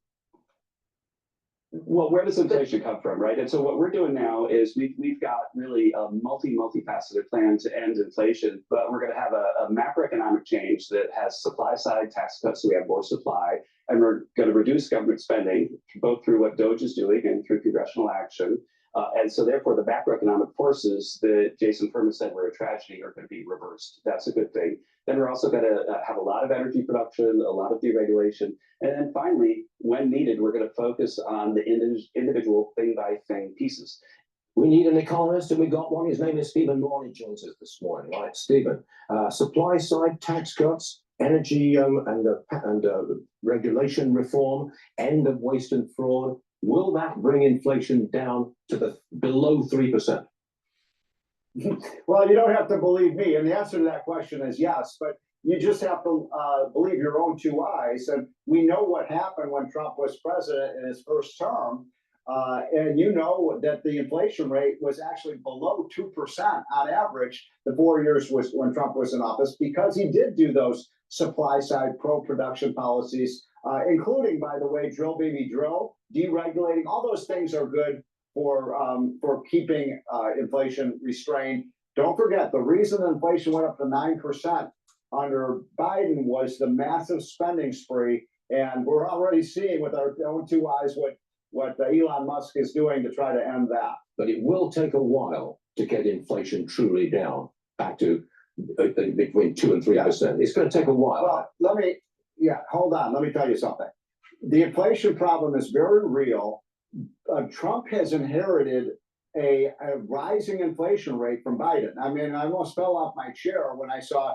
Well, where does inflation come from, right? And so what we're doing now is we've got really a multifaceted plan to end inflation, but we're going to have a macroeconomic change that has supply side tax cuts, so we have more supply, and we're going to reduce government spending, both through what DOGE is doing and through congressional action. And so therefore, the macroeconomic forces that Jason Furman said were a tragedy are going to be reversed. That's a good thing. Then we're also going to have a lot of energy production, a lot of deregulation. And then finally, when needed, we're going to focus on the individual thing-by-thing pieces. We need an economist, and we got one. His name is Stephen Morley, joins us this morning. Right, Stephen. Supply side tax cuts, energy and regulation reform, end of waste and fraud. Will that bring inflation down to the below 3%? Well, you don't have to believe me, and the answer to that question is yes, but you just have to believe your own two eyes. And we know what happened when Trump was president in his first term, and you know that the inflation rate was actually below 2% on average the 4 years was when Trump was in office, because he did do those supply side pro-production policies, including, by the way, drill baby drill, deregulating. All those things are good for keeping inflation restrained. Don't forget, the reason inflation went up to 9% under Biden was the massive spending spree, and we're already seeing with our own two eyes what Elon Musk is doing to try to end that. But it will take a while to get inflation truly down back to between 2 and 3%. Yeah. It's going to take a while. Well, hold on. Let me tell you something. The inflation problem is very real. Trump has inherited a rising inflation rate from Biden. I mean, I almost fell off my chair when I saw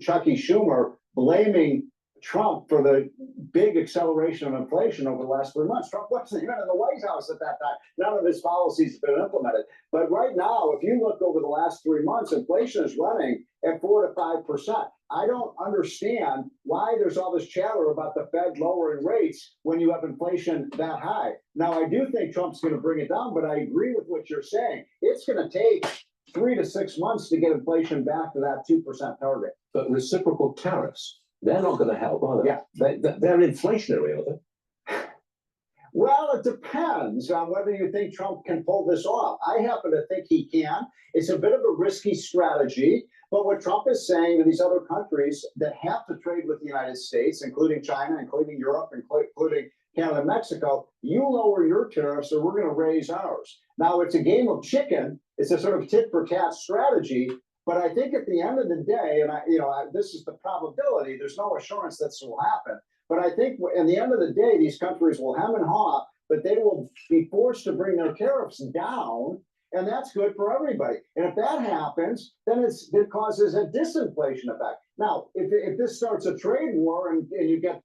Chucky Schumer blaming Trump for the big acceleration of inflation over the last 3 months. Trump wasn't even in the White House at that time. None of his policies have been implemented. But right now, if you look over the last 3 months, inflation is running at 4 to 5%. I don't understand why there's all this chatter about the Fed lowering rates when you have inflation that high. Now, I do think Trump's going to bring it down, but I agree with what you're saying. It's going to take 3 to 6 months to get inflation back to that 2% target. But reciprocal tariffs, they're not going to help, are they? Yeah. They're inflationary, are they? Well, it depends on whether you think Trump can pull this off. I happen to think he can. It's a bit of a risky strategy. But what Trump is saying to these other countries that have to trade with the United States, including China, including Europe, including Canada and Mexico, you lower your tariffs or we're going to raise ours. Now, it's a game of chicken. It's a sort of tit for tat strategy. But I think at the end of the day, and this is the probability, there's no assurance that this will happen. But I think at the end of the day, these countries will hem and haw, but they will be forced to bring their tariffs down. And that's good for everybody. And if that happens, then it causes a disinflation effect. Now, if this starts a trade war and you get,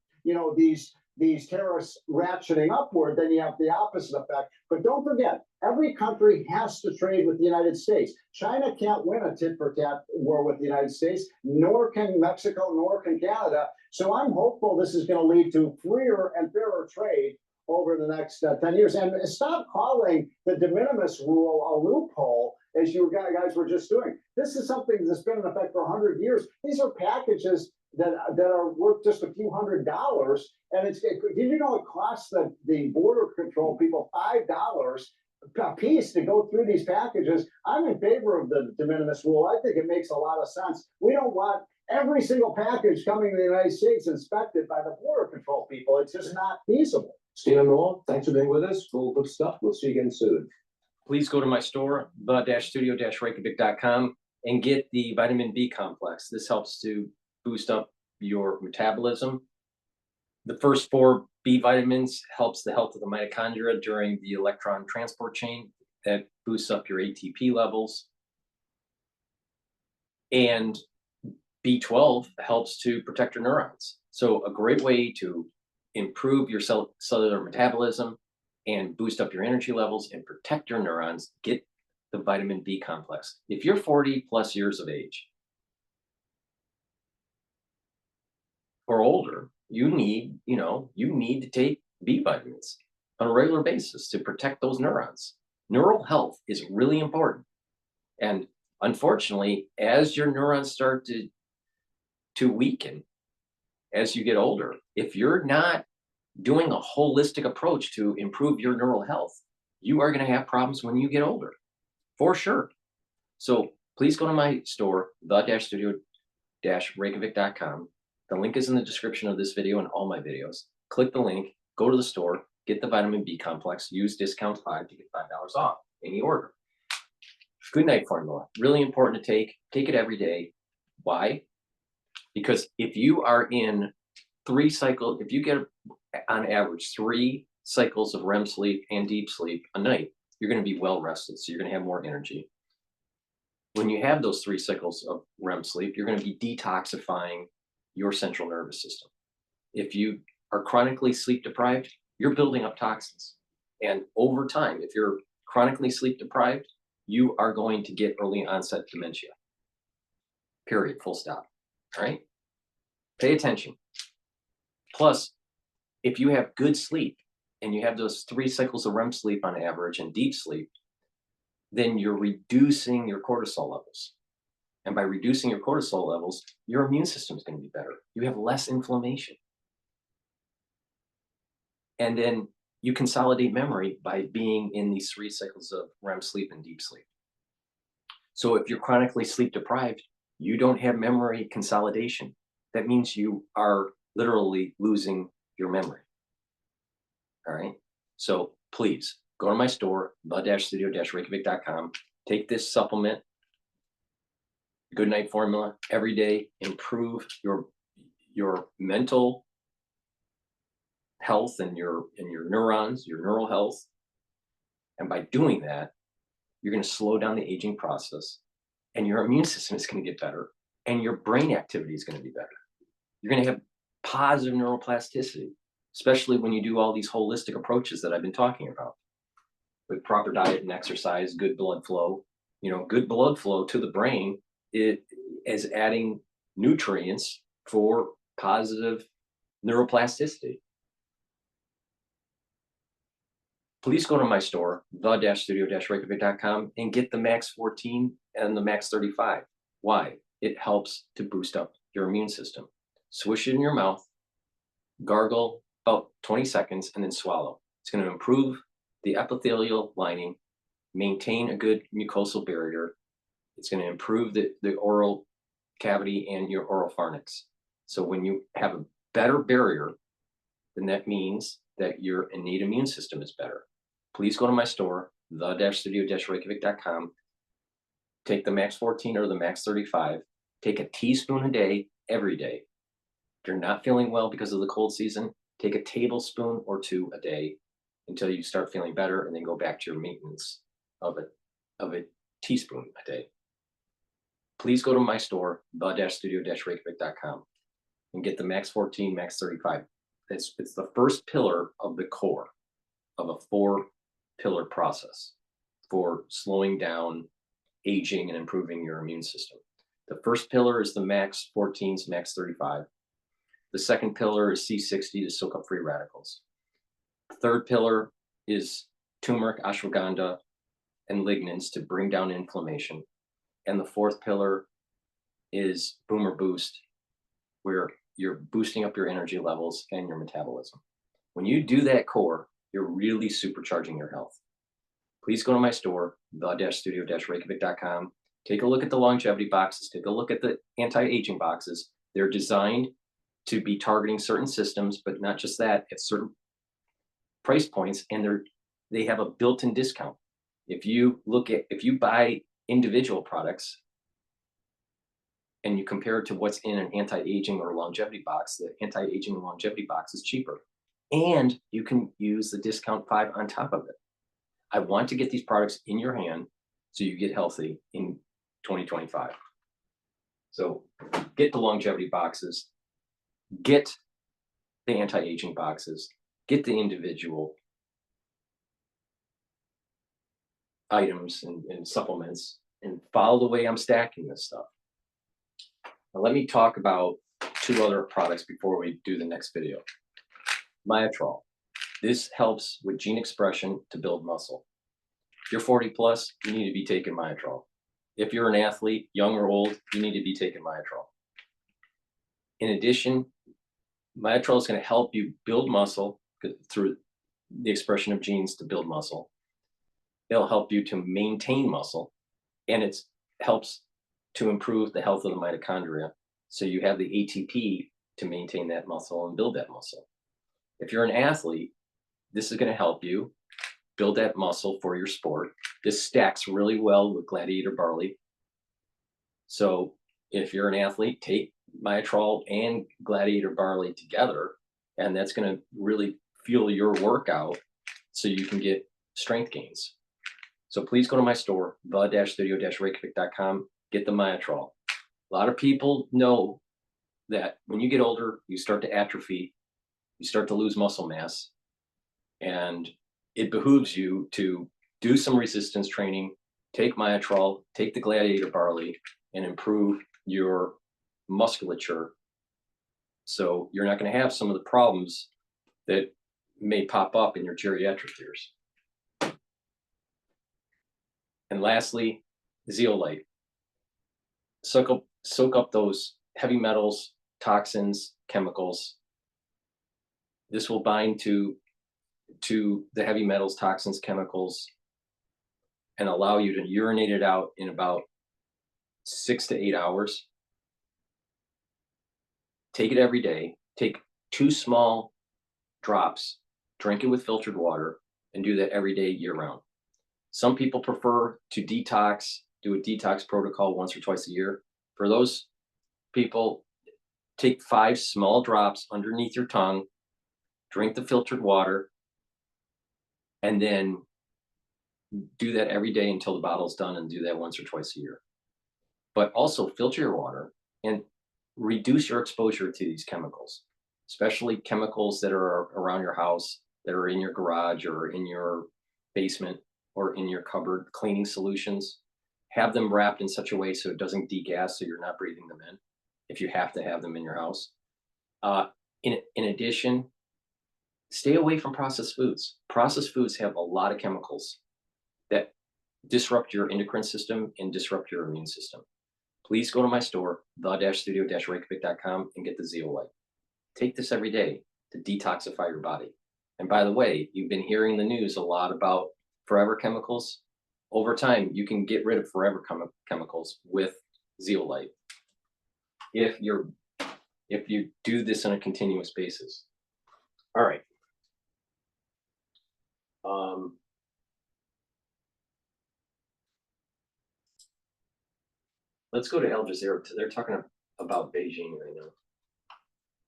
these tariffs ratcheting upward, then you have the opposite effect. But don't forget, every country has to trade with the United States. China can't win a tit for tat war with the United States, nor can Mexico, nor can Canada. So I'm hopeful this is going to lead to freer and fairer trade over the next 10 years. And stop calling the de minimis rule a loophole, as you guys were just doing. This is something that's been in effect for 100 years. These are packages that are worth just a few $100s. And did you know it costs the border control people $5 a piece to go through these packages? I'm in favor of the de minimis rule. I think it makes a lot of sense. We don't want every single package coming to the United States inspected by the border control people. It's just not feasible. Stephen Moore, thanks for being with us. Full good stuff. We'll see you again soon. Please go to my store, the-studio-reykjavik.com, and get the vitamin B complex. This helps to boost up your metabolism. The first 4 B vitamins helps the health of the mitochondria during the electron transport chain. That boosts up your ATP levels. And B12 helps to protect your neurons. So a great way to improve your cellular metabolism and boost up your energy levels and protect your neurons, get the vitamin B complex. If you're 40 plus years of age or older, you need to take B vitamins on a regular basis to protect those neurons. Neural health is really important. And unfortunately, as your neurons start to weaken, as you get older, if you're not doing a holistic approach to improve your neural health, you are going to have problems when you get older, for sure. So please go to my store, the-studio-reykjavik.com. The link is in the description of this video and all my videos. Click the link, go to the store, get the vitamin B complex, use discount 5 to get $5 off any order. Good night formula, really important to take. Take it every day. Why? Because if you are in 3 cycles, if you get on average 3 cycles of REM sleep and deep sleep a night, you're going to be well rested. So you're going to have more energy. When you have those 3 cycles of REM sleep, you're going to be detoxifying your central nervous system. If you are chronically sleep deprived, you're building up toxins. And over time, if you're chronically sleep deprived, you are going to get early onset dementia. Period. Full stop. All right? Pay attention. Plus, if you have good sleep and you have those 3 cycles of REM sleep on average and deep sleep, then you're reducing your cortisol levels. And by reducing your cortisol levels, your immune system is going to be better. You have less inflammation. And then you consolidate memory by being in these 3 cycles of REM sleep and deep sleep. So if you're chronically sleep deprived, you don't have memory consolidation. That means you are literally losing your memory. All right. So please go to my store, the-studio-reykjavik.com. Take this supplement, Good Night Formula, every day. Improve your mental health and your neurons, your neural health. And by doing that, you're going to slow down the aging process, and your immune system is going to get better, and your brain activity is going to be better. You're going to have positive neuroplasticity, especially when you do all these holistic approaches that I've been talking about with proper diet and exercise, good blood flow. You know, good blood flow to the brain, it is adding nutrients for positive neuroplasticity. Please go to my store, the-studio-reykjavik.com, and get the Max 14 and the Max 35. Why? It helps to boost up your immune system. Swish it in your mouth, gargle about 20 seconds, and then swallow. It's going to improve the epithelial lining, maintain a good mucosal barrier. It's going to improve the oral cavity and your oral pharynx. So when you have a better barrier, then that means that your innate immune system is better. Please go to my store, the-studio-reykjavik.com. Take the Max 14 or the Max 35. Take a teaspoon a day, every day. If you're not feeling well because of the cold season, take a tablespoon or 2 a day until you start feeling better, and then go back to your maintenance of a teaspoon a day. Please go to my store, the-studio-reykjavik.com, and get the Max 14, Max 35. It's the first pillar of the core of a 4-pillar process for slowing down aging and improving your immune system. The first pillar is the Max 14's Max 35. The second pillar is C60 to soak up free radicals. The third pillar is turmeric, ashwagandha, and lignans to bring down inflammation. And the fourth pillar is Boomer Boost, where you're boosting up your energy levels and your metabolism. When you do that core, you're really supercharging your health. Please go to my store, the-studio-reykjavik.com. Take a look at the longevity boxes. Take a look at the anti-aging boxes. They're designed to be targeting certain systems, but not just that, at certain price points, and they have a built-in discount. If you buy individual products and you compare it to what's in an anti-aging or longevity box, the anti-aging and longevity box is cheaper. And you can use the discount 5 on top of it. I want to get these products in your hand so you get healthy in 2025. So get the longevity boxes, get the anti-aging boxes, get the individual items and supplements, and follow the way I'm stacking this stuff. Now let me talk about 2 other products before we do the next video. Myotrol. This helps with gene expression to build muscle. If you're 40 plus, you need to be taking Myotrol. If you're an athlete, young or old, you need to be taking Myotrol. In addition, Myotrol is going to help you build muscle through the expression of genes to build muscle. It'll help you to maintain muscle, and it helps to improve the health of the mitochondria. So you have the ATP to maintain that muscle and build that muscle. If you're an athlete, this is going to help you build that muscle for your sport. This stacks really well with Gladiator Barley. So if you're an athlete, take Myotrol and Gladiator Barley together, and that's going to really fuel your workout so you can get strength gains. So please go to my store, the-studio-reykjavik.com, get the Myotrol. A lot of people know that when you get older, you start to atrophy, you start to lose muscle mass, and it behooves you to do some resistance training, take Myotrol, take the Gladiator Barley, and improve your musculature. So you're not going to have some of the problems that may pop up in your geriatric years. And lastly, zeolite. Soak up those heavy metals, toxins, chemicals. This will bind to the heavy metals, toxins, chemicals, and allow you to urinate it out in about 6 to 8 hours. Take it every day. Take 2 small drops, drink it with filtered water, and do that every day year round. Some people prefer to detox, do a detox protocol once or twice a year. For those people, take 5 small drops underneath your tongue, drink the filtered water, and then do that every day until the bottle's done, and do that once or twice a year. But also filter your water and reduce your exposure to these chemicals. especially chemicals that are around your house, that are in your garage or in your basement or in your cupboard, cleaning solutions. Have them wrapped in such a way so it doesn't degas, so you're not breathing them in if you have to have them in your house. In addition, stay away from processed foods. Processed foods have a lot of chemicals that disrupt your endocrine system and disrupt your immune system. Please go to my store, the-studio-reykjavik.com, and get the zeolite. Take this every day to detoxify your body. And by the way, you've been hearing the news a lot about forever chemicals. Over time, you can get rid of forever chemicals with zeolite if you do this on a continuous basis. All right. Let's go to Al Jazeera. They're talking about Beijing right now.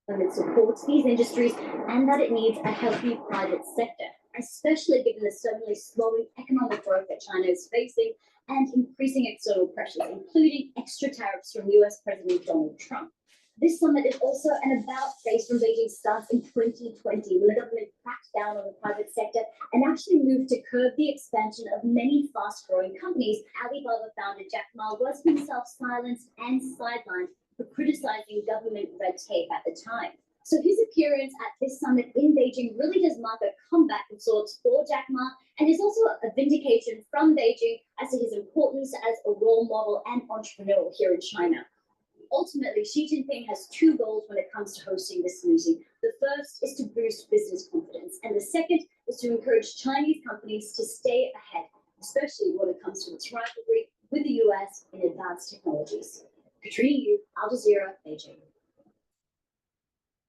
And it supports these industries and that it needs a healthy private sector, especially given the suddenly slowing economic growth that China is facing and increasing external pressures, including extra tariffs from US President Donald Trump. This summit is also an about-face from Beijing's stance in 2020, when the government cracked down on the private sector and actually moved to curb the expansion of many fast-growing companies. Alibaba founder Jack Ma was himself silenced and sidelined for criticizing government red tape at the time. So his appearance at this summit in Beijing really does mark a comeback of sorts for Jack Ma, and is also a vindication from Beijing as to his importance as a role model and entrepreneur here in China. Ultimately, Xi Jinping has two goals when it comes to hosting this meeting. The first is to boost business confidence, and the second is to encourage Chinese companies to stay ahead, especially when it comes to its rivalry with the US in advanced technologies. Katrina Yu, Al Jazeera, Beijing.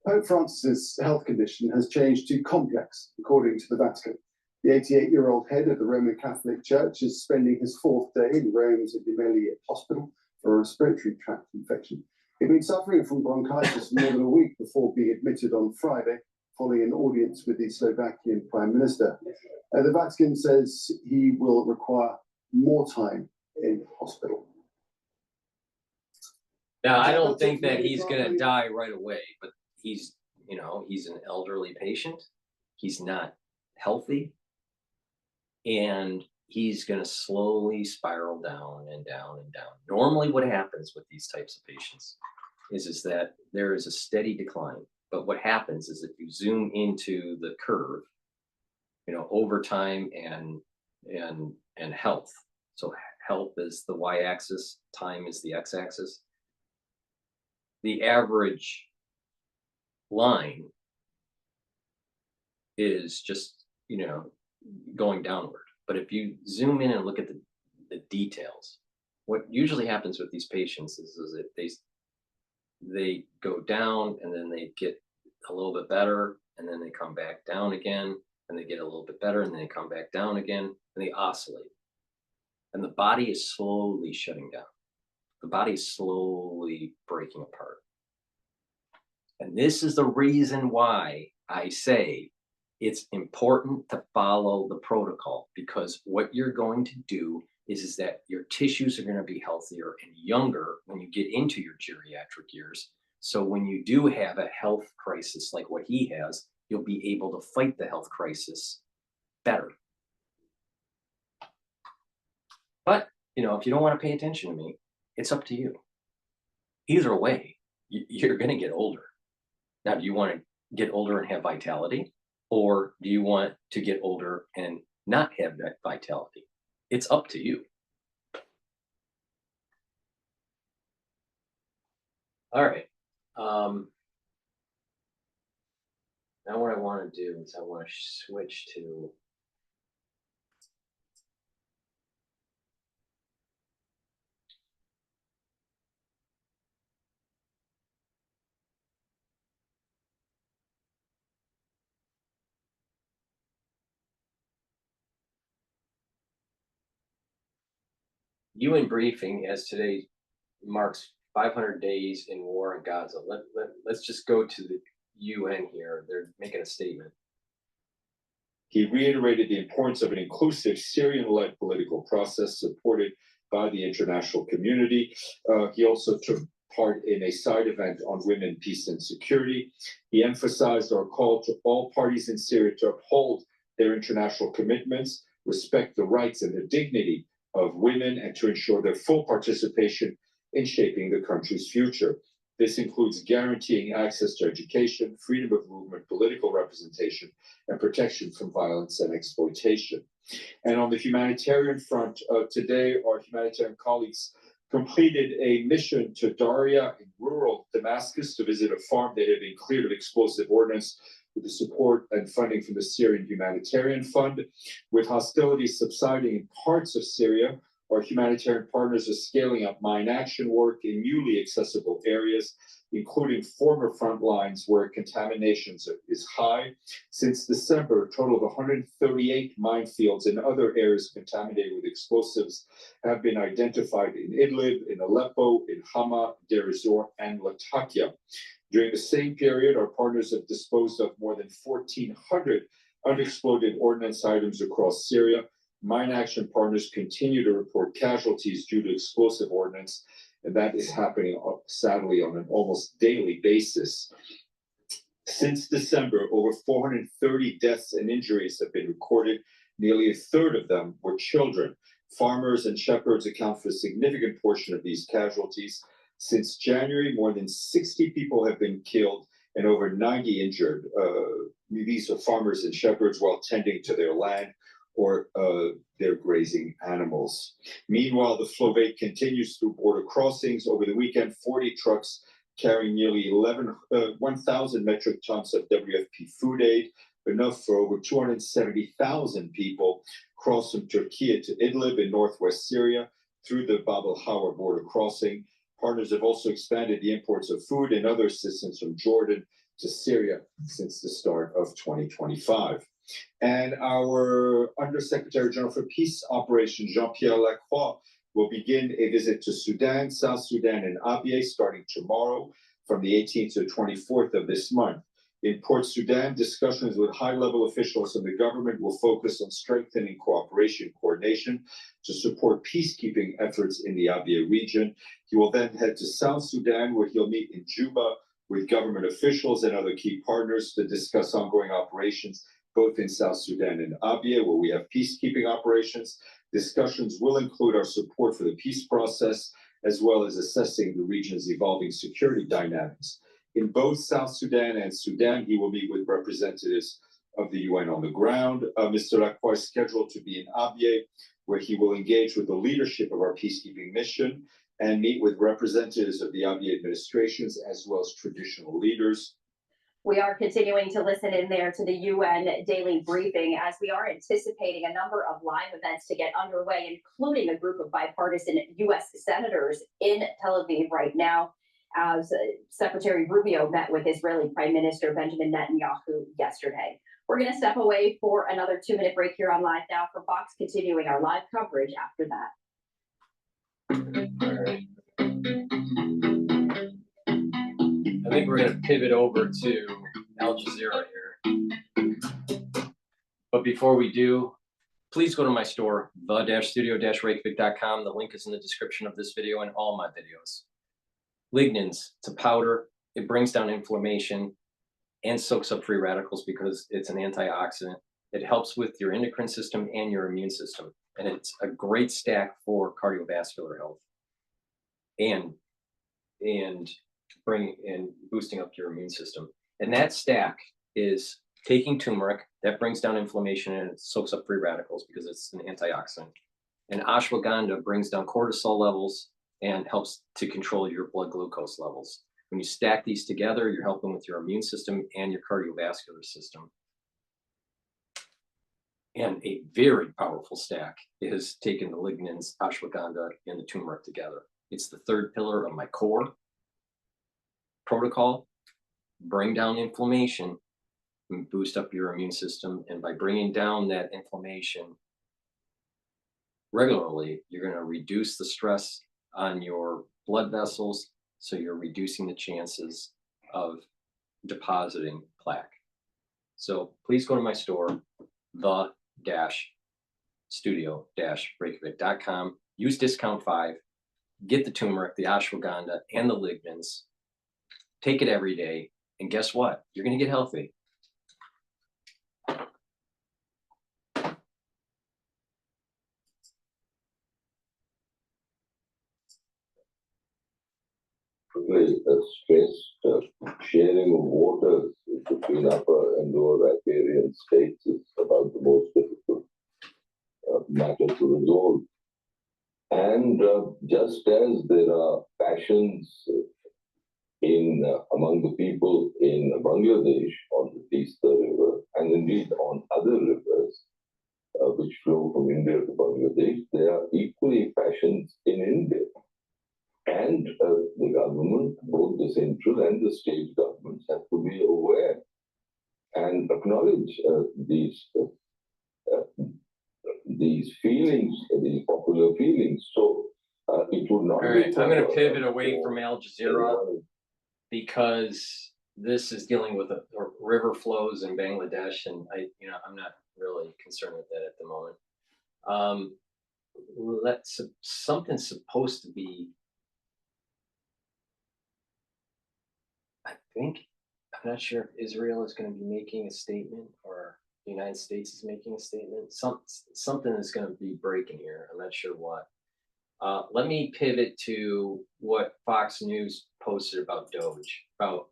Pope Francis's health condition has changed to complex, according to the Vatican. The 88-year-old head of the Roman Catholic Church is spending his fourth day in Rome's Gemelli Hospital for a respiratory tract infection. He'd been suffering from bronchitis for more than a week before being admitted on Friday, following an audience with the Slovakian Prime Minister. The Vatican says he will require more time in hospital. Now, I don't think that he's going to die right away, but he's an elderly patient. He's not healthy. And he's going to slowly spiral down and down and down. Normally what happens with these types of patients is that there is a steady decline. But what happens is if you zoom into the curve, over time and health. So health is the y-axis, time is the x-axis. The average line is just, going downward. But if you zoom in and look at the details, what usually happens with these patients is that they go down and then they get a little bit better and then they come back down again and they get a little bit better and then they come back down again and they oscillate. And the body is slowly shutting down. The body is slowly breaking apart. And this is the reason why I say it's important to follow the protocol, because what you're going to do is that your tissues are going to be healthier and younger when you get into your geriatric years. So when you do have a health crisis like what he has, you'll be able to fight the health crisis better. But, if you don't want to pay attention to me, it's up to you. Either way, you're going to get older. Now, do you want to get older and have vitality? Or do you want to get older and not have that vitality? It's up to you. All right. Now what I want to do is I want to switch to UN briefing, as today marks 500 days in war in Gaza. Let's just go to the UN here. They're making a statement. He reiterated the importance of an inclusive Syrian-led political process supported by the international community. He also took part in a side event on women, peace, and security. He emphasized our call to all parties in Syria to uphold their international commitments, respect the rights and the dignity of women, and to ensure their full participation in shaping the country's future. This includes guaranteeing access to education, freedom of movement, political representation, and protection from violence and exploitation. And on the humanitarian front, today, our humanitarian colleagues completed a mission to Daria in rural Damascus to visit a farm that had been cleared of explosive ordnance with the support and funding from the Syrian Humanitarian Fund. With hostilities subsiding in parts of Syria, our humanitarian partners are scaling up mine action work in newly accessible areas, including former front lines where contamination is high. Since December, a total of 138 minefields and other areas contaminated with explosives have been identified in Idlib, in Aleppo, in Hama, Deir ez-Zor, and Latakia. During the same period, our partners have disposed of more than 1,400 unexploded ordnance items across Syria. Mine action partners continue to report casualties due to explosive ordnance, and that is happening, sadly, on an almost daily basis. Since December, over 430 deaths and injuries have been recorded. Nearly a third of them were children. Farmers and shepherds account for a significant portion of these casualties. Since January, more than 60 people have been killed and over 90 injured. These are farmers and shepherds while tending to their land or their grazing animals. Meanwhile, the flow rate continues through border crossings. Over the weekend, 40 trucks carrying nearly 1,000 metric tons of WFP food aid, enough for over 270,000 people, crossed from Turkey to Idlib in northwest Syria through the Bab el-Hawar border crossing. Partners have also expanded the imports of food and other assistance from Jordan to Syria since the start of 2025. And our Undersecretary General for Peace Operations, Jean-Pierre Lacroix, will begin a visit to Sudan, South Sudan, and Abyei starting tomorrow from the 18th to the 24th of this month. In Port Sudan, discussions with high-level officials in the government will focus on strengthening cooperation and coordination to support peacekeeping efforts in the Abyei region. He will then head to South Sudan, where he'll meet in Juba with government officials and other key partners to discuss ongoing operations both in South Sudan and Abyei, where we have peacekeeping operations. Discussions will include our support for the peace process, as well as assessing the region's evolving security dynamics. In both South Sudan and Sudan, he will meet with representatives of the UN on the ground. Mr. Lacroix is scheduled to be in Abyei, where he will engage with the leadership of our peacekeeping mission and meet with representatives of the Abyei administrations, as well as traditional leaders. We are continuing to listen in there to the UN daily briefing as we are anticipating a number of live events to get underway, including a group of bipartisan U.S. senators in Tel Aviv right now, as Secretary Rubio met with Israeli Prime Minister Benjamin Netanyahu yesterday. We're going to step away for another 2-minute break here on Live Now for Fox, continuing our live coverage after that. I think we're going to pivot over to Al Jazeera here. But before we do, please go to my store, the-studio-reykjavik.com. The link is in the description of this video and all my videos. Lignans, it's a powder. It brings down inflammation and soaks up free radicals because it's an antioxidant. It helps with your endocrine system and your immune system. And it's a great stack for cardiovascular health and boosting up your immune system. And that stack is taking turmeric, that brings down inflammation and it soaks up free radicals because it's an antioxidant. And ashwagandha brings down cortisol levels and helps to control your blood glucose levels. When you stack these together, you're helping with your immune system and your cardiovascular system. And a very powerful stack is taking the lignans, ashwagandha, and the turmeric together. It's the third pillar of my core protocol. Bring down inflammation and boost up your immune system. And by bringing down that inflammation regularly, you're going to reduce the stress on your blood vessels. So you're reducing the chances of depositing plaque. So please go to my store, the-studio-reykjavik.com. Use discount 5. get the turmeric, the ashwagandha, and the lignans. Take it every day, and guess what? You're going to get healthy. Stress sharing of waters between upper and lower riparian states is about the most difficult matter to resolve. And just as there are passions among the people in Bangladesh on the Tista River, and indeed on other rivers which flow from India to Bangladesh, there are equally passions in India. And the government, both the central and the state governments, have to be aware and acknowledge these feelings, these popular feelings. So it would not. All right, I'm going to pivot away from Al Jazeera because this is dealing with river flows in Bangladesh, and I'm not really concerned with that at the moment. Something's supposed to be. I'm not sure if Israel is going to be making a statement or the United States is making a statement. Something is going to be breaking here. I'm not sure what. Let me pivot to what Fox News posted about Doge about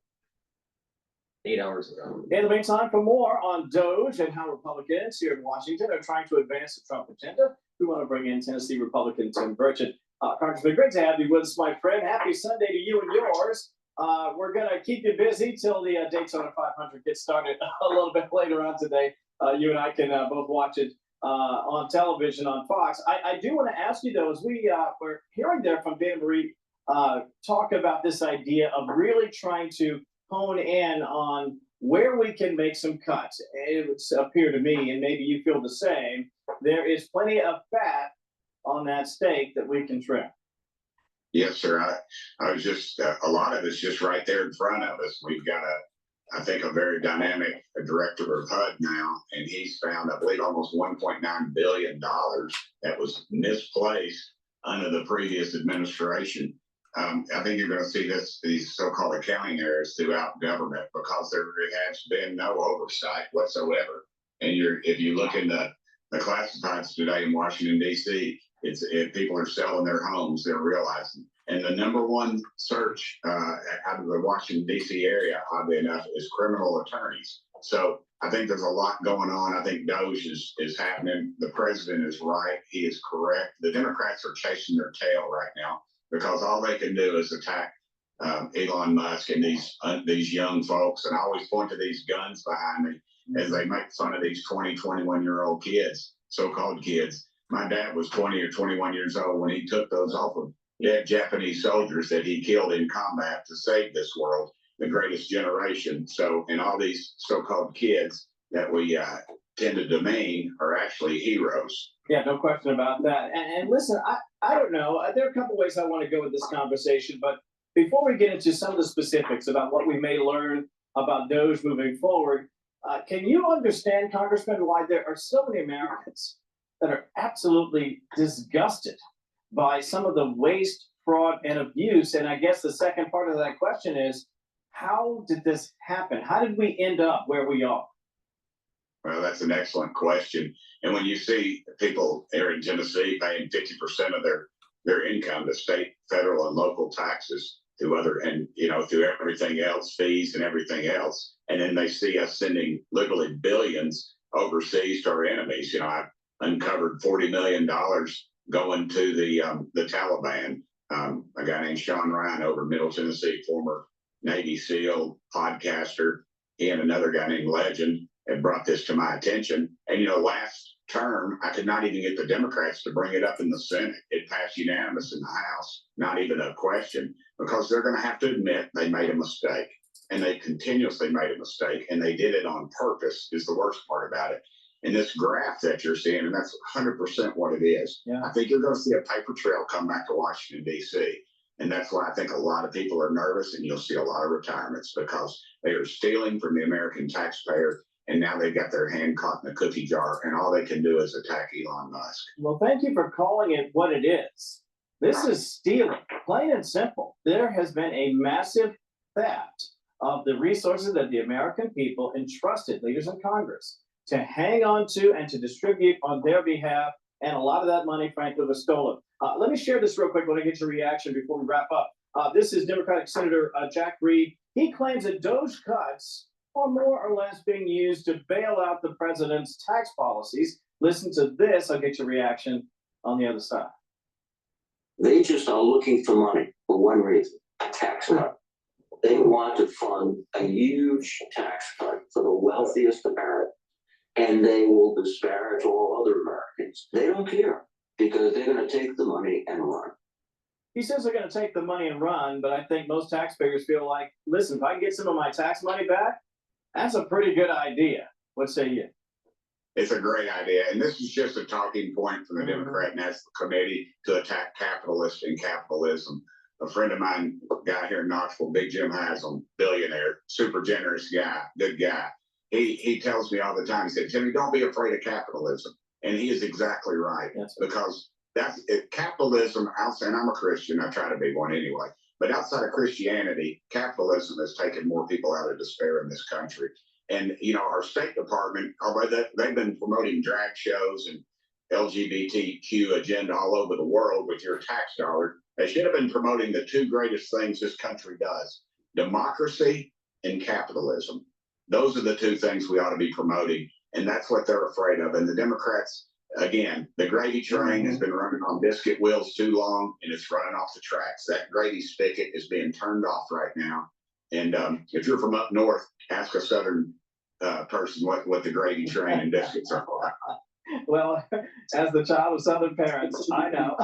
8 hours ago. In the meantime, for more on Doge and how Republicans here in Washington are trying to advance the Trump agenda, we want to bring in Tennessee Republican Tim Bitchute. Congressman, great to have you with us, my friend. Happy Sunday to you and yours. We're going to keep you busy till the Daytona 500 gets started a little bit later on today. You and I can both watch it on television on Fox. I do want to ask you, though, as we're hearing there from Dan Marie talk about this idea of really trying to hone in on where we can make some cuts. It would appear to me, and maybe you feel the same, there is plenty of fat on that steak that we can trim. Yes, sir. I was just, a lot of it's just right there in front of us. We've got I think, a very dynamic director of HUD now, and he's found, I believe, almost $1.9 billion that was misplaced under the previous administration. I think you're going to see these so-called accounting errors throughout government because there has been no oversight whatsoever. And if you look in the classifieds today in Washington, D.C., if people are selling their homes, they're realizing. And the number one search out of the Washington, D.C. area, oddly enough, is criminal attorneys. So I think there's a lot going on. I think Doge is happening. The president is right. He is correct. The Democrats are chasing their tail right now because all they can do is attack Elon Musk and these young folks. And I always point to these guns behind me as they make fun of these 20, 21-year-old kids, so-called kids. My dad was 20 or 21 years old when he took those off of dead Japanese soldiers that he killed in combat to save this world, the greatest generation. So, and all these so-called kids that we tend to demean are actually heroes. Yeah, no question about that. And listen, I don't know. There are a couple ways I want to go with this conversation, but before we get into some of the specifics about what we may learn about Doge moving forward, can you understand, Congressman, why there are so many Americans that are absolutely disgusted by some of the waste, fraud, and abuse? And I guess the second part of that question is, how did this happen? How did we end up where we are? Well, that's an excellent question. And when you see people here in Tennessee paying 50% of their income to state, federal, and local taxes through through everything else, fees and everything else, and then they see us sending literally billions overseas to our enemies. I've uncovered $40 million going to the Taliban. A guy named Sean Ryan over in Middle Tennessee, former Navy SEAL, podcaster, he and another guy named Legend had brought this to my attention. And last term, I could not even get the Democrats to bring it up in the Senate. It passed unanimous in the House, not even a question, because they're going to have to admit they made a mistake. And they continuously made a mistake, and they did it on purpose, is the worst part about it. And this graph that you're seeing, and that's 100% what it is. Yeah. I think you're going to see a paper trail come back to Washington, D.C. And that's why I think a lot of people are nervous, and you'll see a lot of retirements because they are stealing from the American taxpayer. And now they've got their hand caught in the cookie jar, and all they can do is attack Elon Musk. Well, thank you for calling it what it is. This is stealing, plain and simple. There has been a massive theft of the resources that the American people entrusted leaders in Congress to hang on to and to distribute on their behalf. And a lot of that money, frankly, was stolen. Let me share this real quick when I get your reaction before we wrap up. This is Democratic Senator Jack Reed. He claims that Doge cuts are more or less being used to bail out the president's tax policies. Listen to this. I'll get your reaction on the other side. They just are looking for money for one reason, tax cut. They want to fund a huge tax cut for the wealthiest Americans, and they will disparage all other Americans. They don't care because they're going to take the money and run. He says they're going to take the money and run, but I think most taxpayers feel like, listen, if I can get some of my tax money back, that's a pretty good idea. What say you? It's a great idea. And this is just a talking point from the Democrat National Committee to attack capitalists and capitalism. A friend of mine, a guy here in Knoxville, Big Jim Haslam, billionaire, super generous guy, good guy. He tells me all the time, he said, Jimmy, don't be afraid of capitalism. And he is exactly right. Because that's it, capitalism, and I'm a Christian, I try to be one anyway. But outside of Christianity, capitalism has taken more people out of despair in this country. And, you know, our State Department, although they've been promoting drag shows and LGBTQ agenda all over the world with your tax dollar, they should have been promoting the two greatest things this country does, democracy and capitalism. Those are the two things we ought to be promoting. And that's what they're afraid of. And the Democrats, again, the gravy train has been running on biscuit wheels too long, and it's running off the tracks. That gravy spigot is being turned off right now. And if you're from up north, ask a Southern person what the gravy train and biscuits are like. Well, as the child of Southern parents, I know.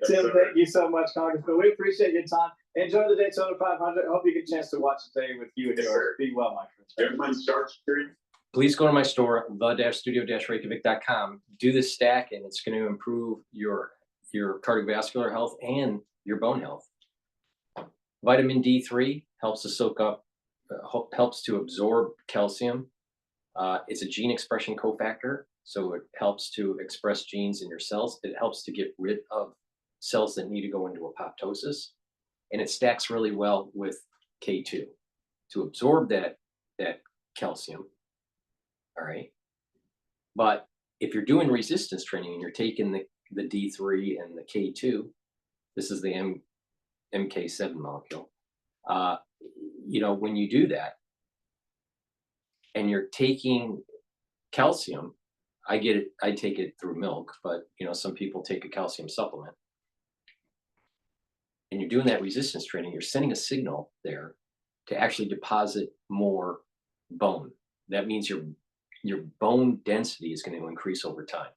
Tim, thank you so much, Congressman. We appreciate your time. Enjoy the Daytona 500. I hope you get a chance to watch it today with you and yours. Be well, my friend. Everyone starts street. Please go to my store, the-studio-reykjavik.com. Do this stack, and it's going to improve your cardiovascular health and your bone health. Vitamin D3 helps to soak up, helps to absorb calcium. It's a gene expression cofactor, so it helps to express genes in your cells. It helps to get rid of cells that need to go into apoptosis, and it stacks really well with K2 to absorb that calcium. All right, but if you're doing resistance training and you're taking the D3 and the K2, this is the MK7 molecule. You know, when you do that and you're taking calcium, I take it through milk, but you know, some people take a calcium supplement. And you're doing that resistance training, you're sending a signal there to actually deposit more bone. That means your bone density is going to increase over time.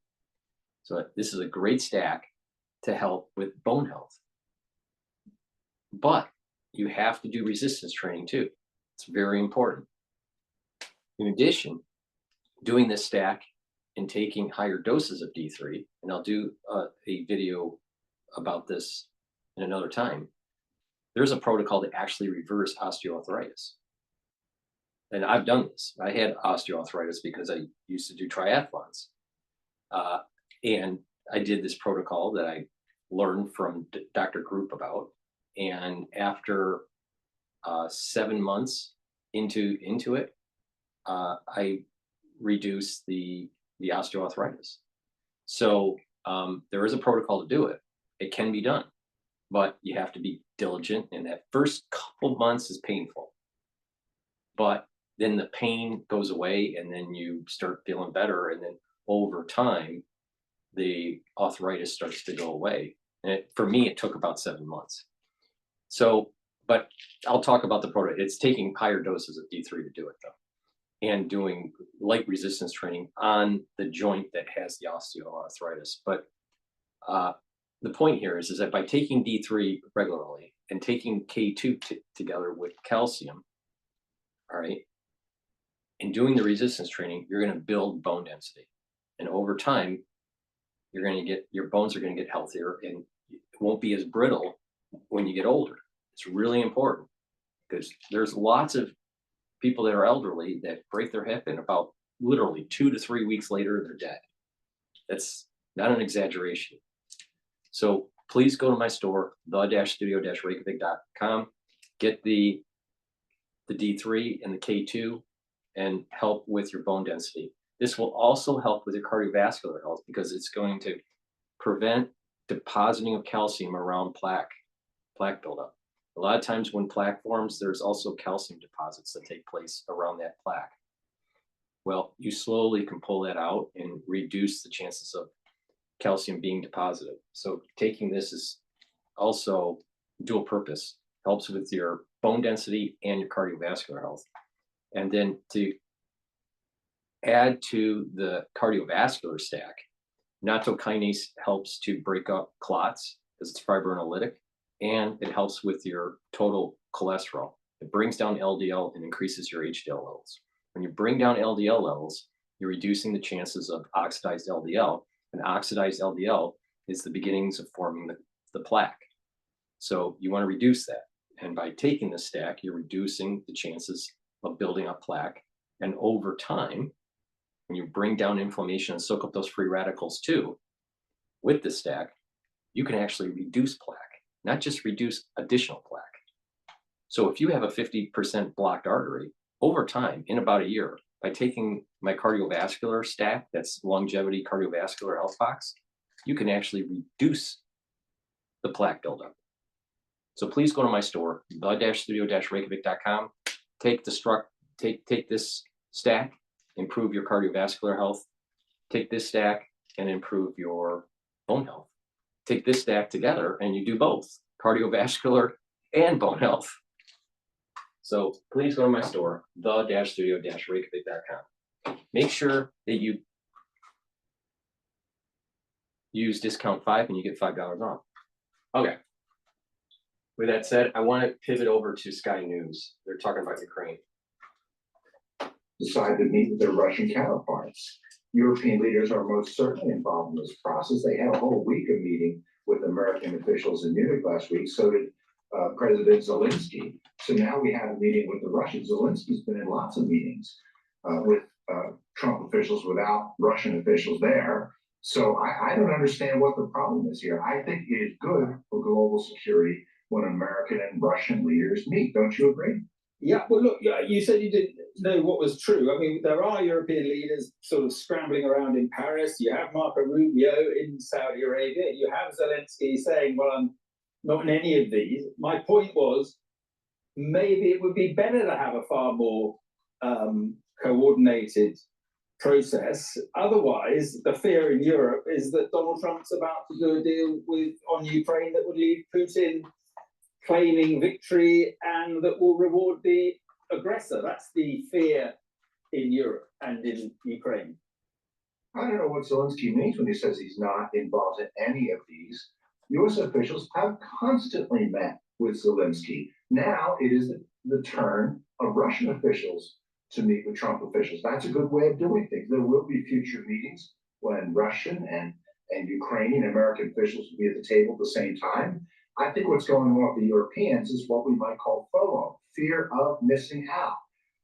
So this is a great stack to help with bone health. But you have to do resistance training too. It's very important. In addition, doing this stack and taking higher doses of D3, and I'll do a video about this in another time, there's a protocol to actually reverse osteoarthritis. And I've done this. I had osteoarthritis because I used to do triathlons. And I did this protocol that I learned from Dr. Group about. And after 7 months into it, I reduced the osteoarthritis. So there is a protocol to do it. It can be done, but you have to be diligent. And that first couple months is painful. But then the pain goes away and then you start feeling better. And then over time, the arthritis starts to go away. And for me, it took about 7 months. So, but I'll talk about the protocol. It's taking higher doses of D3 to do it though, and doing light resistance training on the joint that has the osteoarthritis. But the point here is that by taking D3 regularly and taking K2 together with calcium, all right, and doing the resistance training, you're going to build bone density. And over time, you're going to get, your bones are going to get healthier and it won't be as brittle when you get older. It's really important because there's lots of people that are elderly that break their hip and about literally 2 to 3 weeks later, they're dead. That's not an exaggeration. So please go to my store, the-studio-reykjavik.com, get the D3 and the K2 and help with your bone density. This will also help with your cardiovascular health because it's going to prevent depositing of calcium around plaque buildup. A lot of times when plaque forms, there's also calcium deposits that take place around that plaque. Well, you slowly can pull that out and reduce the chances of calcium being deposited. So taking this is also dual purpose, helps with your bone density and your cardiovascular health. And then to add to the cardiovascular stack, nattokinase helps to break up clots because it's fibrinolytic, and it helps with your total cholesterol. It brings down LDL and increases your HDL levels. When you bring down LDL levels, you're reducing the chances of oxidized LDL, and oxidized LDL is the beginnings of forming the plaque. So you want to reduce that. And by taking this stack, you're reducing the chances of building up plaque. And over time, when you bring down inflammation and soak up those free radicals too, with the stack, you can actually reduce plaque, not just reduce additional plaque. So if you have a 50% blocked artery, over time, in about a year, by taking my cardiovascular stack, that's longevity cardiovascular health box, you can actually reduce the plaque buildup. So please go to my store, the-studio-reykjavik.com, take this stack, improve your cardiovascular health, take this stack and improve your bone health. Take this stack together and you do both, cardiovascular and bone health. So please go to my store, the-studio-reykjavik.com. Make sure that you use discount 5 and you get $5 off. Okay. With that said, I want to pivot over to Sky News. They're talking about Ukraine. Decide to meet with their Russian counterparts. European leaders are most certainly involved in this process. They had a whole week of meeting with American officials in Munich last week. So did President Zelensky. So now we have a meeting with the Russians. Zelensky's been in lots of meetings with Trump officials without Russian officials there. So I don't understand what the problem is here. I think it is good for global security when American and Russian leaders meet. Don't you agree? Yeah, well, look, you said you didn't know what was true. I mean, there are European leaders sort of scrambling around in Paris. You have Marco Rubio in Saudi Arabia. You have Zelensky saying, well, I'm not in any of these. My point was, maybe it would be better to have a far more coordinated process. Otherwise, the fear in Europe is that Donald Trump's about to do a deal on Ukraine that would leave Putin claiming victory and that will reward the aggressor. That's the fear in Europe and in Ukraine. I don't know what Zelensky means when he says he's not involved in any of these. U.S. officials have constantly met with Zelensky. Now it is the turn of Russian officials to meet with Trump officials. That's a good way of doing things. There will be future meetings when Russian and Ukrainian American officials will be at the table at the same time. I think what's going on with the Europeans is what we might call FOMO, fear of missing out.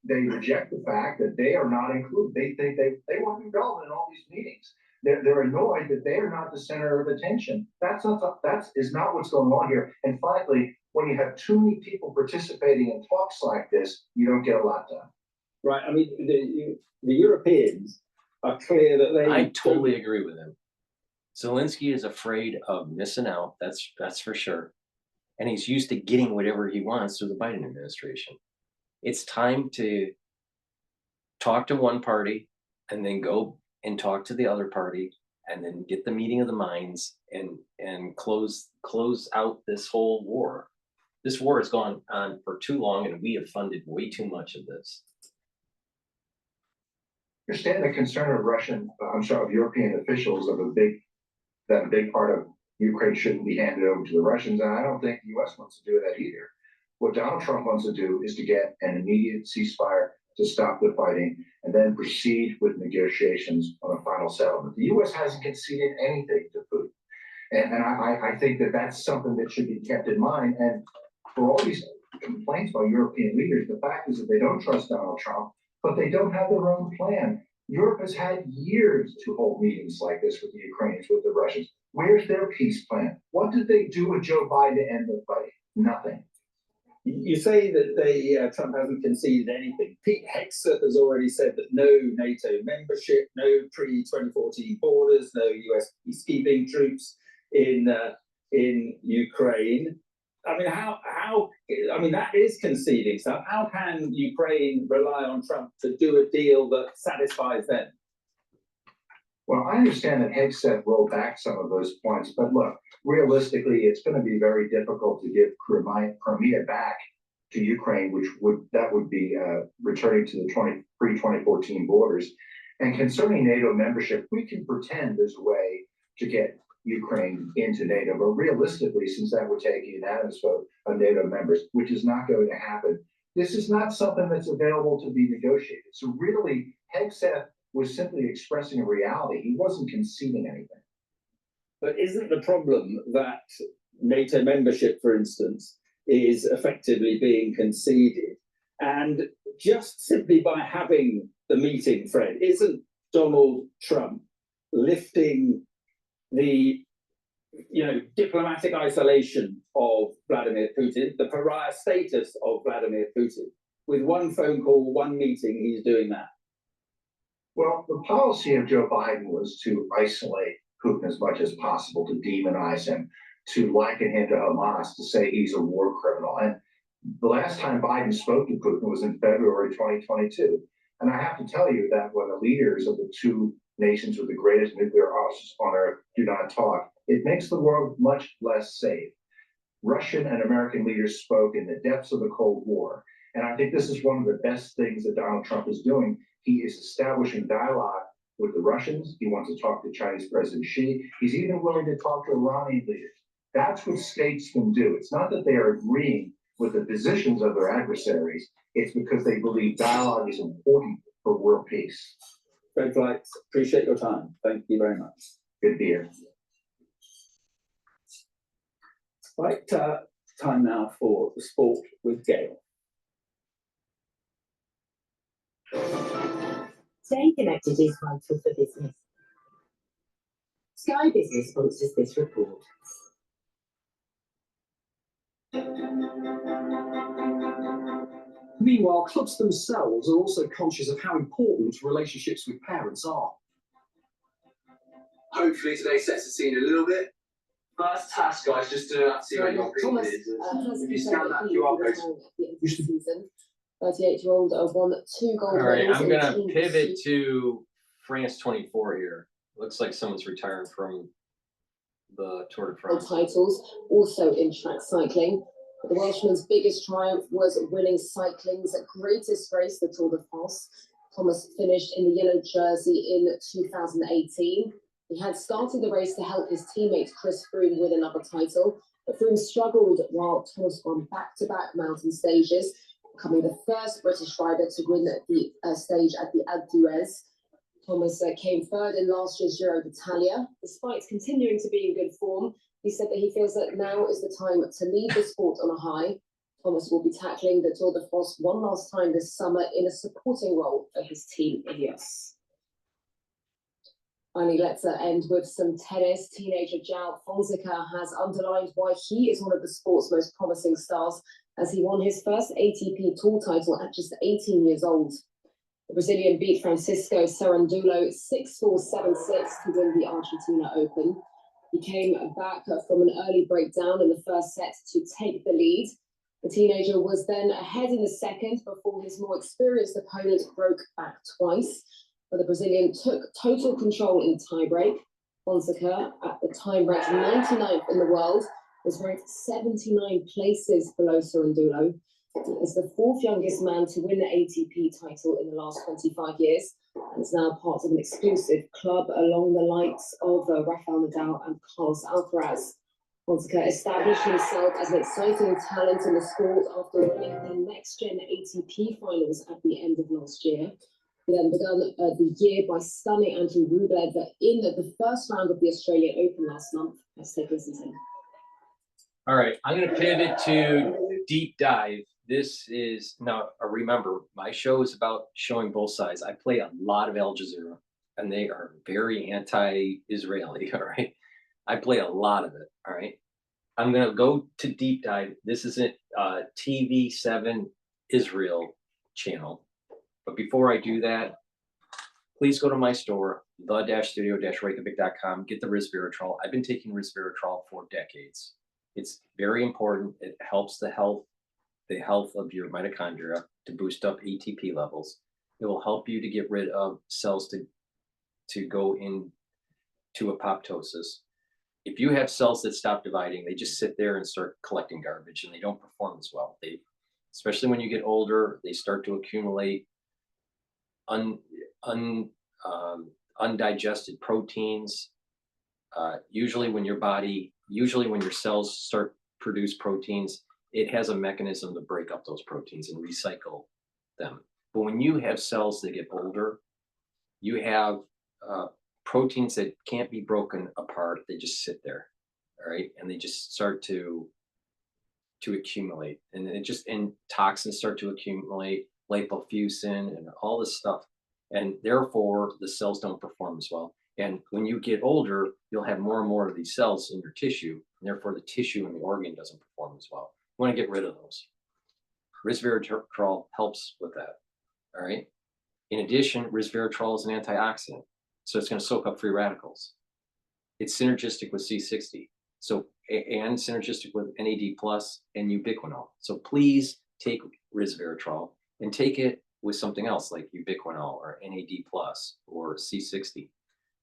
They reject the fact that they are not included. They think they want to be relevant in all these meetings. They're annoyed that they are not the center of attention. That is not what's going on here. And finally, when you have too many people participating in talks like this, you don't get a lot done. Right. I mean, the Europeans are clear that they... I totally agree with him. Zelensky is afraid of missing out. That's for sure. And he's used to getting whatever he wants through the Biden administration. It's time to talk to one party and then go and talk to the other party and then get the meeting of the minds and close out this whole war. This war has gone on for too long and we have funded way too much of this. Understand the concern of European officials that a big part of Ukraine shouldn't be handed over to the Russians, and I don't think the U.S. wants to do that either. What Donald Trump wants to do is to get an immediate ceasefire to stop the fighting and then proceed with negotiations on a final settlement. The U.S. hasn't conceded anything to Putin. And I think that that's something that should be kept in mind. And for all these complaints by European leaders, the fact is that they don't trust Donald Trump, but they don't have their own plan. Europe has had years to hold meetings like this with the Ukrainians, with the Russians. Where's their peace plan? What did they do with Joe Biden to end the fight? Nothing. You say that Trump hasn't conceded anything. Pete Hegseth has already said that no NATO membership, no pre-2014 borders, no US peacekeeping troops in Ukraine. I mean, I mean, that is conceding stuff. How can Ukraine rely on Trump to do a deal that satisfies them? Well, I understand that Hegseth rolled back some of those points, but look, realistically, it's going to be very difficult to give Crimea back to Ukraine, which would be returning to the pre-2014 borders. And concerning NATO membership, we can pretend there's a way to get Ukraine into NATO, but realistically, since that would take a unanimous vote of NATO members, which is not going to happen, this is not something that's available to be negotiated. So really, Hegseth was simply expressing a reality. He wasn't conceding anything. But isn't the problem that NATO membership, for instance, is effectively being conceded? And just simply by having the meeting, Fred, isn't Donald Trump lifting the diplomatic isolation of Vladimir Putin, the pariah status of Vladimir Putin? With one phone call, one meeting, he's doing that. Well, the policy of Joe Biden was to isolate Putin as much as possible, to demonize him, to liken him to Hamas, to say he's a war criminal. And the last time Biden spoke to Putin was in February 2022. And I have to tell you that when the leaders of the two nations with the greatest nuclear arsenals on earth do not talk, it makes the world much less safe. Russian and American leaders spoke in the depths of the Cold War. And I think this is one of the best things that Donald Trump is doing. He is establishing dialogue with the Russians. He wants to talk to Chinese President Xi. He's even willing to talk to Iranian leaders. That's what statesmen do. It's not that they are agreeing with the positions of their adversaries. It's because they believe dialogue is important for world peace. Fred Flights, appreciate your time. Thank you very much. Good to be here. Right, time now for the sport with Gail. Staying connected is vital for business. Sky Business sponsors this report. Meanwhile, clubs themselves are also conscious of how important relationships with parents are. Hopefully today sets the scene a little bit. First task, guys, just to see what your Thomas opinion is. has If you said scan that that he will QR retire code. at the end of the season. 38-year-old won 2 gold All right, medals I'm in gonna team pivot to France 24 here. Looks like someone's retiring from the Tour de France. titles, also in track cycling. The Welshman's biggest triumph was winning cycling's greatest race, the Tour de France. Thomas finished in the yellow jersey in 2018. He had started the race to help his teammate Chris Froome win another title, but Froome struggled while Thomas won back-to-back mountain stages, becoming the first British rider to win the stage at the Alpe d'Huez. Thomas came third in last year's Giro d'Italia. Despite continuing to be in good form, he said that he feels that now is the time to lead the sport on a high. Thomas will be tackling the Tour de France one last time this summer in a supporting role for his team Ineos. Finally, let's end with some tennis. Teenager João Fonseca has underlined why he is one of the sport's most promising stars, as he won his first ATP Tour title at just 18 years old. The Brazilian beat Francisco Cerundolo 6-4, 7-6 to win the Argentina Open. He came back from an early breakdown in the first set to take the lead. The teenager was then ahead in the second before his more experienced opponent broke back twice. But the Brazilian took total control in tiebreak. Fonseca, at the time ranked 99th in the world, was ranked 79 places below Cerundolo. He is the fourth youngest man to win the ATP title in the last 25 years, and is now part of an exclusive club along the likes of Rafael Nadal and Carlos Alcaraz. Fonseca established himself as an exciting talent in the sport after winning the next-gen ATP finals at the end of last year. He then began the year by stunning Andrew Rublev in the first round of the Australian Open last month. Let's take a listen to him. All right, I'm going to pivot to deep dive. This is now, remember, my show is about showing both sides. I play a lot of Al Jazeera, and they are very anti-Israeli, all right? I play a lot of it. All right. I'm gonna go to deep dive. This isn't TV7 Israel channel. But before I do that, please go to my store, the-studio-reykjavik.com, get the resveratrol. I've been taking resveratrol for decades. It's very important. It helps the health of your mitochondria to boost up ATP levels. It will help you to get rid of cells to go into apoptosis. If you have cells that stop dividing, they just sit there and start collecting garbage, and they don't perform as well. Especially when you get older, they start to accumulate undigested proteins. Usually when your cells start produce proteins, it has a mechanism to break up those proteins and recycle them. But when you have cells that get older, you have proteins that can't be broken apart. They just sit there, all right, and they just start to accumulate, and toxins start to accumulate, lipofuscin and all this stuff, and therefore the cells don't perform as well. And when you get older, you'll have more and more of these cells in your tissue, and therefore the tissue in the organ doesn't perform as well. You want to get rid of those. Resveratrol helps with that. All right. In addition, resveratrol is an antioxidant, so it's going to soak up free radicals. It's synergistic with C60, and synergistic with NAD+ and ubiquinol. So please take resveratrol and take it with something else like ubiquinol or NAD+ or C60.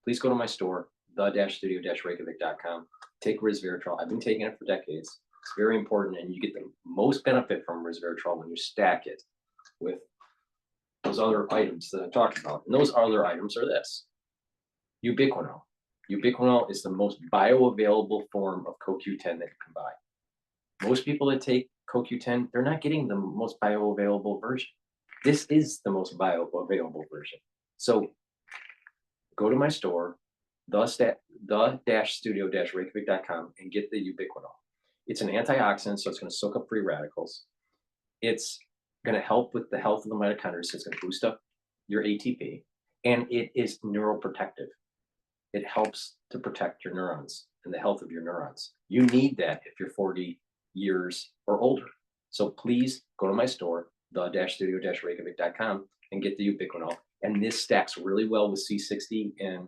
Please go to my store, the-studio-reykjavik.com. Take resveratrol. I've been taking it for decades. It's very important, and you get the most benefit from resveratrol when you stack it with those other items that I talked about. And those other items are this: ubiquinol. Ubiquinol is the most bioavailable form of CoQ10 that you can buy. Most people that take CoQ10, they're not getting the most bioavailable version. This is the most bioavailable version. So go to my store, the-studio-reykjavik.com, and get the ubiquinol. It's an antioxidant, so it's going to soak up free radicals. It's going to help with the health of the mitochondria, so it's going to boost up your ATP, and it is neuroprotective. It helps to protect your neurons and the health of your neurons. You need that if you're 40 years or older. So please go to my store, the-studio-reykjavik.com, and get the ubiquinol. And this stacks really well with C60 and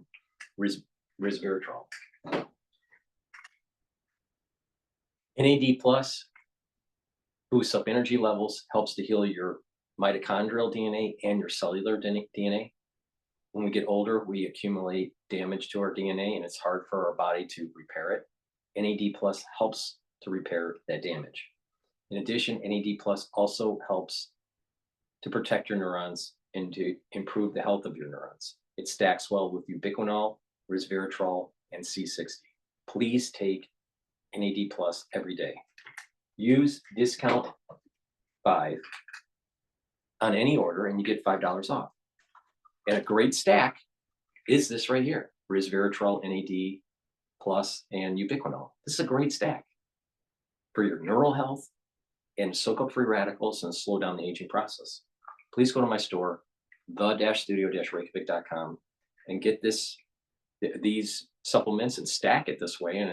resveratrol. NAD+ boosts up energy levels, helps to heal your mitochondrial DNA and your cellular DNA. When we get older, we accumulate damage to our DNA, and it's hard for our body to repair it. NAD+ helps to repair that damage. In addition, NAD+ also helps to protect your neurons and to improve the health of your neurons. It stacks well with ubiquinol, resveratrol, and C60. Please take NAD+ every day. Use discount 5 on any order, and you get $5 off. And a great stack is this right here: resveratrol, NAD+, and ubiquinol. This is a great stack for your neural health and soak up free radicals and slow down the aging process. Please go to my store, the-studio-reykjavik.com, and get these supplements and stack it this way. And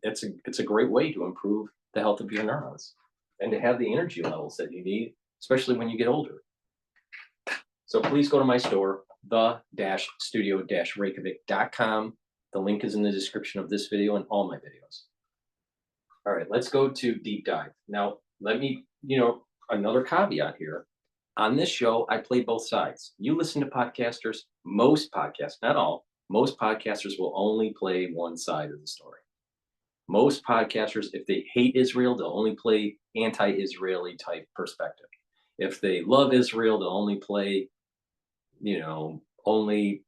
it's a great way to improve the health of your neurons and to have the energy levels that you need, especially when you get older. So please go to my store, the-studio-reykjavik.com. The link is in the description of this video and all my videos. All right, let's go to deep dive. Now, let me, another caveat here. On this show, I play both sides. You listen to podcasters, most podcasts, not all, most podcasters will only play one side of the story. Most podcasters, if they hate Israel, they'll only play anti-Israeli type perspective. If they love Israel, they'll only play, only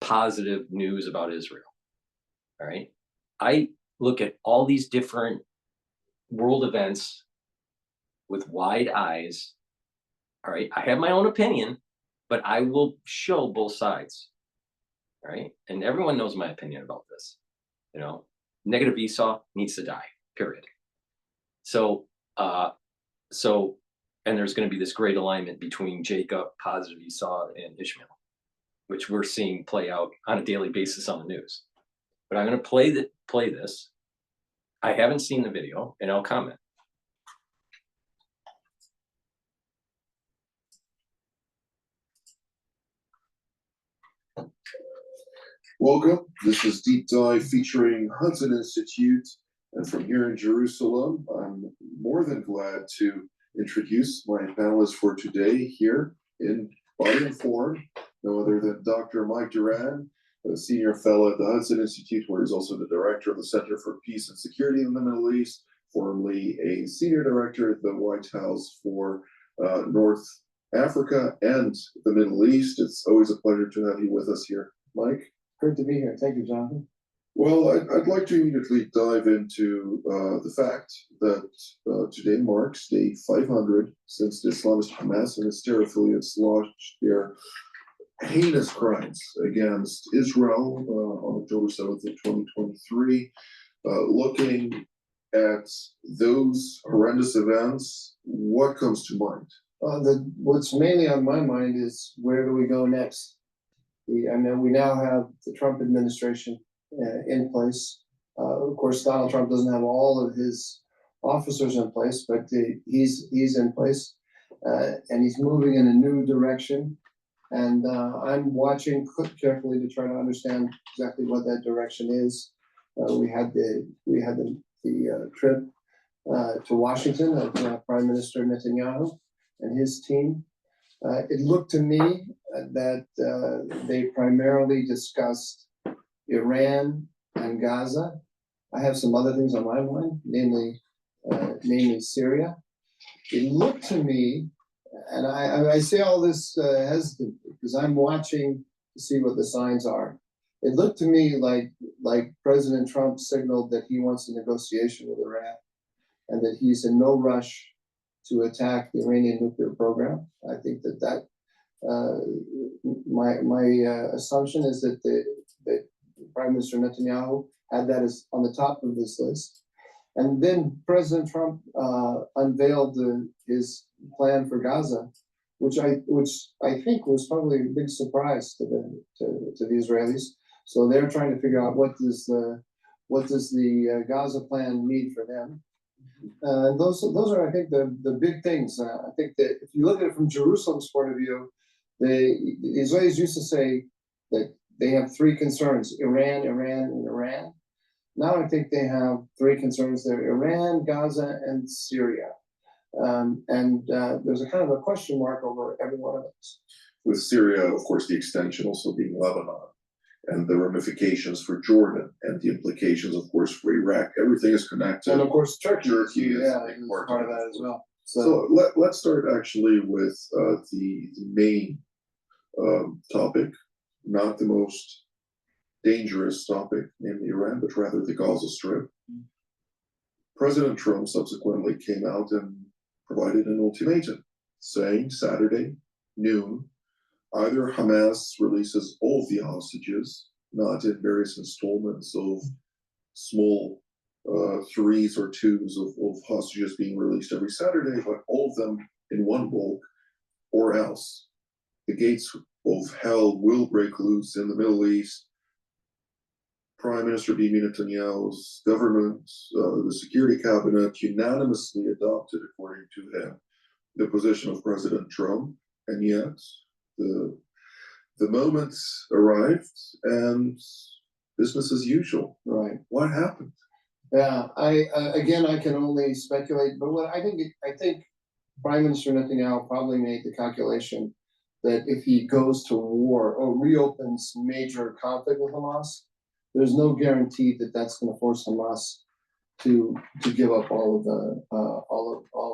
positive news about Israel. All right. I look at all these different world events with wide eyes. All right. I have my own opinion, but I will show both sides. All right. And everyone knows my opinion about this. Negative Esau needs to die, period. So, and there's going to be this great alignment between Jacob, positive Esau, and Ishmael, which we're seeing play out on a daily basis on the news. but I'm going to play this. I haven't seen the video, and I'll comment. Welcome. This is Deep Dive featuring Hudson Institute. And from here in Jerusalem, I'm more than glad to introduce my panelists for today here in Body and Form, no other than Dr. Mike Duran, a senior fellow at the Hudson Institute, where he's also the director of the Center for Peace and Security in the Middle East, formerly a senior director at the White House for North Africa and the Middle East. It's always a pleasure to have you with us here, Mike. Great to be here. Thank you, Jonathan. Well, I'd like to immediately dive into the fact that today marks day 500 since the Islamist Hamas and its terror affiliates launched their heinous crimes against Israel on October 7th of 2023. Looking at those horrendous events, what comes to mind? What's mainly on my mind is where do we go next? I know we now have the Trump administration in place. Of course, Donald Trump doesn't have all of his officers in place, but he's in place, and he's moving in a new direction. And I'm watching carefully to try to understand exactly what that direction is. We had the trip to Washington of Prime Minister Netanyahu and his team. It looked to me that they primarily discussed Iran and Gaza. I have some other things on my mind, namely Syria. It looked to me, and I say all this hesitantly because I'm watching to see what the signs are. It looked to me like President Trump signaled that he wants a negotiation with Iran and that he's in no rush to attack the Iranian nuclear program. I think that my assumption is that that Prime Minister Netanyahu had that as on the top of this list. And then President Trump unveiled his plan for Gaza, which I think was probably a big surprise to the Israelis. So they're trying to figure out what does the Gaza plan mean for them. Those are, I think, the big things. I think that if you look at it from Jerusalem's point of view, the Israelis used to say that they have three concerns: Iran, Iran, and Iran. Now I think they have three concerns: they're Iran, Gaza, and Syria. There's a kind of a question mark over every one of those. With Syria, of course, the extension also being Lebanon, and the ramifications for Jordan, and the implications, of course, for Iraq. Everything is connected. And of course, Turkey is part of that as well. So let's start actually with the main topic, not the most dangerous topic, namely Iran, but rather the Gaza Strip. President Trump subsequently came out and provided an ultimatum saying Saturday noon, either Hamas releases all of the hostages, not in various installments of small threes or twos of hostages being released every Saturday, but all of them in one bulk, or else the gates of hell will break loose in the Middle East. Prime Minister Benjamin Netanyahu's government, the Security Cabinet, unanimously adopted, according to him, the position of President Trump, and yet the moment arrived and business as usual. Right. What happened? Yeah, I can only speculate, but what I think Prime Minister Netanyahu probably made the calculation that if he goes to war or reopens major conflict with Hamas, there's no guarantee that that's going to force Hamas to give up all of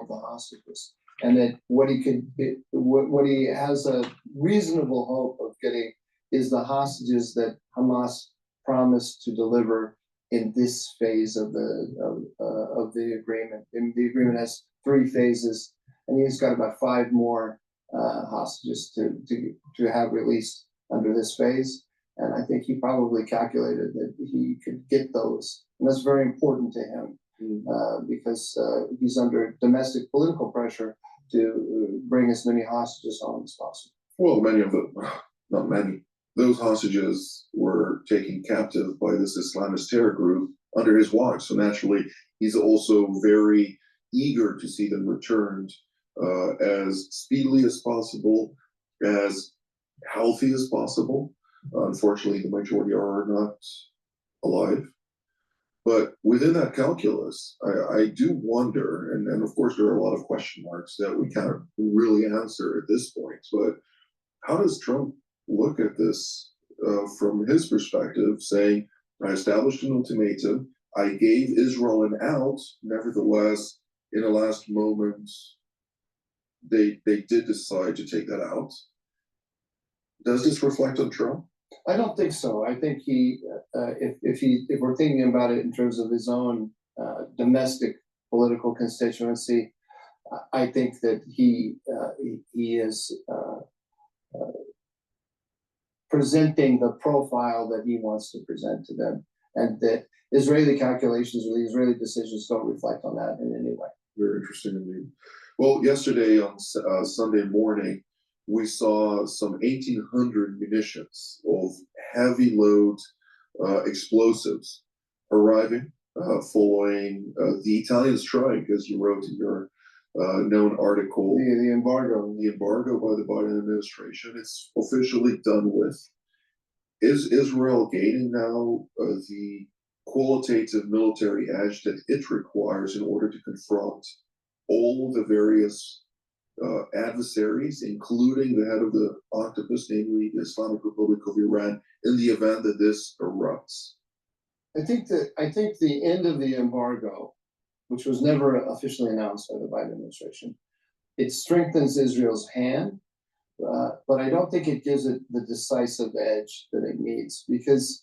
the hostages, and that what he has a reasonable hope of getting is the hostages that Hamas promised to deliver in this phase of the agreement. And the agreement has 3 phases, and he's got about 5 more hostages to have released under this phase. And I think he probably calculated that he could get those, and that's very important to him because he's under domestic political pressure to bring as many hostages home as possible. Well, many of them, not many, those hostages were were taken captive by this Islamist terror group under his watch. So naturally, he's also very eager to see them returned as speedily as possible, as healthy as possible. Unfortunately, the majority are not alive. But within that calculus, I do wonder, and of course there are a lot of question marks that we can't really answer at this point, but how does Trump look at this from his perspective, saying, I established an ultimatum, I gave Israel an out, nevertheless, in the last moment, they did decide to take that out. Does this reflect on Trump? I don't think so. I think if we're thinking about it in terms of his own domestic political constituency, I think that he is presenting the profile that he wants to present to them, and that Israeli calculations or the Israeli decisions don't reflect on that in any way. Very interesting indeed. Well, yesterday on Sunday morning, we saw some 1,800 munitions of heavy load explosives arriving following the Italian strike, as you wrote in your known article. The embargo. The embargo by the Biden administration. It's officially done with. Is Israel gaining now the qualitative military edge that it requires in order to confront all the various adversaries, including the head of the octopus, namely the Islamic Republic of Iran, in the event that this erupts? I think the end of the embargo, which was never officially announced by the Biden administration, it strengthens Israel's hand, but I don't think it gives it the decisive edge that it needs, because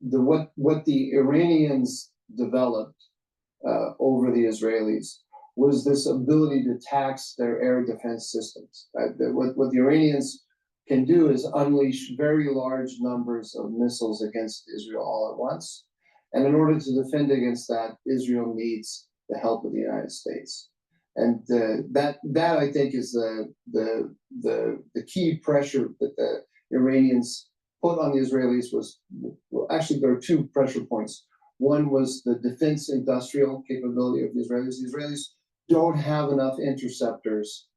what the Iranians developed over the Israelis was this ability to tax their air defense systems. What the Iranians can do is unleash very large numbers of missiles against Israel all at once. And in order to defend against that, Israel needs the help of the United States. And that I think is the key pressure that the Iranians put on the Israelis well, actually, there are two pressure points. One was the defense industrial capability of the Israelis. The Israelis don't have enough interceptors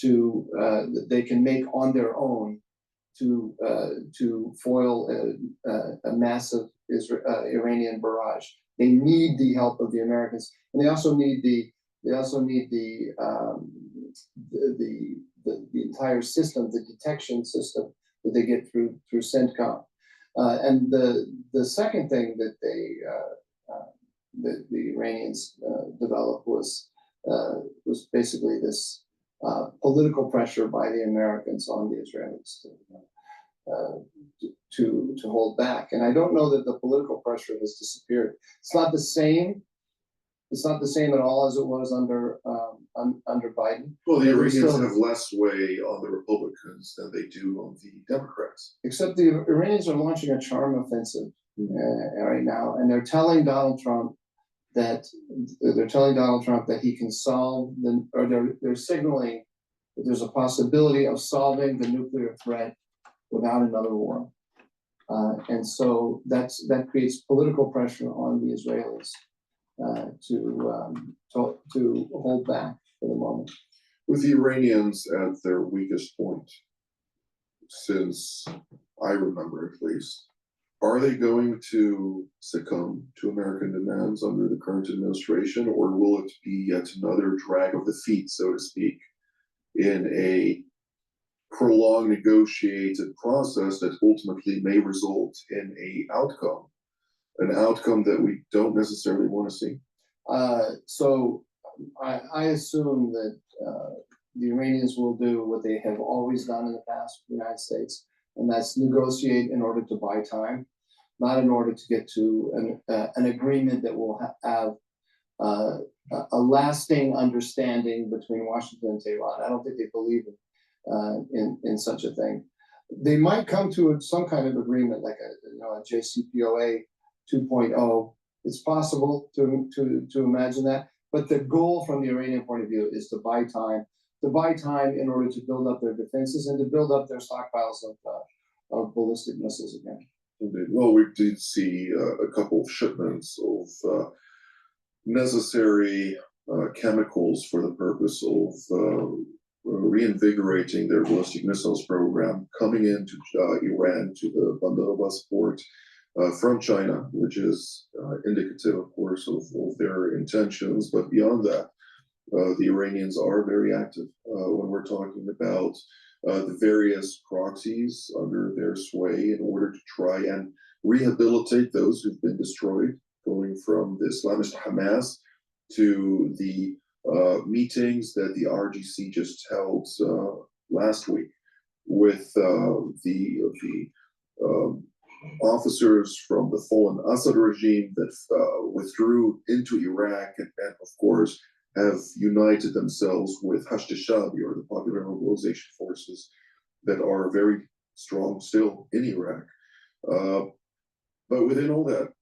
that they can make on their own to foil a massive Iranian barrage. They need the help of the Americans, and they also need the entire system, the detection system that they get through CENTCOM. And the second thing that the Iranians developed was basically this political pressure by the Americans on the Israelis to hold back. And I don't know that the political pressure has disappeared. It's not the same. It's not the same at all as it was under Biden. Well, the Iranians have less sway on the Republicans than they do on the Democrats. Except the Iranians are launching a charm offensive right now, and they're telling Donald Trump that he can solve they're signaling that there's a possibility of solving the nuclear threat without another war. And so that creates political pressure on the Israelis to hold back for the moment. With the Iranians at their weakest point, since I remember at least, are they going to succumb to American demands under the current administration, or will it be yet another drag of the feet, so to speak, in a prolonged negotiated process that ultimately may result in an outcome that we don't necessarily want to see? So I assume that the Iranians will do what they have always done in the past with the United States, and that's negotiate in order to buy time, not in order to get to an agreement that will have a lasting understanding between Washington and Tehran. I don't think they believe in such a thing. They might come to some kind of agreement, like a JCPOA 2.0. It's possible to imagine that, but the goal from the Iranian point of view is to buy time in order to build up their defenses and to build up their stockpiles of ballistic missiles again. Indeed. Well, we did see a couple of shipments of necessary chemicals for the purpose of reinvigorating their ballistic missiles program coming into Iran to the Bandar Abbas port from China, which is indicative, of course, of their intentions. But beyond that, the Iranians are very active when we're talking about the various proxies under their sway in order to try and rehabilitate those who've been destroyed, going from the Islamist Hamas to the meetings that the RGC just held last week with the officers from the fallen Assad regime that withdrew into Iraq and of course, have united themselves with Hashd al-Shabi, or the Popular Mobilization Forces, that are very strong still in Iraq. But within all that,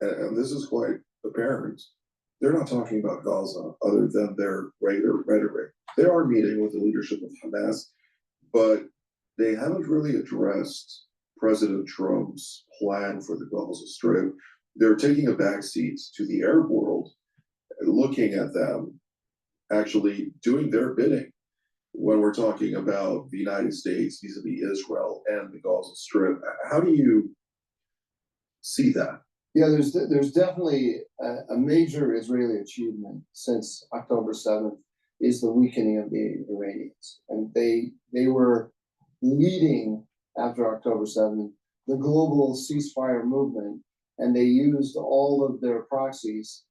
and this is quite apparent, they're not talking about Gaza other than their regular rhetoric. They are meeting with the leadership of Hamas, but they haven't really addressed President Trump's plan for the Gaza Strip. They're taking a backseat to the Arab world, looking at them actually doing their bidding when we're talking about the United States vis-a-vis Israel and the Gaza Strip. How do you see that? Yeah, there's definitely a major Israeli achievement since October 7th is the weakening of the Iranians. And they were leading after October 7th the global ceasefire movement, and they used all of their proxies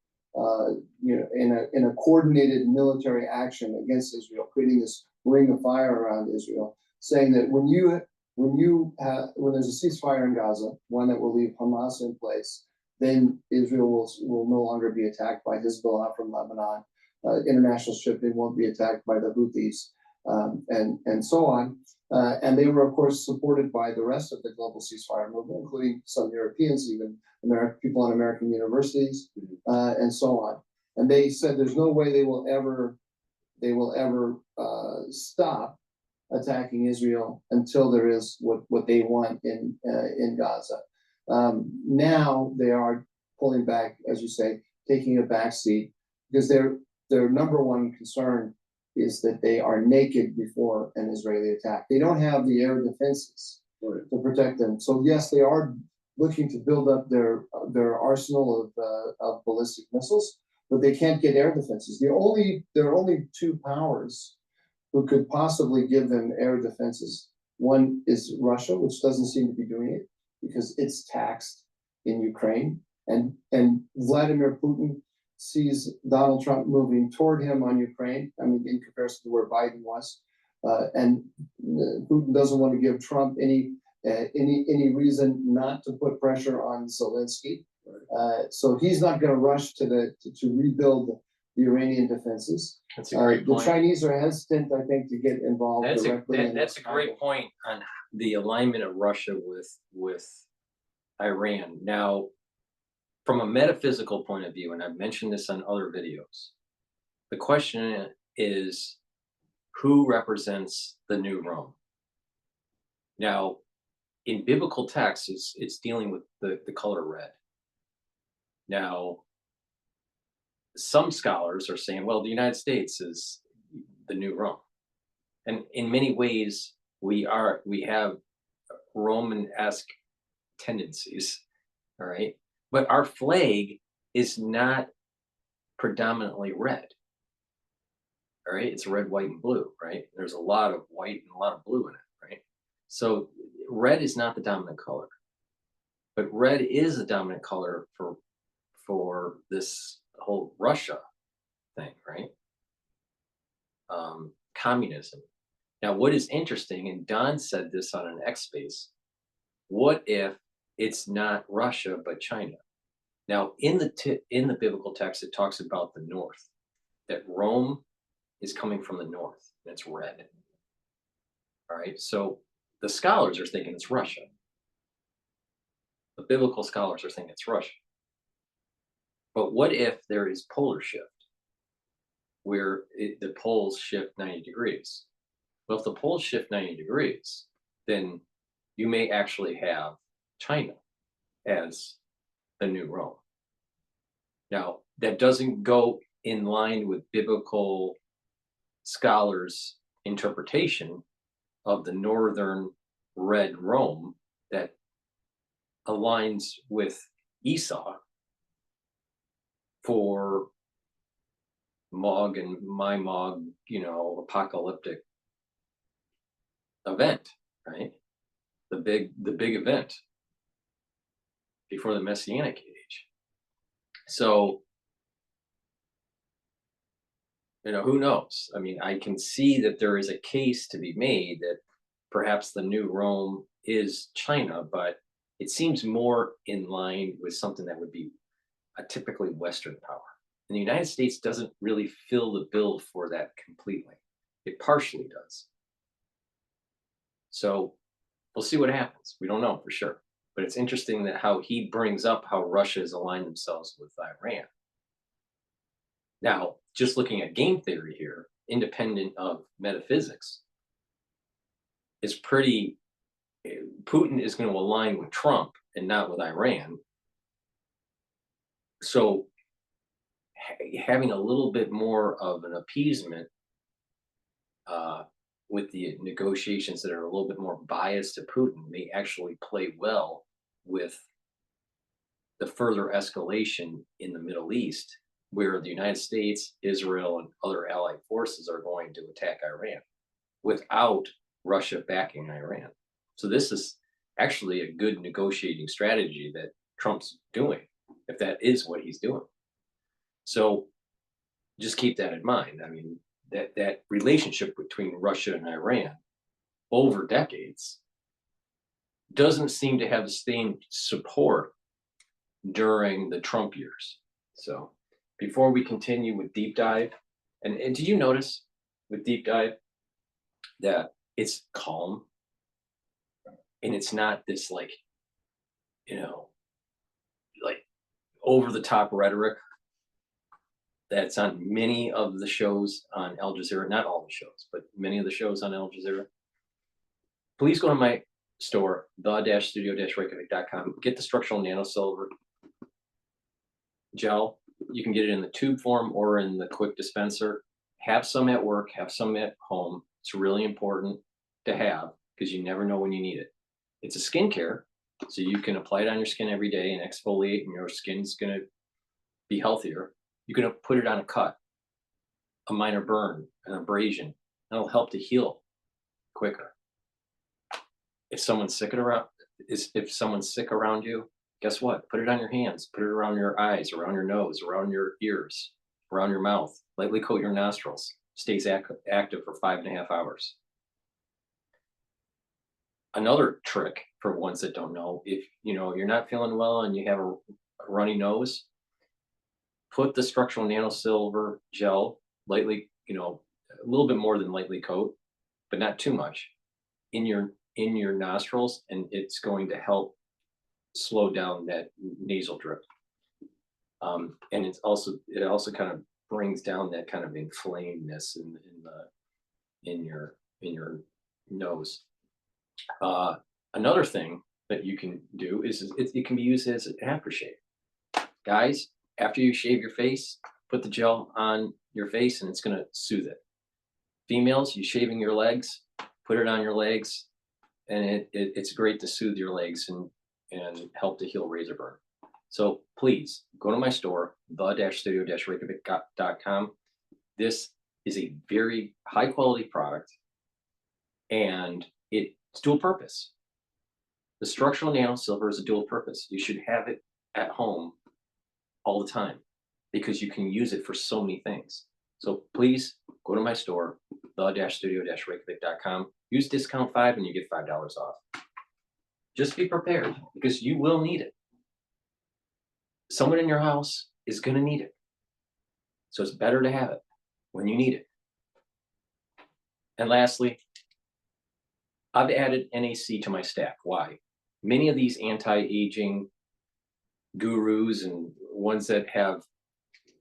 in a coordinated military action against Israel, creating this ring of fire around Israel, saying that when there's a ceasefire in Gaza, one that will leave Hamas in place, then Israel will no longer be attacked by Hezbollah from Lebanon. International shipping won't be attacked by the Houthis, and so on. And they were, of course, supported by the rest of the global ceasefire movement, including some Europeans, even people on American universities, and so on. And they said there's no way they will ever stop attacking Israel until there is what they want in Gaza. Now they are pulling back, as you say, taking a backseat, because their number one concern is that they are naked before an Israeli attack. They don't have the air defenses to protect them. So yes, they are looking to build up their arsenal of ballistic missiles, but they can't get air defenses. There are only two powers who could possibly give them air defenses. One is Russia, which doesn't seem to be doing it because it's taxed in Ukraine, and Vladimir Putin sees Donald Trump moving toward him on Ukraine. I mean, in comparison to where Biden was, and Putin doesn't want to give Trump any reason not to put pressure on Zelensky. So he's not going to rush to rebuild the Iranian defenses. That's a great the point. Chinese are hesitant, I think, to get involved directly. That's a great point on the alignment of Russia with Iran. Now, from a metaphysical point of view, and I've mentioned this on other videos, the question is, who represents the new Rome? Now, in biblical texts, it's dealing with the color red. Now, some scholars are saying, well, the United States is the new Rome. And in many ways, we have Roman-esque tendencies, all right? But our flag is not predominantly red, all right? It's red, white, and blue, right? There's a lot of white and a lot of blue in it, right? So red is not the dominant color, but red is the dominant color for this whole Russia thing, right? Communism. Now, what is interesting, and Don said this on an X Space, what if it's not Russia but China? Now, in the biblical text, it talks about the north, that Rome is coming from the north, and it's red. All right, so the scholars are thinking it's Russia. The biblical scholars are thinking it's Russia. But what if there is polar shift, where the poles shift 90 degrees? Well, if the poles shift 90 degrees, then you may actually have China as the new Rome. Now, that doesn't go in line with biblical scholars' interpretation of the northern red Rome that aligns with Esau for Mog and my Mog, apocalyptic event, right? The big event before the Messianic age. So, who knows? I mean, I can see that there is a case to be made that perhaps the new Rome is China, but it seems more in line with something that would be a typically Western power. And the United States doesn't really fill the bill for that completely. It partially does. So we'll see what happens. We don't know for sure. But it's interesting that how he brings up how Russia has aligned themselves with Iran. Now, just looking at game theory here, independent of metaphysics, is pretty. Putin is going to align with Trump and not with Iran. So having a little bit more of an appeasement with the negotiations that are a little bit more biased to Putin may actually play well with the further escalation in the Middle East, where the United States, Israel, and other allied forces are going to attack Iran without Russia backing Iran. So this is actually a good negotiating strategy that Trump's doing, if that is what he's doing. So just keep that in mind. I mean, that relationship between Russia and Iran over decades doesn't seem to have sustained support during the Trump years. So before we continue with Deep Dive, and did you notice with Deep Dive that it's calm and it's not this like over the top rhetoric that's on many of the shows on Al Jazeera, not all the shows, but many of the shows on Al Jazeera. Please go to my store, the-studio-reykjavik.com. Get the structural nanosilver gel. You can get it in the tube form or in the quick dispenser. Have some at work, have some at home. It's really important to have because you never know when you need it. It's a skincare, so you can apply it on your skin every day and exfoliate, and your skin's going to be healthier. You can put it on a cut, a minor burn, an abrasion. That'll help to heal quicker. If someone's sick around you, guess what? Put it on your hands, put it around your eyes, around your nose, around your ears, around your mouth. Lightly coat your nostrils. Stays active for 5.5 hours. Another trick for ones that don't know, if you're not feeling well and you have a runny nose, put the structural nanosilver gel lightly, a little bit more than lightly coat, but not too much, in your nostrils, and it's going to help slow down that nasal drip. And it also kind of brings down that kind of inflamedness in your nose. Another thing that you can do is it can be used as an aftershave. Guys, after you shave your face, put the gel on your face and it's going to soothe it. Females, you shaving your legs, put it on your legs, and it's great to soothe your legs and help to heal razor burn. So please go to my store, the-studio-reykjavik.com. This is a very high quality product and it's dual purpose. The structural nanosilver is a dual purpose. You should have it at home all the time because you can use it for so many things. So please go to my store, the-studio-reykjavik.com. Use discount 5 and you get $5 off. Just be prepared because you will need it. Someone in your house is going to need it. So it's better to have it when you need it. And lastly, I've added NAC to my staff. Why? Many of these anti-aging gurus and ones that have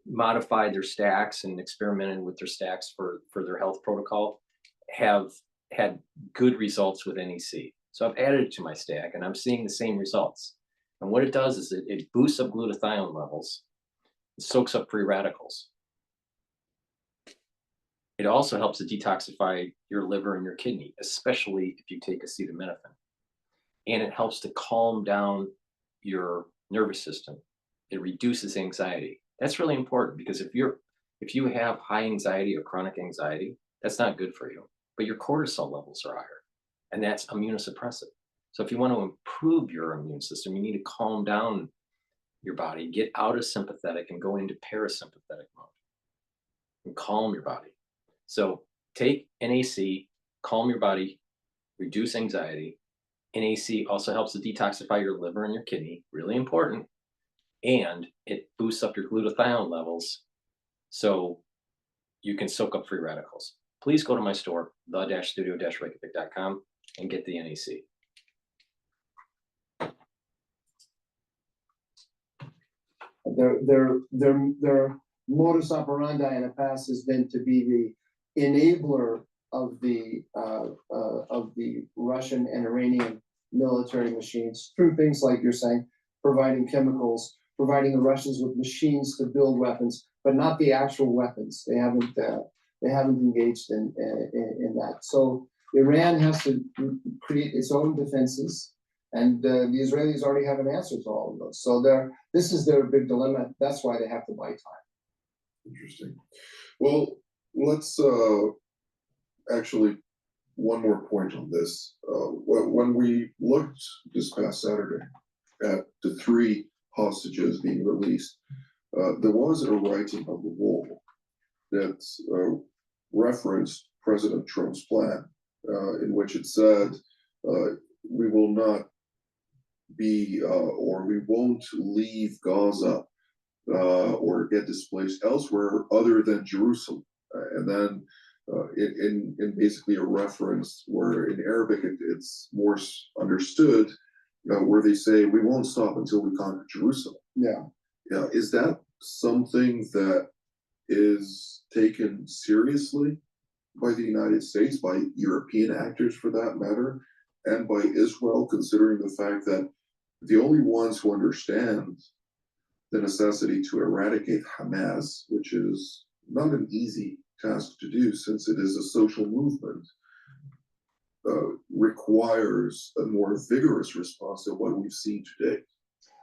modified their stacks and experimented with their stacks for their health protocol have had good results with NAC. So I've added it to my stack and I'm seeing the same results. And what it does is it boosts up glutathione levels, it soaks up free radicals. It also helps to detoxify your liver and your kidney, especially if you take acetaminophen. And it helps to calm down your nervous system. It reduces anxiety. That's really important because if you have high anxiety or chronic anxiety, that's not good for you. But your cortisol levels are higher, and that's immunosuppressive. So if you want to improve your immune system, you need to calm down your body, get out of sympathetic and go into parasympathetic mode and calm your body. So take NAC, calm your body, reduce anxiety. NAC also helps to detoxify your liver and your kidney, really important. And it boosts up your glutathione levels so you can soak up free radicals. Please go to my store, the-studio-reykjavik.com, and get the NAC. Their modus operandi in the past has been to be the enabler of the Russian and Iranian military machines through things like you're saying, providing chemicals, providing the Russians with machines to build weapons, but not the actual weapons. They haven't engaged in that. So Iran has to create its own defenses, and the Israelis already have an answer to all of those. So this is their big dilemma. That's why they have to buy time. Interesting. Well, let's actually one more point on this. When we looked this past Saturday at the 3 hostages being released, there was a writing on the wall that referenced President Trump's plan, in which it said, we will not be, or we won't leave Gaza or get displaced elsewhere other than Jerusalem. And then in basically a reference where in Arabic it's more understood, where they say, we won't stop until we conquer Jerusalem. Yeah. Yeah. Is that something that is taken seriously by the United States, by European actors for that matter, and by Israel, considering the fact that the only ones who understand the necessity to eradicate Hamas, which is not an easy task to do since it is a social movement, requires a more vigorous response than what we've seen today.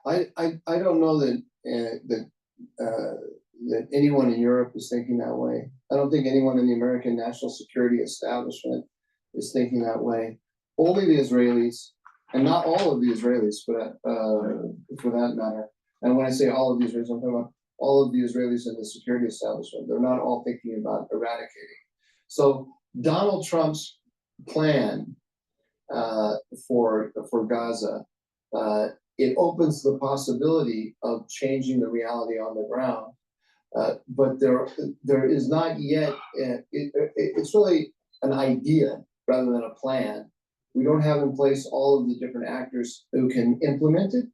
I don't know that that anyone in Europe is thinking that way. I don't think anyone in the American national security establishment is thinking that way. Only the Israelis, and not all of the Israelis for that matter. And when I say all of the Israelis, I'm talking about all of the Israelis in the security establishment. They're not all thinking about eradicating. So Donald Trump's plan for Gaza, it opens the possibility of changing the reality on the ground. But there is not yet, it's really an idea rather than a plan. We don't have in place all of the different actors who can implement it,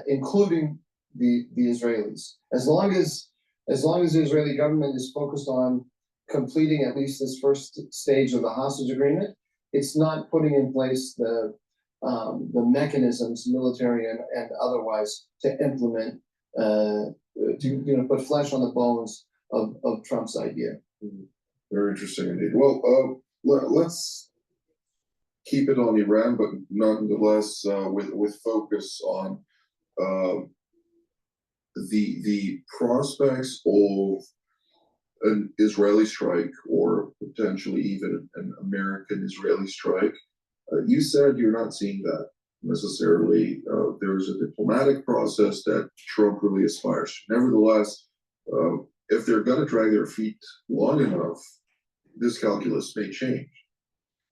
including the Israelis. As long as the Israeli government is focused on completing at least this first stage of the hostage agreement, it's not putting in place the mechanisms, military and otherwise, to implement, to put flesh on the bones of Trump's idea. Very interesting indeed. Well, let's keep it on Iran, but nonetheless with focus on the prospects of an Israeli strike, or potentially even an American-Israeli strike. You said you're not seeing that necessarily. There's a diplomatic process that Trump really aspires to. Nevertheless, if they're going to drag their feet long enough, this calculus may change.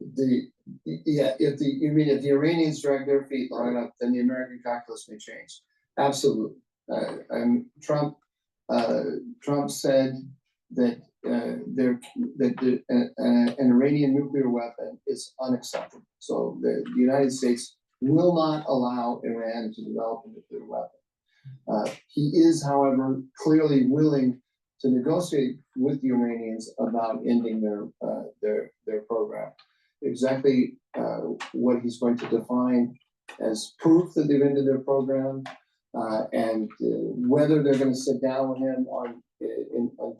If the Iranians drag their feet long enough, then the American calculus may change. Absolutely. And Trump said that an Iranian nuclear weapon is unacceptable. So the United States will not allow Iran to develop a nuclear weapon. He is, however, clearly willing to negotiate with the Iranians about ending their program. Exactly what he's going to define as proof that they've ended their program, and whether they're going to sit down with him on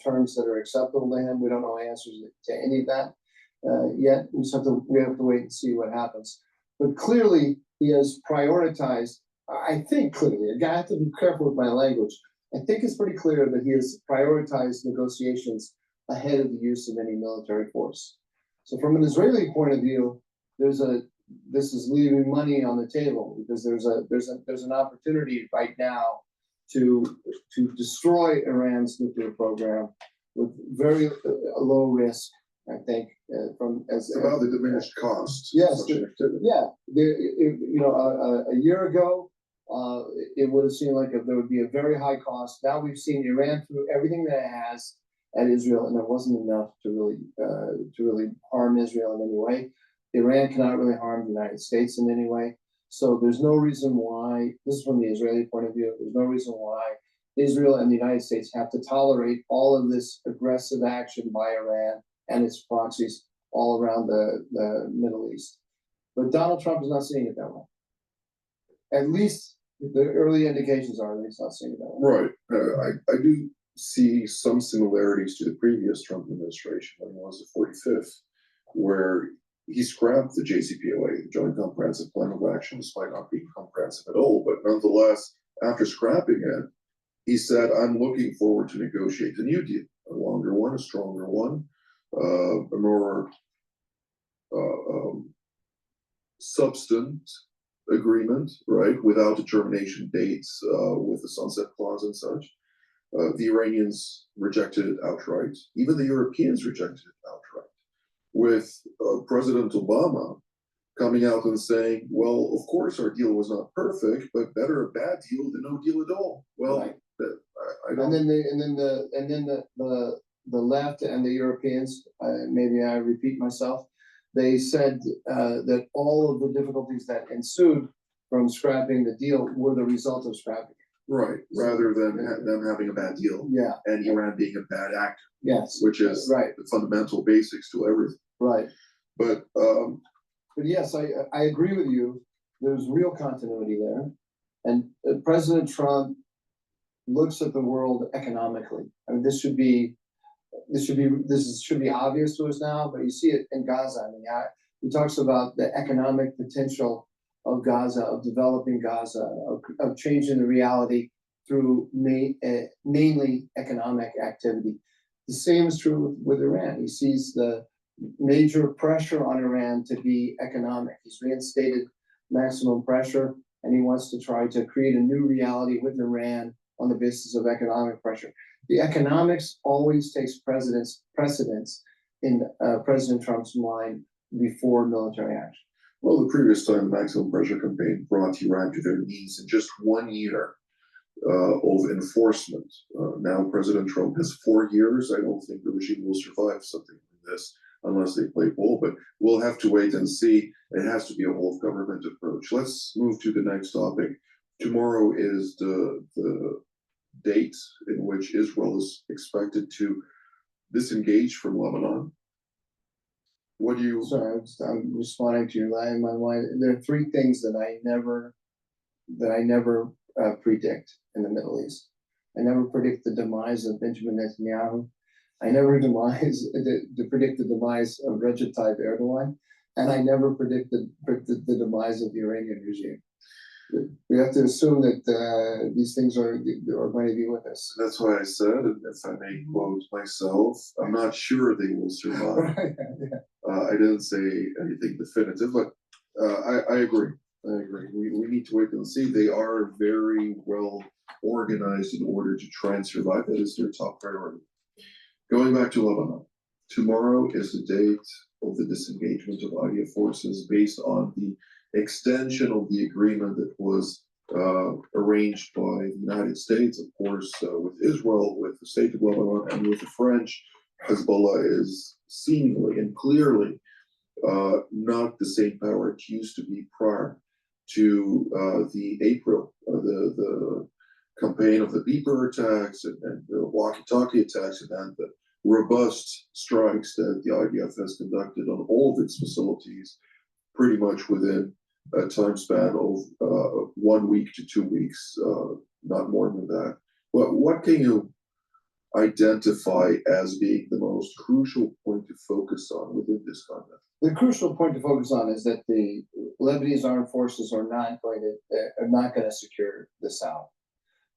terms that are acceptable to him. We don't know answers to any of that yet. We have to wait and see what happens. But clearly, he has prioritized. I think clearly, I have to be careful with my language. I think it's pretty clear that he has prioritized negotiations ahead of the use of any military force. So, from an Israeli point of view, this is leaving money on the table because there's an opportunity right now to destroy Iran's nuclear program with very low risk. I think it's about the diminished cost. Yes, yeah. A year ago, it would have seemed like there would be a very high cost. Now we've seen Iran through everything that it has at Israel, and it wasn't enough to really harm Israel in any way. Iran cannot really harm the United States in any way. So there's no reason why, this is from the Israeli point of view, there's no reason why Israel and the United States have to tolerate all of this aggressive action by Iran and its proxies all around the Middle East. But Donald Trump is not seeing it that way. At least the early indications are that he's not seeing it that way. Right. I do see some similarities to the previous Trump administration when he was the 45th, where he scrapped the JCPOA, the Joint Comprehensive Plan of Action, despite not being comprehensive at all. But nonetheless, after scrapping it, he said, I'm looking forward to negotiate a new deal, a longer one, a stronger one, a more substantive agreement, right, without a termination dates, with a sunset clause and such. The Iranians rejected it outright. Even the Europeans rejected it outright, with President Obama coming out and saying, well, of course our deal was not perfect, but better a bad deal than no deal at all. Well, right. I don't. And then the left and the Europeans, maybe I repeat myself, they said that all of the difficulties that ensued from scrapping the deal were the result of scrapping. Right, rather than them having a bad deal, yeah, and Iran being a bad actor, yes, which is right, the fundamental basics to everything. Right, but yes, I agree with you. There's real continuity there, and President Trump looks at the world economically. I mean, this should be obvious to us now, but you see it in Gaza. I mean, he talks about the economic potential of Gaza, of developing Gaza, of changing the reality through mainly economic activity. The same is true with Iran. He sees the major pressure on Iran to be economic. He's reinstated maximum pressure, and he wants to try to create a new reality with Iran on the basis of economic pressure. The economics always takes precedence in President Trump's mind before military action. Well, the previous time the maximum pressure campaign brought Iran to their knees in just 1 year of enforcement. Now President Trump has 4 years. I don't think the regime will survive something like this unless they play ball, but we'll have to wait and see. It has to be a whole of government approach. Let's move to the next topic. Tomorrow is the date in which Israel is expected to disengage from Lebanon. What do you? Sorry, I'm responding to your line in my mind. There are three things that I never predict in the Middle East. I never predict the demise of Benjamin Netanyahu. I never predict the demise of Recep Tayyip Erdogan, and I never predict the demise of the Iranian regime. We have to assume that these things are going to be with us. That's why I said, and if I may quote myself, I'm not sure they will survive. I didn't say anything definitive, but I agree. We need to wait and see. They are very well organized in order to try and survive. That is their top priority. Going back to Lebanon, tomorrow is the date of the disengagement of IDF forces based on the extension of the agreement that was arranged by the United States, of course, with Israel, with the state of Lebanon, and with the French. Hezbollah is seemingly and clearly not the same power it used to be prior to the April, the campaign of the beeper attacks and the walkie-talkie attacks, and then the robust strikes that the IDF has conducted on all of its facilities pretty much within a time span of 1 week to 2 weeks, not more than that. But what can you identify as being the most crucial point to focus on within this conflict? The crucial point to focus on is that the Lebanese armed forces are not going to secure the south.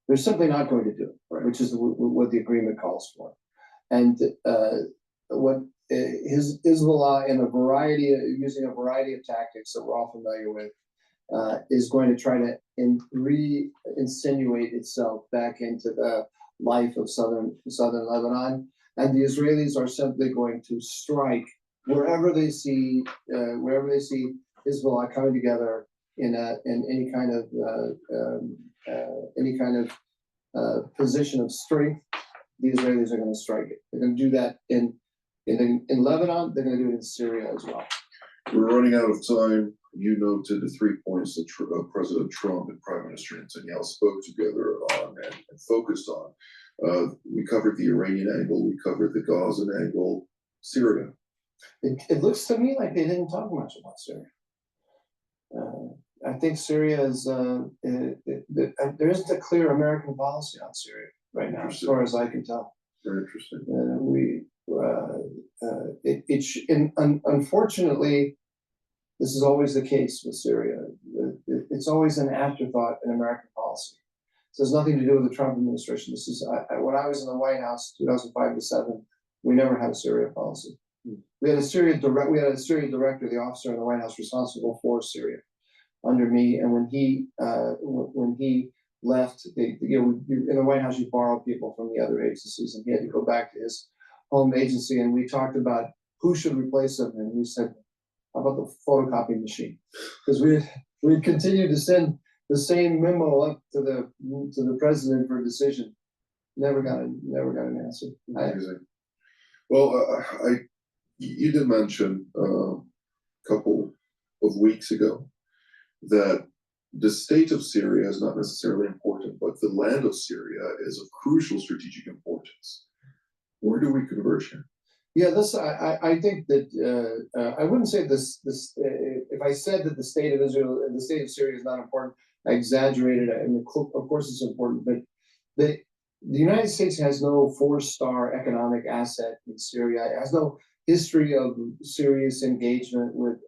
They're simply not going to do it, right, which is what the agreement calls for. And what Hezbollah, in using a variety of tactics that we're all familiar with, is going to try to re-insinuate itself back into the life of southern Lebanon, and the Israelis are simply going to strike wherever they see Hezbollah coming together in any kind of position of strength. The Israelis are going to strike it. They're going to do that in Lebanon. They're going to do it in Syria as well. We're running out of time. You noted the 3 points that President Trump and Prime Minister Netanyahu spoke together on and focused on. We covered the Iranian angle. We covered the Gazan angle. Syria. It looks to me like they didn't talk much about Syria. I think Syria is there isn't a clear American policy on Syria right now, as far as I can tell. Very interesting. Unfortunately, this is always the case with Syria. It's always an afterthought in American policy. So it has nothing to do with the Trump administration. This is when I was in the White House, 2005 to 7. We never had a Syria policy. We had a Syria director, the officer in the White House responsible for Syria, under me. And when he left, in the White House, you borrow people from the other agencies, and he had to go back to his home agency. And we talked about who should replace him, and we said, "How about the photocopying machine?" Because we continued to send the same memo up to the president for a decision. Never got an answer. Amazing. Well, you did mention a couple of weeks ago that the state of Syria is not necessarily important, but the land of Syria is of crucial strategic importance. Where do we converge here? Yeah, I think that I wouldn't say this. If I said that the state of Israel and the state of Syria is not important, I exaggerated it. And of course, it's important, but the United States has no 4-star economic asset in Syria. It has no history of serious engagement with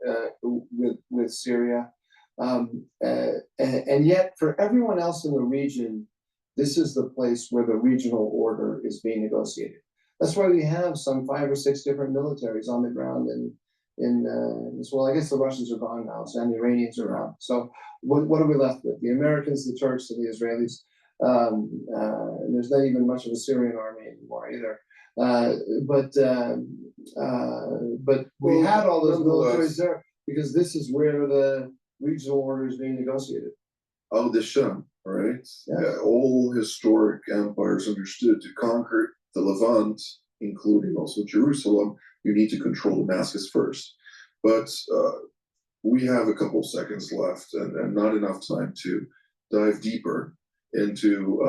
Syria, and yet for everyone else in the region, this is the place where the regional order is being negotiated. That's why we have some 5 or 6 different militaries on the ground well, I guess the Russians are gone now, and the Iranians are around. So what are we left with? The Americans, the Turks, and the Israelis. There's not even much of a Syrian army anymore either. But we had all those militaries there because this is where the regional order is being negotiated. Al Deshan, right? Yeah, all historic empires understood to conquer the Levant, including also Jerusalem, you need to control Damascus first. But we have a couple seconds left and not enough time to dive deeper into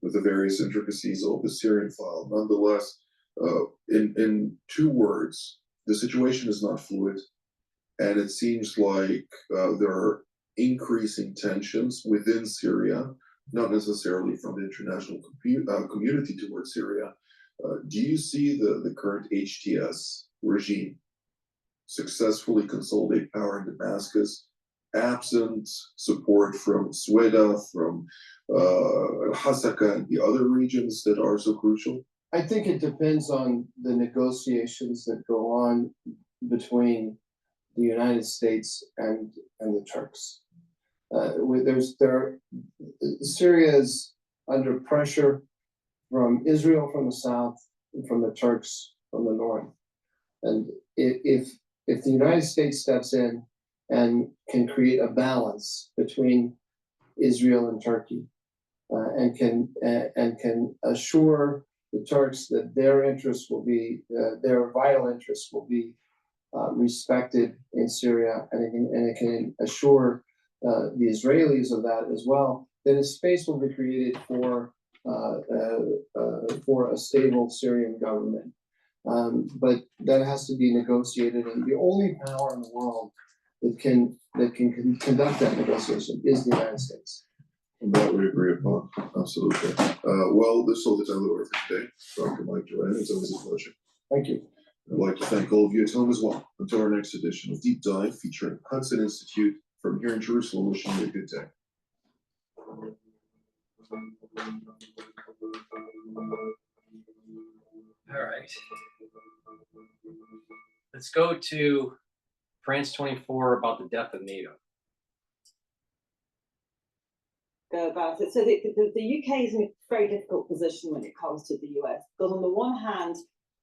the various intricacies of the Syrian file. Nonetheless, in 2 words, the situation is not fluid, and it seems like there are increasing tensions within Syria, not necessarily from the international community towards Syria. Do you see the current HTS regime successfully consolidate power in Damascus, absent support from Sweda, from Hasaka, and the other regions that are so crucial? I think it depends on the negotiations that go on between the United States and the Turks. Syria is under pressure from Israel from the south and from the Turks from the north. And if the United States steps in and can create a balance between Israel and Turkey, and can assure the Turks that their interests will be their vital interests will be respected in Syria, and it can assure the Israelis of that as well, then a space will be created for a stable Syrian government. But that has to be negotiated, and the only power in the world that can conduct that negotiation is the United States. And that we agree upon, absolutely. Well, this is all the time that we have for today. Dr. Mike Duran, it's always a pleasure. Thank you. I'd like to thank all of you at home as well. Until our next edition of Deep Dive featuring Hudson Institute from here in Jerusalem, wishing you a good day. All right. Let's go to France 24 about the death of NATO. Go about it. So the UK is in a very difficult position when it comes to the US, because on the one hand,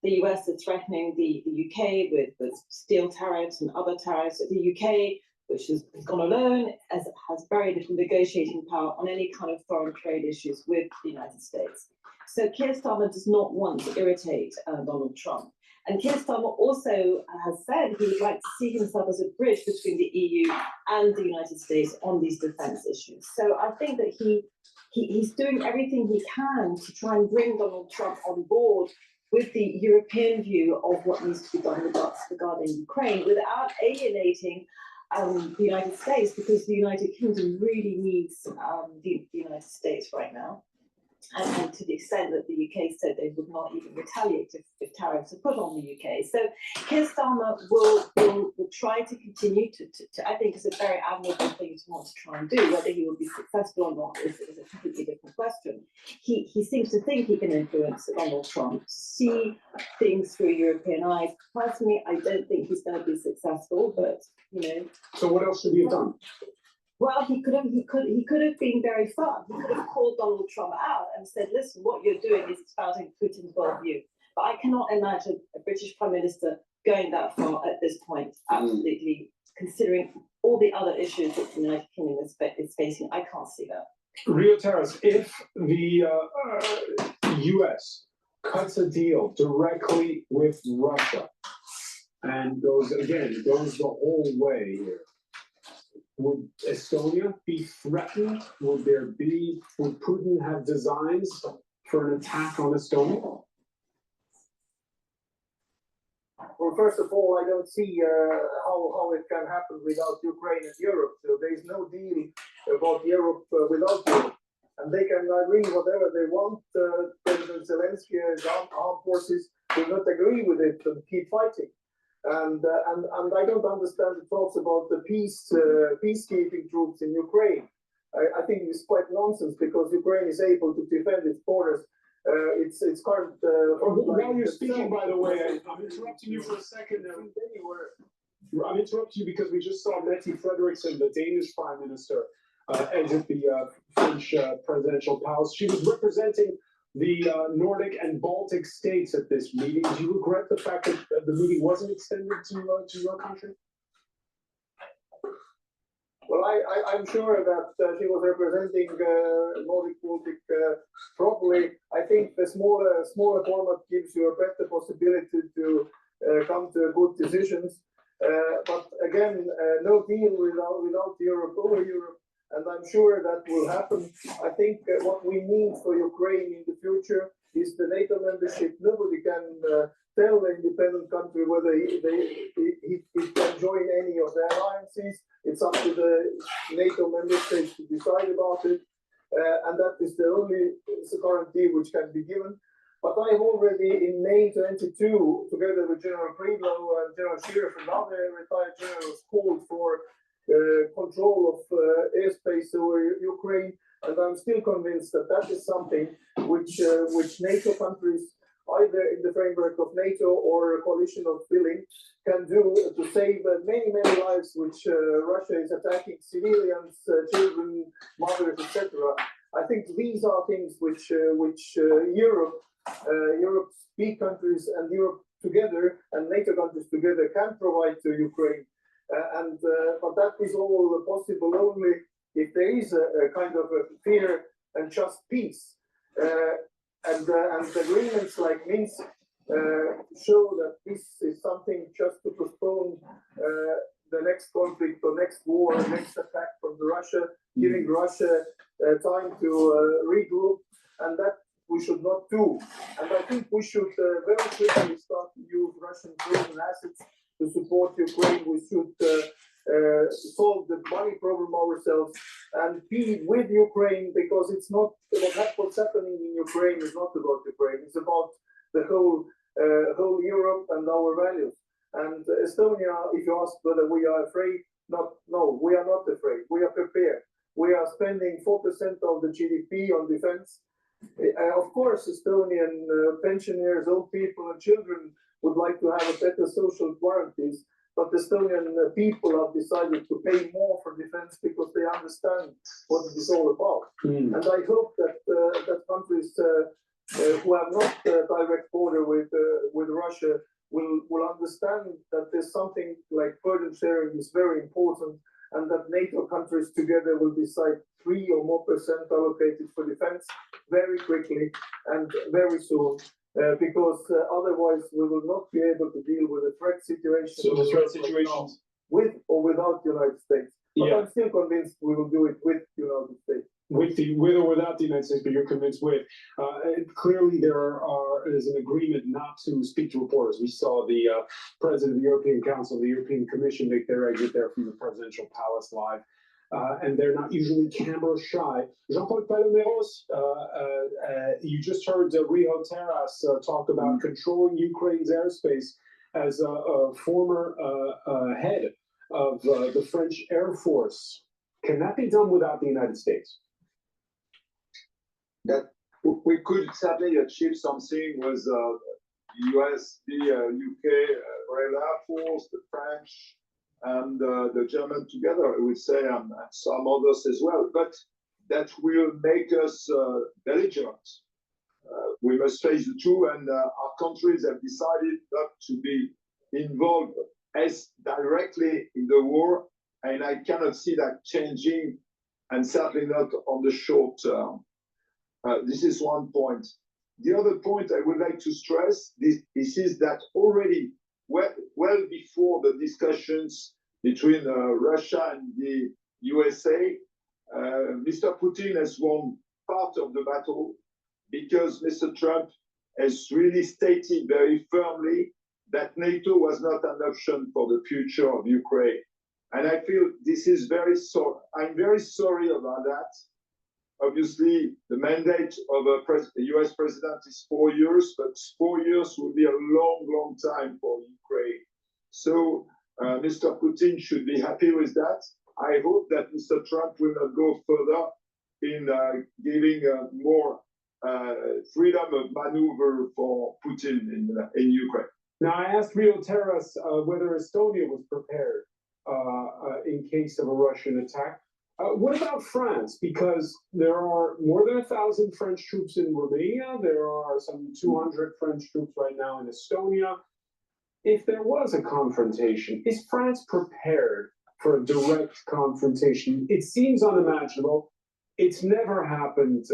the US is threatening the UK with steel tariffs and other tariffs. The UK, which has gone alone, has very little negotiating power on any kind of foreign trade issues with the United States. So Keir Starmer does not want to irritate Donald Trump. And Keir Starmer also has said he would like to see himself as a bridge between the EU and the United States on these defense issues. So I think that he's doing everything he can to try and bring Donald Trump on board with the European view of what needs to be done regarding Ukraine without alienating the United States, because the United Kingdom really needs the United States right now. And to the extent that the UK said they would not even retaliate if tariffs are put on the UK. So Keir Starmer will try to continue to I think it's a very admirable thing to want to try and do. Whether he will be successful or not is a completely different question. He seems to think he can influence Donald Trump to see things through European eyes. Personally, I don't think he's going to be successful, but you know. So what else should he have done? Well, he could have been very firm. He could have called Donald Trump out and said, listen, what you're doing is espousing Putin's worldview. But I cannot imagine a British Prime Minister going that far at this point, absolutely, considering all the other issues that the United Kingdom is facing. I can't see that. Rio Terrace, if the US cuts a deal directly with Russia and goes the whole way here, would Estonia be threatened? Would Putin have designs for an attack on Estonia? Well, first of all, I don't see how it can happen without Ukraine and Europe. So there is no deal about Europe without Europe. And they can agree whatever they want. President Zelensky and armed forces will not agree with it and keep fighting. And I don't understand the talks about the peacekeeping troops in Ukraine. I think it's quite nonsense, because Ukraine is able to defend its borders. Its current. While you're speaking, by the way, I'm interrupting you for a second. I'm interrupting you because we just saw Mette Frederiksen, the Danish Prime Minister, exit the French presidential palace. She was representing the Nordic and Baltic states at this meeting. Do you regret the fact that the meeting wasn't extended to your country? Well, I'm sure that she was representing Nordic Baltic properly. I think the smaller format gives you a better possibility to come to good decisions. But again, no deal without Europe over Europe. And I'm sure that will happen. I think what we need for Ukraine in the future is the NATO membership. Nobody can tell the independent country whether he can join any of the alliances. It's up to the NATO member states to decide about it. And that is the only guarantee which can be given. But I've already, in May 22, together with General Breedlove and General Sheriff and other retired generals, called for control of airspace over Ukraine, and I'm still convinced that that is something which NATO countries, either in the framework of NATO or a coalition of willing, can do to save many lives which Russia is attacking civilians, children, mothers, etc. I think these are things which Europe's big countries and Europe together and NATO countries together can provide to Ukraine. But that is all possible only if there is a kind of a fair and just peace. And agreements like Minsk show that this is something just to postpone the next conflict or next war, next attack from Russia, giving Russia time to regroup, and that we should not do. And I think we should very quickly start to use Russian drones and assets to support Ukraine. We should solve the money problem ourselves and be with Ukraine, because it's not what's happening in Ukraine is not about Ukraine. It's about the whole Europe and our values. And Estonia, if you ask whether we are afraid, no, we are not afraid. We are prepared. We are spending 4% of the GDP on defense. Of course, Estonian pensioners, old people, and children would like to have a better social guarantees, but the Estonian people have decided to pay more for defense because they understand what it is all about. And I hope that that countries who have not a direct border with Russia will understand that there's something like burden sharing is very important, and that NATO countries together will decide 3% or more allocated for defense very quickly and very soon, because otherwise we will not be able to deal with the threat situation. So the threat situations with or without the United States. But Yeah. I'm still convinced we will do it with the United States. with or without the United States, but you're convinced with. Clearly, is an agreement not to speak to reporters. We saw the president of the European Council, the European Commission make their exit there from the presidential palace live. And they're not usually camera shy. Jean-Paul Paloméros, you just heard Rio Terras talk about controlling Ukraine's airspace as a former head of the French Air Force. Can that be done without the United States? That we could certainly achieve something with the US, the UK, Royal Air Force, the French, and the German together, I would say, and some others as well. But that will make us belligerent. We must face the truth, and our countries have decided not to be involved as directly in the war, and I cannot see that changing, and certainly not on the short term. This is one point. The other point I would like to stress this is that already well before the discussions between Russia and the USA, Mr. Putin has won part of the battle because Mr. Trump has really stated very firmly that NATO was not an option for the future of Ukraine. And I feel this is very sorry. I'm very sorry about that. Obviously, the mandate of a US president is 4 years, but 4 years will be a long, long time for Ukraine. So Mr. Putin should be happy with that. I hope that Mr. Trump will not go further in giving more freedom of maneuver for Putin in Ukraine. Now, I asked Rio Terras whether Estonia was prepared in case of a Russian attack. What about France? Because there are more than 1,000 French troops in Romania. There are some 200 French troops right now in Estonia. If there was a confrontation, is France prepared for a direct confrontation? It seems unimaginable. It's never happened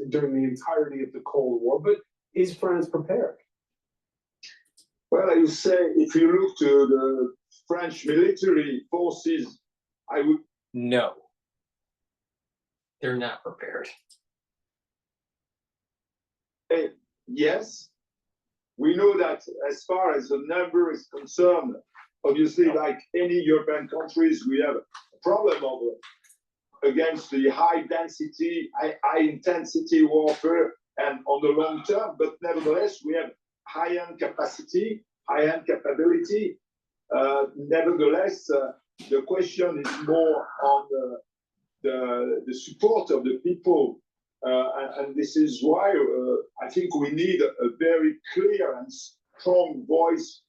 during the entirety of the Cold War, but is France prepared? Well, I would say if you look to the French military forces, I would. No, they're not prepared. Yes, we know that as far as the number is concerned, obviously, like any European countries, we have a problem against the high density, high intensity warfare and on the long term, but nevertheless, we have high-end capacity, high-end capability. Nevertheless, the question is more on the support of the people. And this is why I think we need a very clear and strong voice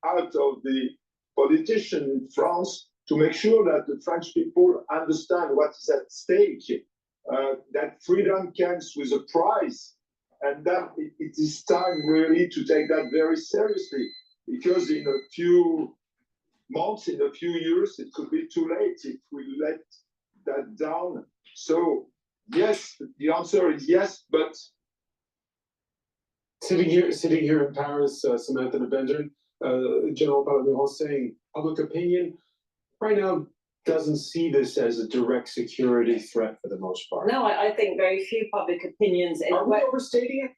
out of the politicians in France to make sure that the French people understand what is at stake, that freedom comes with a price, and that it is time really to take that very seriously, because in a few months, in a few years, it could be too late if we let that down. So yes, the answer is yes, but sitting here in Paris, Samantha Bender, General Paloméros saying public opinion right now doesn't see this as a direct security threat for the most part. No, I think very few public opinions. Are we overstating it?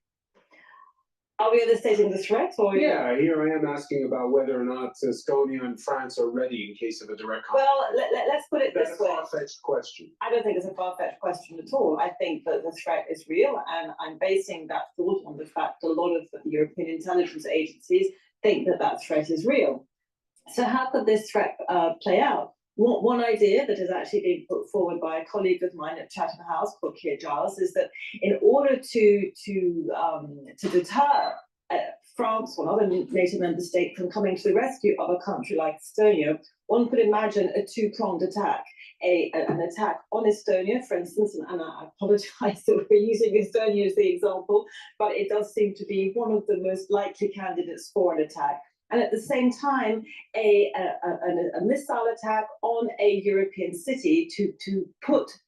Are we understating the threat, or? Yeah, here I am asking about whether or not Estonia and France are ready in case of a direct conflict. Well, let's put it this way. That's a far-fetched question. I don't think it's a far-fetched question at all. I think that the threat is real, and I'm basing that thought on the fact that a lot of the European intelligence agencies think that that threat is real. So how could this threat play out? One idea that has actually been put forward by a colleague of mine at Chatham House called Keir Giles is that in order to deter France or another NATO member state from coming to the rescue of a country like Estonia, one could imagine a two-pronged attack. An attack on Estonia, for instance, and I apologize that we're using Estonia as the example, but it does seem to be one of the most likely candidates for an attack. And at the same time, a missile attack on a European city to put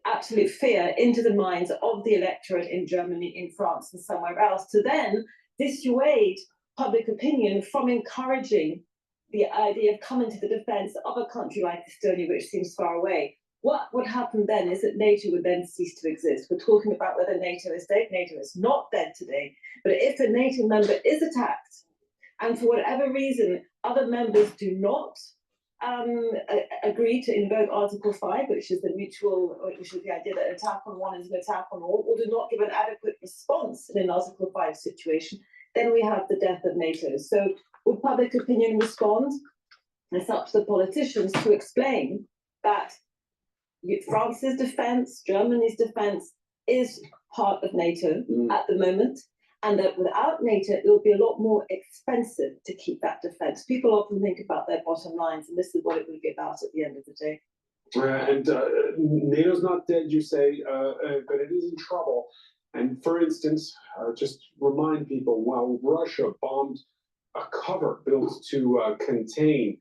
absolute fear into the minds of the electorate in Germany, in France, and somewhere else, to then dissuade public opinion from encouraging the idea of coming to the defense of a country like Estonia, which seems far away. What would happen then is that NATO would then cease to exist. We're talking about whether NATO is dead. NATO is not dead today. But if a NATO member is attacked, and for whatever reason, other members do not agree to invoke Article 5, which is the idea that an attack on one is an attack on all, or do not give an adequate response in an Article 5 situation, then we have the death of NATO. So would public opinion respond? It's up to the politicians to explain that France's defense, Germany's defense is part of NATO at the moment, and that without NATO, it will be a lot more expensive to keep that defense. People often think about their bottom lines, and this is what it will be about at the end of the day. NATO's not dead, you say, but it is in trouble. And for instance, just remind people, while Russia bombed a cover built to contain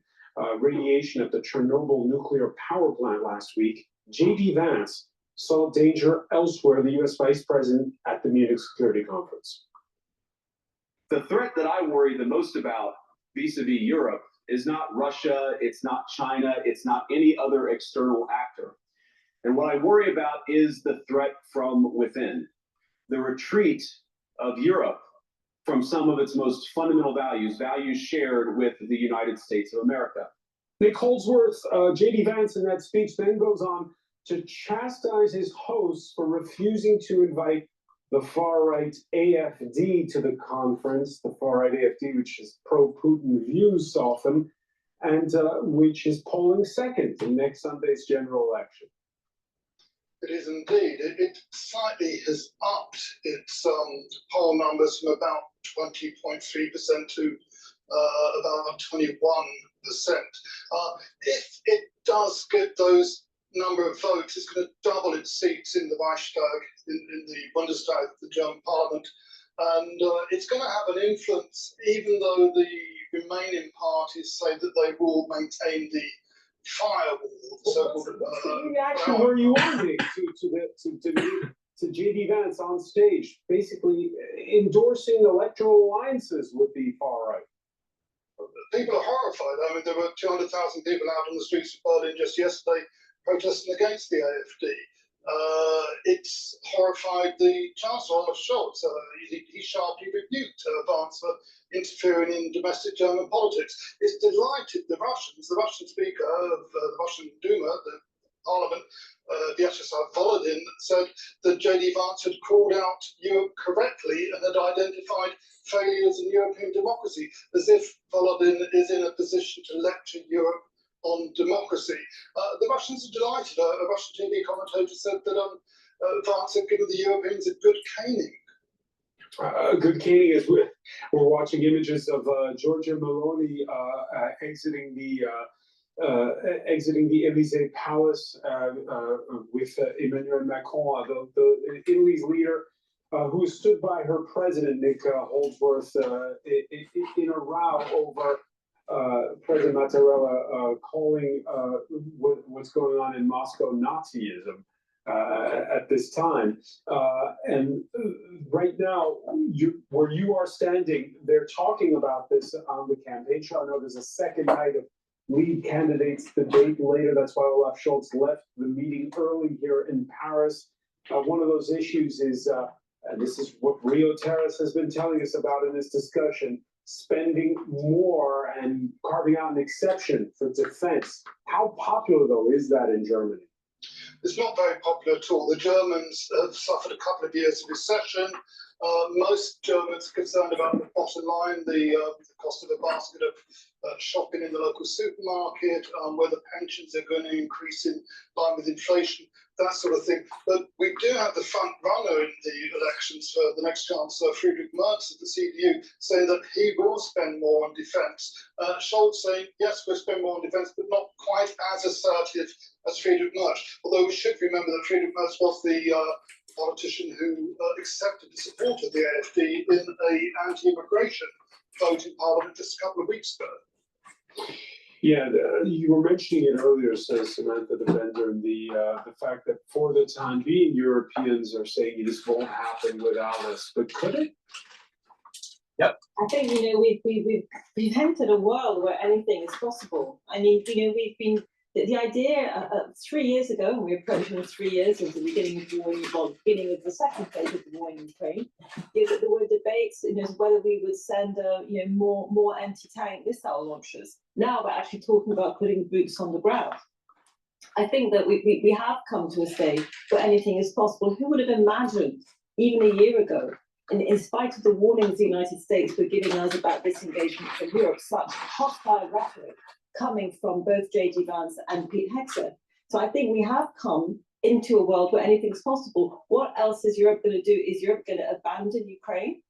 radiation at the Chernobyl nuclear power plant last week, J.D. Vance saw danger elsewhere, the U.S. Vice President at the Munich Security Conference. The threat that I worry the most about vis-a-vis Europe is not Russia, it's not China, it's not any other external actor. And what I worry about is the threat from within, the retreat of Europe from some of its most fundamental values, values shared with the United States of America. Nick Holdsworth, J.D. Vance in that speech then goes on to chastise his hosts for refusing to invite the far-right AfD to the conference, the far-right AfD, which is pro-Putin views often, and which is polling second in next Sunday's general election. It is indeed. It slightly has upped its poll numbers from about 20.3% to about 21%. If it does get those number of votes, it's going to double its seats in the Reichstag, in the Bundestag, the German parliament, and it's going to have an influence, even though the remaining parties say that they will maintain the firewall, the so-called reaction were you wanting to J.D. Vance on stage, basically endorsing electoral alliances with the far right? People are horrified. I mean, there were 200,000 people out on the streets of Berlin just yesterday protesting against the AfD. It's horrified the Chancellor, Olaf Scholz. He sharply rebuked Vance for interfering in domestic German politics. It's delighted the Russians. The Russian Speaker of the Russian Duma, the Parliament, Vyacheslav Volodin, said that J.D. Vance had called out Europe correctly and had identified failures in European democracy, as if Volodin is in a position to lecture Europe on democracy. The Russians are delighted. A Russian TV commentator said that Vance had given the Europeans a good caning. Good caning as we're watching images of Giorgia Meloni exiting the Élysée Palace with Emmanuel Macron, the Italy's leader, who stood by her president, Nick Holdsworth, in a row over President Mattarella calling what's going on in Moscow Nazism at this time. And right now, where you are standing, they're talking about this on the campaign trail. I know there's a second night of lead candidates debate later. That's why Olaf Scholz left the meeting early here in Paris. One of those issues is and this is what Rio Terrace has been telling us about in this discussion, spending more and carving out an exception for defense. How popular, though, is that in Germany? It's not very popular at all. The Germans have suffered a couple of years of recession. Most Germans are concerned about the bottom line, the cost of a basket of shopping in the local supermarket, whether pensions are going to increase in line with inflation, that sort of thing. But we do have the front runner in the elections for the next Chancellor, Friedrich Merz of the CDU, saying that he will spend more on defence. Scholz saying, yes, we'll spend more on defence, but not quite as assertive as Friedrich Merz. Although we should remember that Friedrich Merz was the politician who accepted the support of the AfD in an anti-immigration vote in Parliament just a couple of weeks ago. Yeah, you were mentioning it earlier, says Samantha de Bender, the fact that for the time being, Europeans are saying this won't happen without us, but could it? Yep. I think, we've entered a world where anything is possible. I mean, we've been, the idea 3 years ago, and we're approaching 3 years of the beginning of the war, beginning of the second phase of the war in Ukraine, that there were debates, whether we would send, more anti-tank missile launchers. Now we're actually talking about putting boots on the ground. I think that we have come to a stage where anything is possible. Who would have imagined, even a year ago, in spite of the warnings the United States were giving us about disengagement from Europe, such hostile rhetoric coming from both J.D. Vance and Pete Hegseth. So I think we have come into a world where anything's possible. What else is Europe going to do? Is Europe going to abandon Ukraine?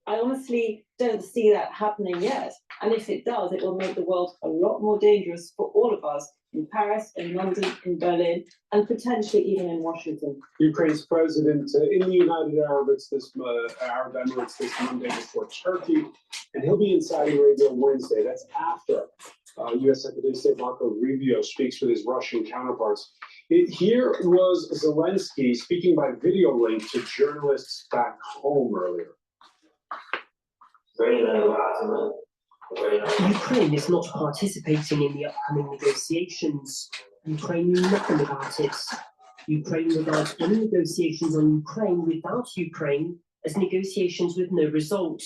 I honestly don't see that happening yet. And if it does, it will make the world a lot more dangerous for all of us in Paris, in London, in Berlin, and potentially even in Washington. Ukraine's president in the United Arab Emirates this Monday before Turkey, and he'll be in Saudi Arabia Wednesday. That's after U.S. Secretary of State Marco Rubio speaks with his Russian counterparts. Here was Zelensky speaking by video link to journalists back home earlier. Ukraine is not participating in the upcoming negotiations. Ukraine knew nothing about it. Ukraine regards any negotiations on Ukraine without Ukraine as negotiations with no result,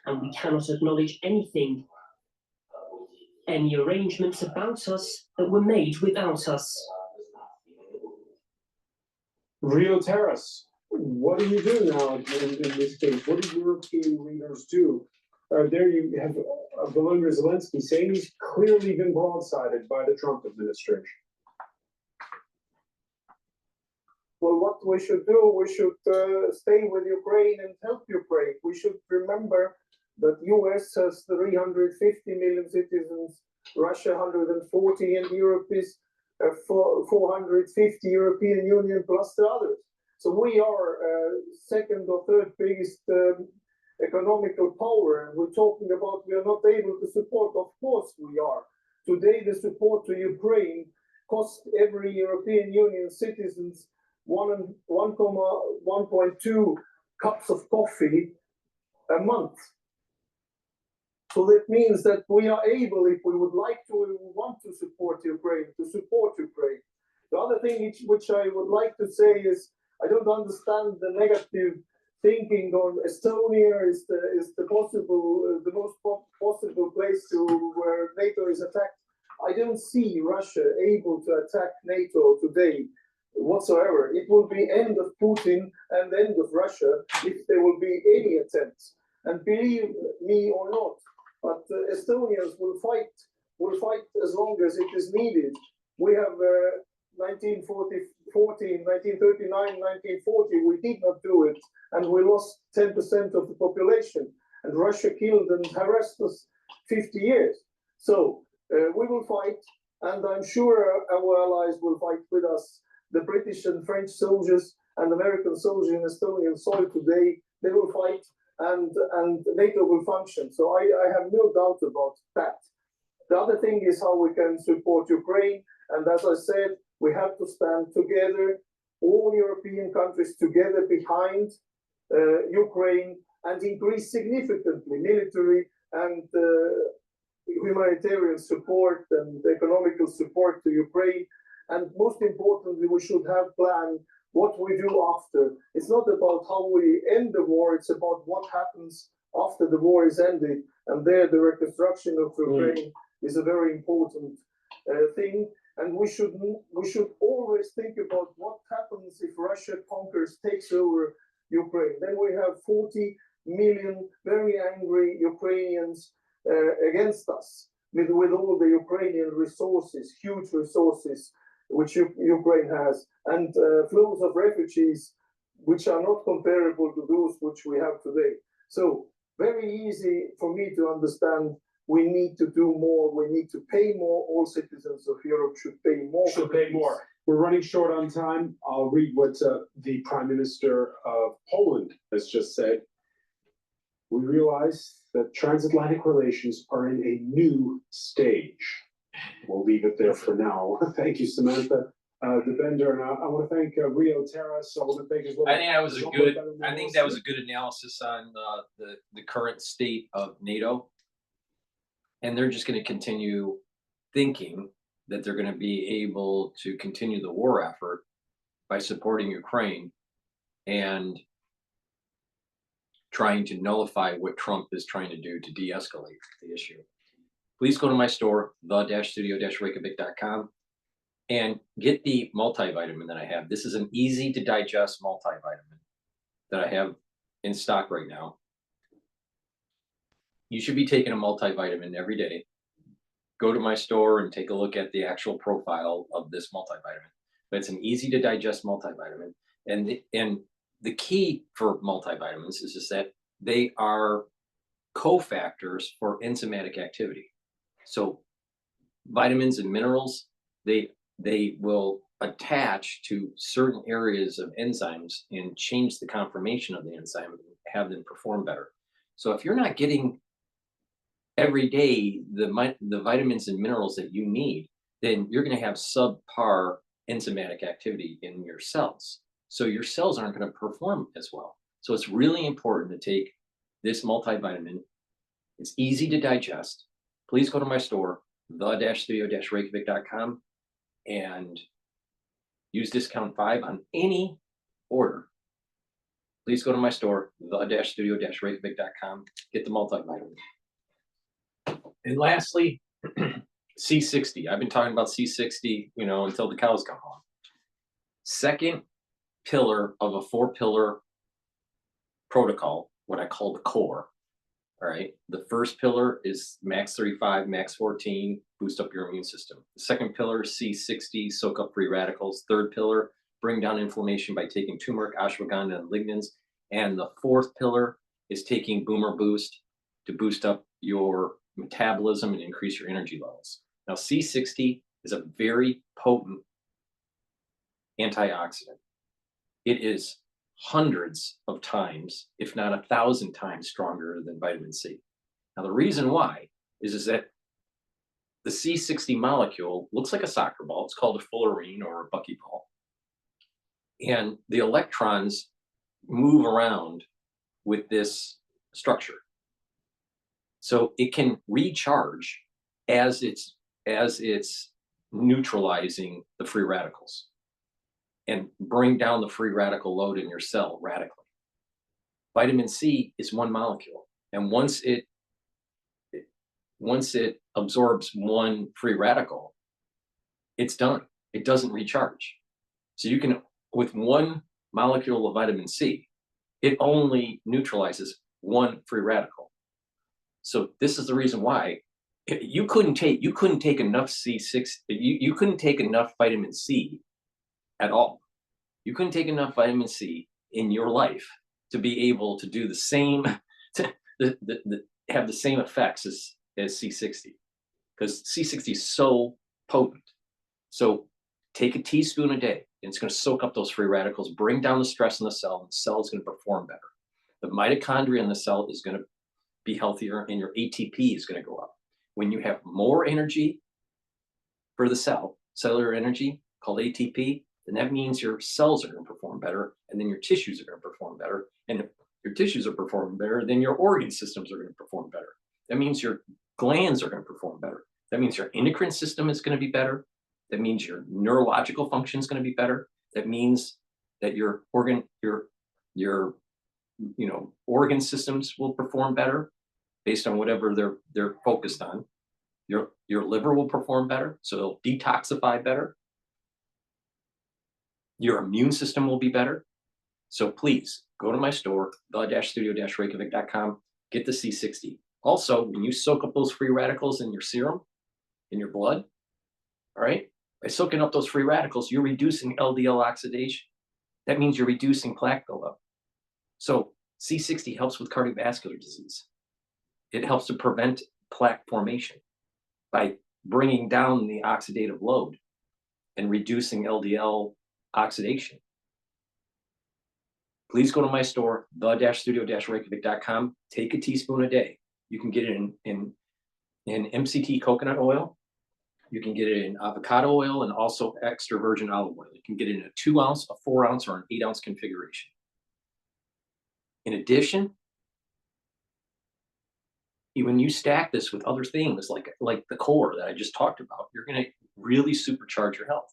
and we cannot acknowledge any arrangements about us that were made without us. Rio Terrace, what do you do now in this case? What do European leaders do? There you have Volodymyr Zelensky saying he's clearly been broadsided by the Trump administration. Well, what we should do, we should stay with Ukraine and help Ukraine. We should remember that US has 350 million citizens, Russia 140, and Europe is 450 European Union plus the others. So we are second or third biggest economical power, and we're talking about we are not able to support. Of course we are. Today the support to Ukraine costs every European Union citizens 1.2 cups of coffee a month. So that means that we are able, if we would like to, we want to support Ukraine, The other thing which I would like to say is, I don't understand the negative thinking on Estonia is the most possible place where NATO is attacked. I don't see Russia able to attack NATO today whatsoever. It will be end of Putin and end of Russia if there will be any attempts. And believe me or not, but Estonians will fight as long as it is needed. We have 1939, 1940, we did not do it, and we lost 10% of the population. And Russia killed and harassed us 50 years. So we will fight, and I'm sure our allies will fight with us. The British and French soldiers and American soldiers in Estonian soil today, they will fight, and NATO will function. So I have no doubt about that. The other thing is how we can support Ukraine. And as I said, we have to stand together, all European countries together behind Ukraine, and increase significantly military and humanitarian support and economical support to Ukraine. And most importantly, we should have a plan what we do after. It's not about how we end the war, it's about what happens after the war is ended. And there, the reconstruction of Ukraine is a very important thing. And we should always think about what happens if Russia conquers, takes over Ukraine. Then we have 40 million very angry Ukrainians against us, with all the Ukrainian resources, huge resources, which Ukraine has, and flows of refugees, which are not comparable to those which we have today. So very easy for me to understand. We need to do more. We need to pay more. All citizens of Europe should pay more. We're running short on time. I'll read what the Prime Minister of Poland has just said. We realize that transatlantic relations are in a new stage. We'll leave it there for now. Thank you, Samantha. The vendor, and I want to thank Rio Terras. I want to thank as well. I think that was a good. I think that was a good analysis on the current state of NATO, and they're just going to continue thinking that they're going to be able to continue the war effort by supporting Ukraine and trying to nullify what Trump is trying to do to de-escalate the issue. Please go to my store, the-studio-reykjavik.com, and get the multivitamin that I have. This is an easy to digest multivitamin that I have in stock right now. You should be taking a multivitamin every day. Go to my store and take a look at the actual profile of this multivitamin. But it's an easy to digest multivitamin. And the key for multivitamins is just that they are cofactors for enzymatic activity. So vitamins and minerals, they will attach to certain areas of enzymes and change the conformation of the enzyme and have them perform better. So if you're not getting every day the vitamins and minerals that you need, then you're going to have subpar enzymatic activity in your cells. So your cells aren't going to perform as well. So it's really important to take this multivitamin. It's easy to digest. Please go to my store, the-studio-reykjavik.com, and use discount 5 on any order. Please go to my store, the-studio-reykjavik.com, get the multivitamin. And lastly, C60. I've been talking about C60, until the cows come home. Second pillar of a 4-pillar protocol, what I call the core. All right. The first pillar is max 35, max 14, boost up your immune system. The second pillar, C60, soak up free radicals. Third pillar, bring down inflammation by taking turmeric, ashwagandha, and lignans. And the fourth pillar is taking Boomer Boost to boost up your metabolism and increase your energy levels. Now, C60 is a very potent antioxidant. It is hundreds of times, if not 1,000 times stronger than vitamin C. Now, the reason why is that the C60 molecule looks like a soccer ball. It's called a fullerene or a buckyball. And the electrons move around with this structure. So it can recharge as it's neutralizing the free radicals and bring down the free radical load in your cell radically. Vitamin C is one molecule, and once it absorbs one free radical, it's done. It doesn't recharge. So you can, with one molecule of vitamin C, it only neutralizes one free radical. So this is the reason why you couldn't take enough C6, you couldn't take enough vitamin C at all. You couldn't take enough vitamin C in your life to be able to do the same, have the same effects as C60, because C60 is so potent. So take a teaspoon a day, and it's going to soak up those free radicals, bring down the stress in the cell, and the cell is going to perform better. The mitochondria in the cell is going to be healthier, and your ATP is going to go up. When you have more energy for the cell, cellular energy called ATP, then that means your cells are going to perform better, and then your tissues are going to perform better. And if your tissues are performing better, then your organ systems are going to perform better. That means your glands are going to perform better. That means your endocrine system is going to be better. That means your neurological function is going to be better. That means that your organ organ systems will perform better based on whatever they're focused on. Your liver will perform better, so it'll detoxify better. Your immune system will be better. So please go to my store, the-studio-reykjavik.com, get the C60. Also, when you soak up those free radicals in your serum, in your blood, all right, by soaking up those free radicals, you're reducing LDL oxidation. That means you're reducing plaque buildup. So C60 helps with cardiovascular disease. It helps to prevent plaque formation by bringing down the oxidative load and reducing LDL oxidation. Please go to my store, the-studio-reykjavik.com. Take a teaspoon a day. You can get it in MCT coconut oil. You can get it in avocado oil and also extra virgin olive oil. You can get it in a 2 ounce, a 4 ounce, or an 8 ounce configuration. In addition, when you stack this with other things like the core that I just talked about, you're going to really supercharge your health.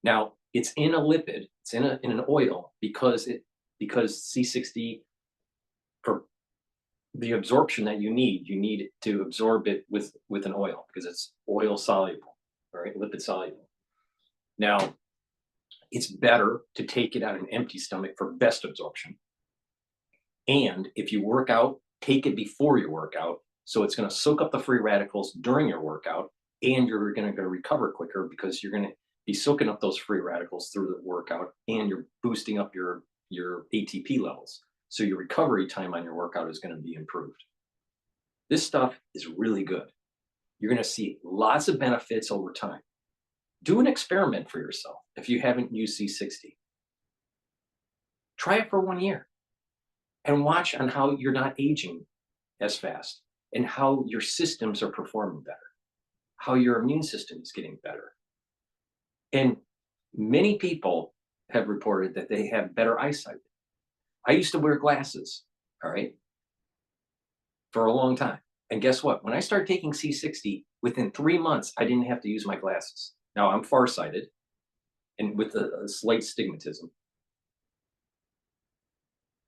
Now, it's in a lipid, it's in an oil because C60, for the absorption that you need to absorb it with an oil because it's oil soluble, all right, lipid soluble. Now, it's better to take it on an empty stomach for best absorption. And if you work out, take it before your workout. So it's going to soak up the free radicals during your workout, and you're going to recover quicker because you're going to be soaking up those free radicals through the workout, and you're boosting up your ATP levels. So your recovery time on your workout is going to be improved. This stuff is really good. You're going to see lots of benefits over time. Do an experiment for yourself if you haven't used C60. Try it for 1 year and watch on how you're not aging as fast and how your systems are performing better, how your immune system is getting better. And many people have reported that they have better eyesight. I used to wear glasses, all right, for a long time. And guess what? When I started taking C60, within 3 months, I didn't have to use my glasses. Now I'm farsighted and with a slight stigmatism.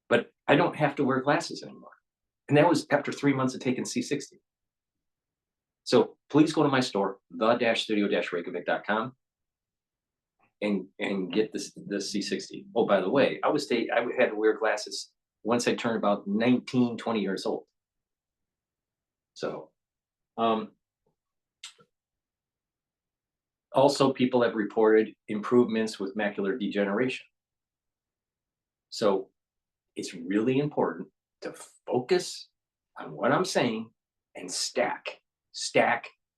But I don't have to wear glasses anymore. And that was after 3 months of taking C60. So please go to my store, the-studio-reykjavik.com. and get the C60. Oh, by the way, I had to wear glasses once I turned about 19, 20 years old. So, also people have reported improvements with macular degeneration. So it's really important to focus on what I'm saying and stack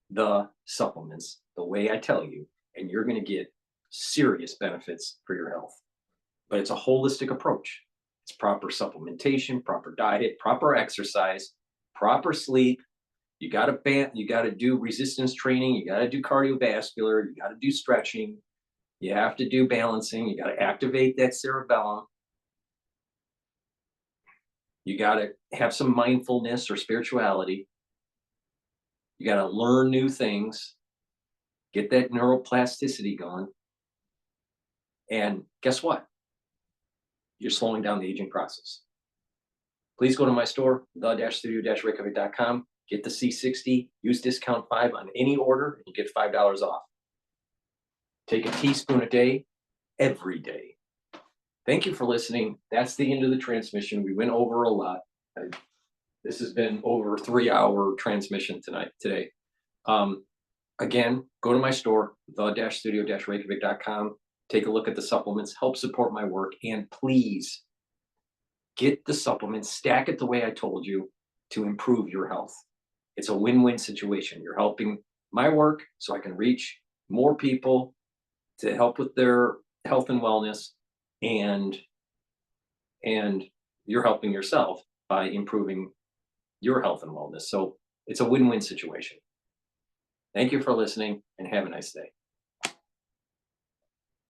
the supplements the way I tell you, and you're going to get serious benefits for your health. But it's a holistic approach. It's proper supplementation, proper diet, proper exercise, proper sleep. You got to do resistance training. You got to do cardiovascular. You got to do stretching. You have to do balancing. You got to activate that cerebellum. You got to have some mindfulness or spirituality. You got to learn new things. Get that neuroplasticity going. And guess what? You're slowing down the aging process. Please go to my store, the-studio-reykjavik.com. Get the C60, use discount 5 on any order, and you get $5 off. Take a teaspoon a day, every day. Thank you for listening. That's the end of the transmission. We went over a lot. This has been over a 3-hour transmission today. Again, go to my store, the-studio-reykjavik.com. Take a look at the supplements, help support my work, and please get the supplements, stack it the way I told you to improve your health. It's a win-win situation. You're helping my work so I can reach more people to help with their health and wellness, and you're helping yourself by improving your health and wellness. So it's a win-win situation. Thank you for listening, and have a nice day.